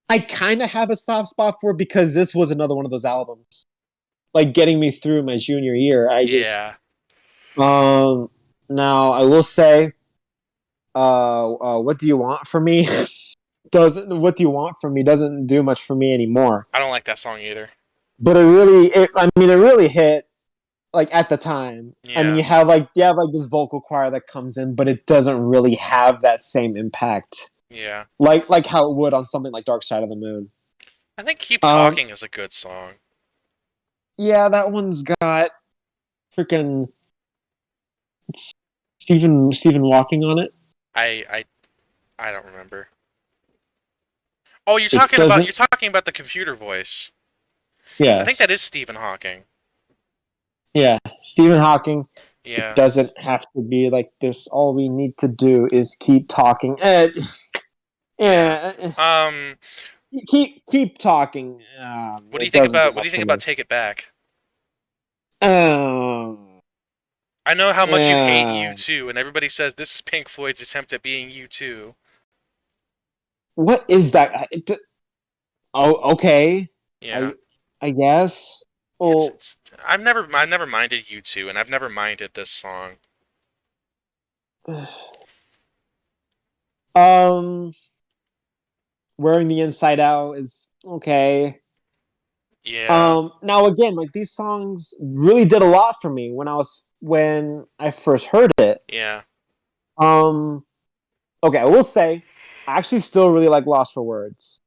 I kind of have a soft spot for it because this was another one of those albums, like getting me through my junior year. I just Yeah. um now I will say, what do you want from me? Doesn't what do you want from me doesn't do much for me anymore. I don't like that song either. But it really hit like at the time. I mean, Yeah. you have like this vocal choir that comes in, but it doesn't really have that same impact, Yeah. like how it would on something like Dark Side of the Moon. I think Keep Um, Talking is a good song. yeah, that one's got freaking Stephen Walking on it. I I I don't remember. Oh, It doesn't. you're talking about the computer voice. I think that Yes. is Stephen Hawking. Yeah. Stephen Hawking. It Yeah. doesn't have to be like this. All we need to do is keep talking. Yeah. Yeah. Um, Keep talking. It doesn't do what do much you think for about me. Take It Back? Um. I know how much you hate Yeah. U2, and everybody says this is Pink Floyd's attempt at being U2. What is that? Oh, okay. Yeah. I I guess. Oh, It's I've never minded U2, and I've never minded this song. um, wearing the inside out is okay. Yeah. Now again, like these songs really did a lot for me when I first heard it. Yeah. Um, okay, I will say I actually still really like Lost for Words.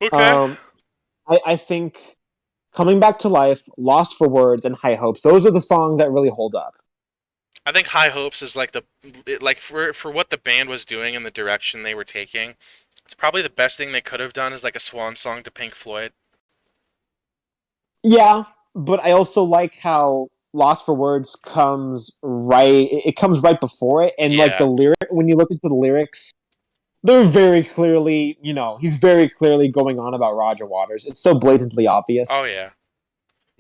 Okay. Um, I think Coming Back to Life, Lost for Words, and High Hopes. Those are the songs that really hold up. I think High Hopes is like like for what the band was doing and the direction they were taking. It's probably the best thing they could have done is like a swan song to Pink Floyd. Yeah, but I also like how Lost for Words comes right. It comes right before it, and like the Yeah. lyric. When you look into the lyrics, they're very clearly, he's very clearly going on about Roger Waters. It's so blatantly Oh obvious. yeah.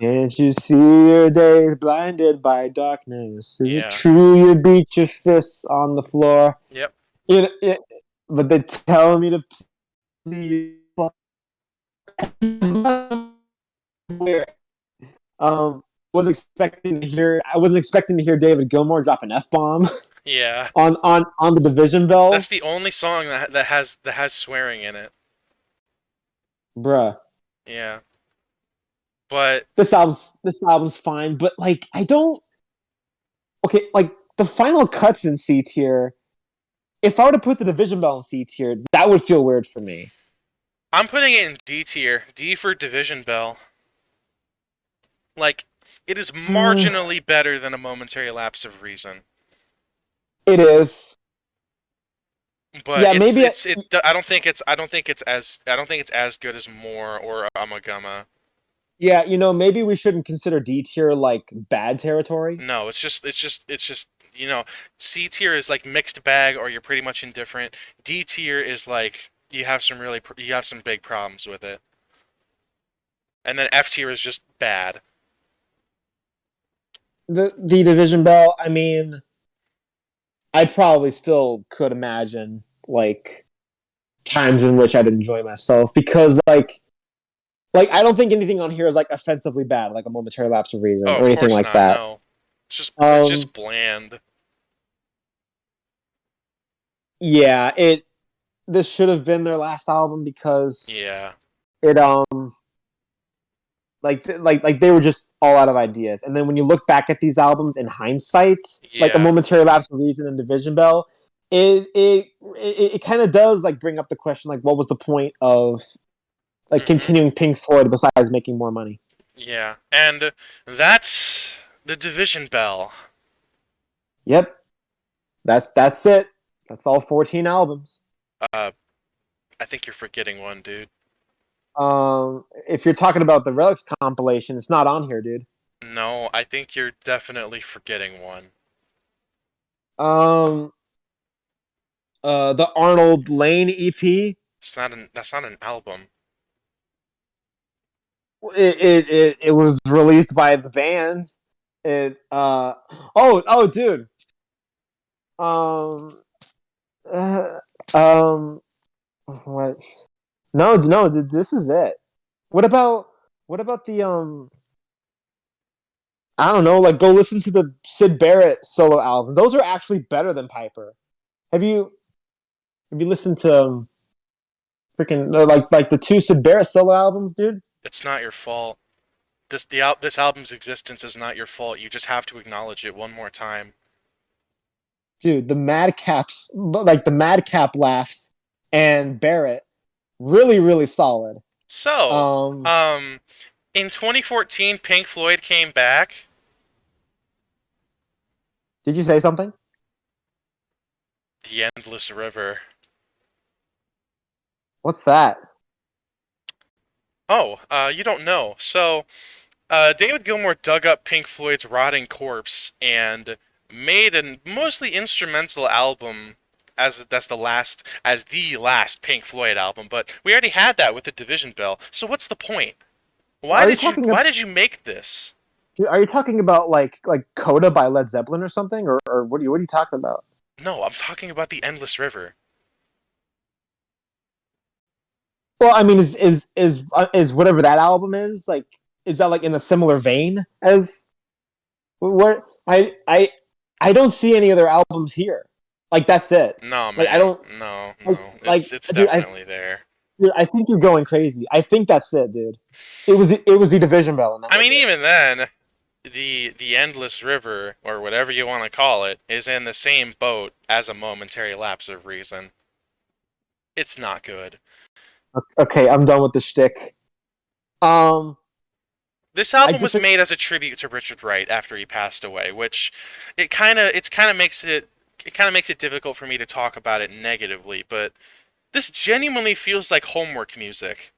Can't you see your days blinded by darkness? Is it Yeah. true you beat your fists on the floor? Yep. You know, but they tell me to please. Um, was expecting to hear. I wasn't expecting to hear David Gilmour drop an f bomb Yeah. on the Division Bell, That's the only song that has swearing in it. bruh. Yeah. But This album's fine, but like I don't. Okay, like the final cuts in C tier. If I were to put the Division Bell in C tier, that would feel weird for me. I'm putting it in D tier. D for Division Bell. Like it is it marginally better than a momentary lapse of reason. is. But Yeah, maybe. I don't think it's as good as More or Ummagumma. Yeah, maybe we shouldn't consider D tier like bad territory. No, it's just you know, C tier is like mixed bag or you're pretty much indifferent. D tier is like you have some big problems with it. And then F tier is just bad. The Division Bell. I mean, I probably still could imagine like times in which I'd enjoy myself because like I don't think anything on here is like offensively bad, like a momentary lapse of reason Oh, or of anything course like not. that. No. It's Um, just bland. yeah, it this should have been their last album because Yeah. it like they were just all out of ideas. And then when you look back at these albums in hindsight, like a Yeah. momentary lapse of reason and Division Bell, it kind of does like bring up the question like what was the point of like Mhm. continuing Pink Floyd besides making more money? Yeah. And that's the Division Bell. Yep, that's it. That's all 14 albums. Uh I think you're forgetting one, dude. If you're talking about the Relics compilation, it's not on here, dude. No, I think you're definitely forgetting one. Um, the Arnold Lane EP. That's not an album. It was released by the band. It dude. Um uh, um what? No, this is it. What about the I don't know, like go listen to the Sid Barrett solo albums. Those are actually better than Piper. Have you listened to freaking like the two Sid Barrett solo albums, dude? It's not your fault. This album's existence is not your fault. You just have to acknowledge it one more time. Dude, the Madcap laughs and Barrett, really, really solid. So, Um, in 2014, Pink Floyd came back. did you say something? The Endless River. What's that? Oh, you don't know. So, David Gilmour dug up Pink Floyd's rotting corpse and made a mostly instrumental album as the last Pink Floyd album. But we already had that with the Division Bell. So what's the point? Why Are you did you talking? Why did you make this? Are you talking about like Coda by Led Zeppelin or something, or what are you talking about? No, I'm talking about the Endless River. Well, I mean, is whatever that album is like? Is that like in a similar vein as what I don't see any other albums here. Like that's it. No, Like I man. don't No, like no. like It's dude. definitely there. I think you're going crazy. I think that's it, dude. It was the Division Bell, and that I was mean, it. even then, the Endless River, or whatever you want to call it, is in the same boat as a momentary lapse of reason. It's not good. Okay, I'm done with the shtick. Um, This I album was disagree. made as a tribute to Richard Wright after he passed away, which it kind of makes it difficult for me to talk about it negatively, but this genuinely feels like homework music.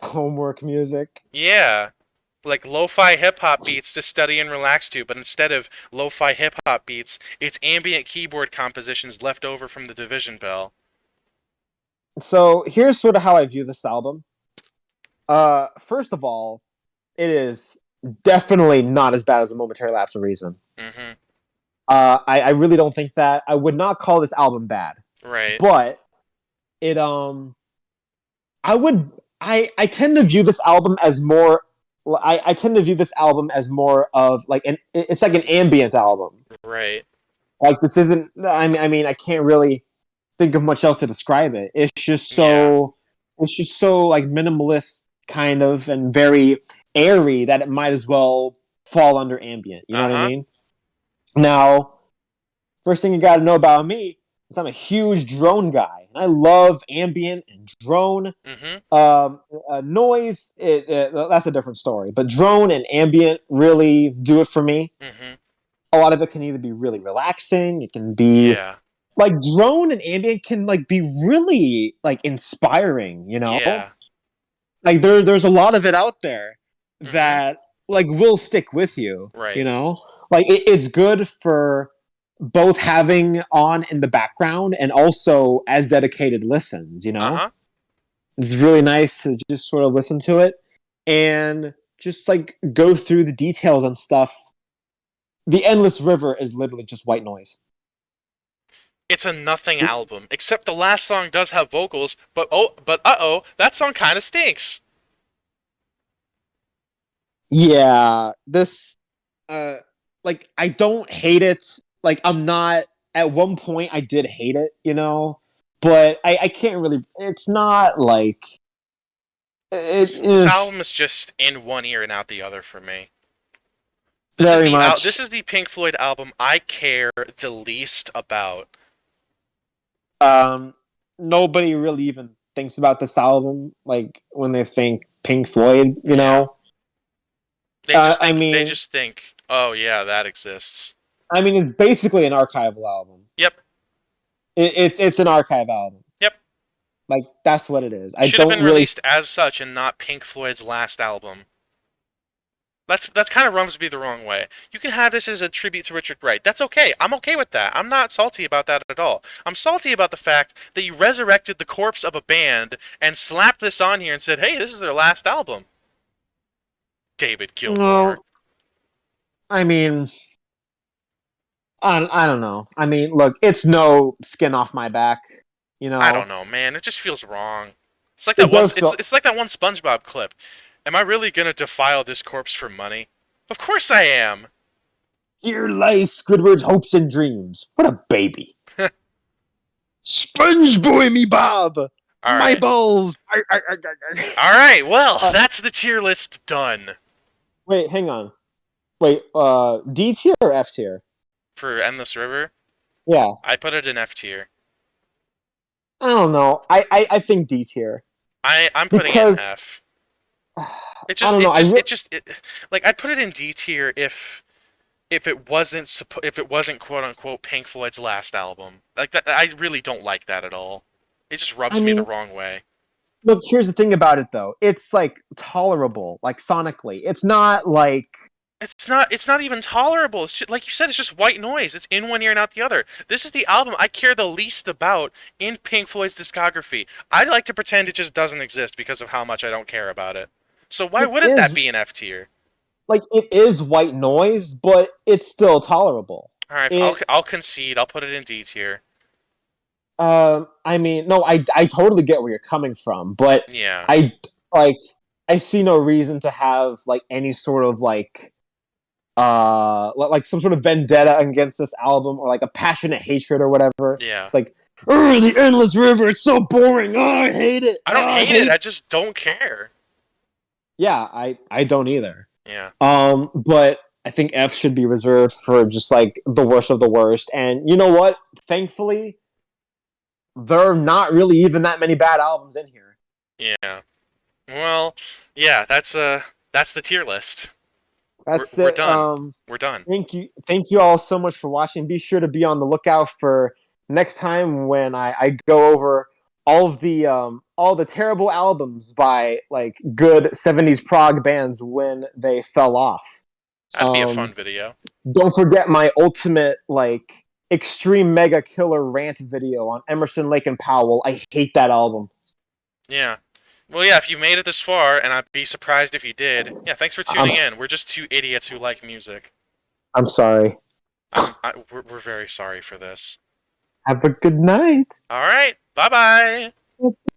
Homework music. Yeah, like lo-fi hip hop beats to study and relax to, but instead of lo-fi hip hop beats, it's ambient keyboard compositions left over from the Division Bell. So here's sort of how I view this album. First of all, it is definitely not as bad as a momentary lapse of reason. Mhm. I really don't think that. I would not call this album bad, Right. but it I would I tend to view this album as more. I tend to view this album as more of like it's like an ambient album. Right. Like this isn't. I mean, I can't really think of much else to describe it. Yeah. It's just so like minimalist kind of and very airy that it might as well fall under ambient. You know what I Uh-huh. mean? Now, first thing you got to know about me is I'm a huge drone guy. And I love ambient and drone. Mhm. Noise, that's a different story. But drone and ambient really do it for me. Mhm. A lot of it can either be really relaxing, it can be Yeah. like drone and ambient can like be really like inspiring, you know? Yeah. Like there's a lot of it out there Mhm. that like will stick with you, you Right. know? Like it's good for both having on in the background and also as dedicated listens, you know? Uh-huh. It's really nice to just sort of listen to it and just like go through the details and stuff. The Endless River is literally just white noise. It's a nothing album, except the last song does have vocals, but that song kind of stinks. Yeah, this uh like I don't hate it. Like I'm not at one point I did hate it, you know, but I can't really it's not like it This is album is just in one ear and out the other for me. very This much is the Pink Floyd album I care the least about. um nobody really even thinks about this album like when they think Pink Floyd, you Yeah. know. They just I think mean "Oh yeah, that exists." I mean it's basically an archival album. Yep. It's an archive album. Yep. Like that's what it is. I Should have don't been really released as such and not Pink Floyd's last album. That's kind of rubs me the wrong way. You can have this as a tribute to Richard Wright. That's okay. I'm okay with that. I'm not salty about that at all. I'm salty about the fact that you resurrected the corpse of a band and slapped this on here and said, "Hey, this is their last album." David Gilmour. no. I mean I don't know. I mean, look, it's no skin off my back. You I don't know, know, man. It just feels wrong. It's like that it one. does feel. It's like that one SpongeBob clip. Am I really gonna defile this corpse for money? Of course I am. Here lies Squidward's hopes and dreams. What a baby. All Sponge boy, me Bob. My right. balls. All right. Well, Uh, that's the tier list done wait, hang on. Wait, D tier or F tier? for Endless River. Yeah, I put it in F tier. I don't know. I think D tier I'm putting it in because F. I don't know. Like I'd put it in D tier if it wasn't quote unquote Pink Floyd's last album. Like that, I really don't like that at all. It just I rubs me the mean, wrong way. look, here's the thing about it though. It's like tolerable, like sonically. It's not like It's not even tolerable. It's just, like you said, it's just white noise. It's in one ear and out the other. This is the album I care the least about in Pink Floyd's discography. I like to pretend it just doesn't exist because of how much I don't care about it. So why it wouldn't that is be an F tier? it is white noise, but it's still tolerable. All right, It I'll concede. I'll put it in D tier. I mean, no, I totally get where you're coming from, but Yeah, I like I see no reason to have like any sort of like some sort of vendetta against this album or like a passionate hatred or whatever. yeah. It's like, oh, the endless river, it's so boring. Oh, I hate it. I Oh, don't I hate it. I hate. just don't care. Yeah, I don't either. Yeah. But I think F should be reserved for just like the worst of the worst. And you know what? Thankfully, there are not really even that many bad albums in here. Yeah. Well, yeah. That's the tier list. We're That's we're it. done. We're done. Thank you all so much for watching. Be sure to be on the lookout for next time when I go over all the terrible albums by like good 70s prog bands when they fell off. That'd be a Um, fun video. don't forget my ultimate like extreme mega killer rant video on Emerson Lake and Powell. I hate that album. Yeah. Well, yeah. If you made it this far, and I'd be surprised if you did. Yeah. Thanks for I'm tuning in. We're just two idiots who like music. I'm sorry. We're very sorry for this. Have a good night. All right. Bye bye.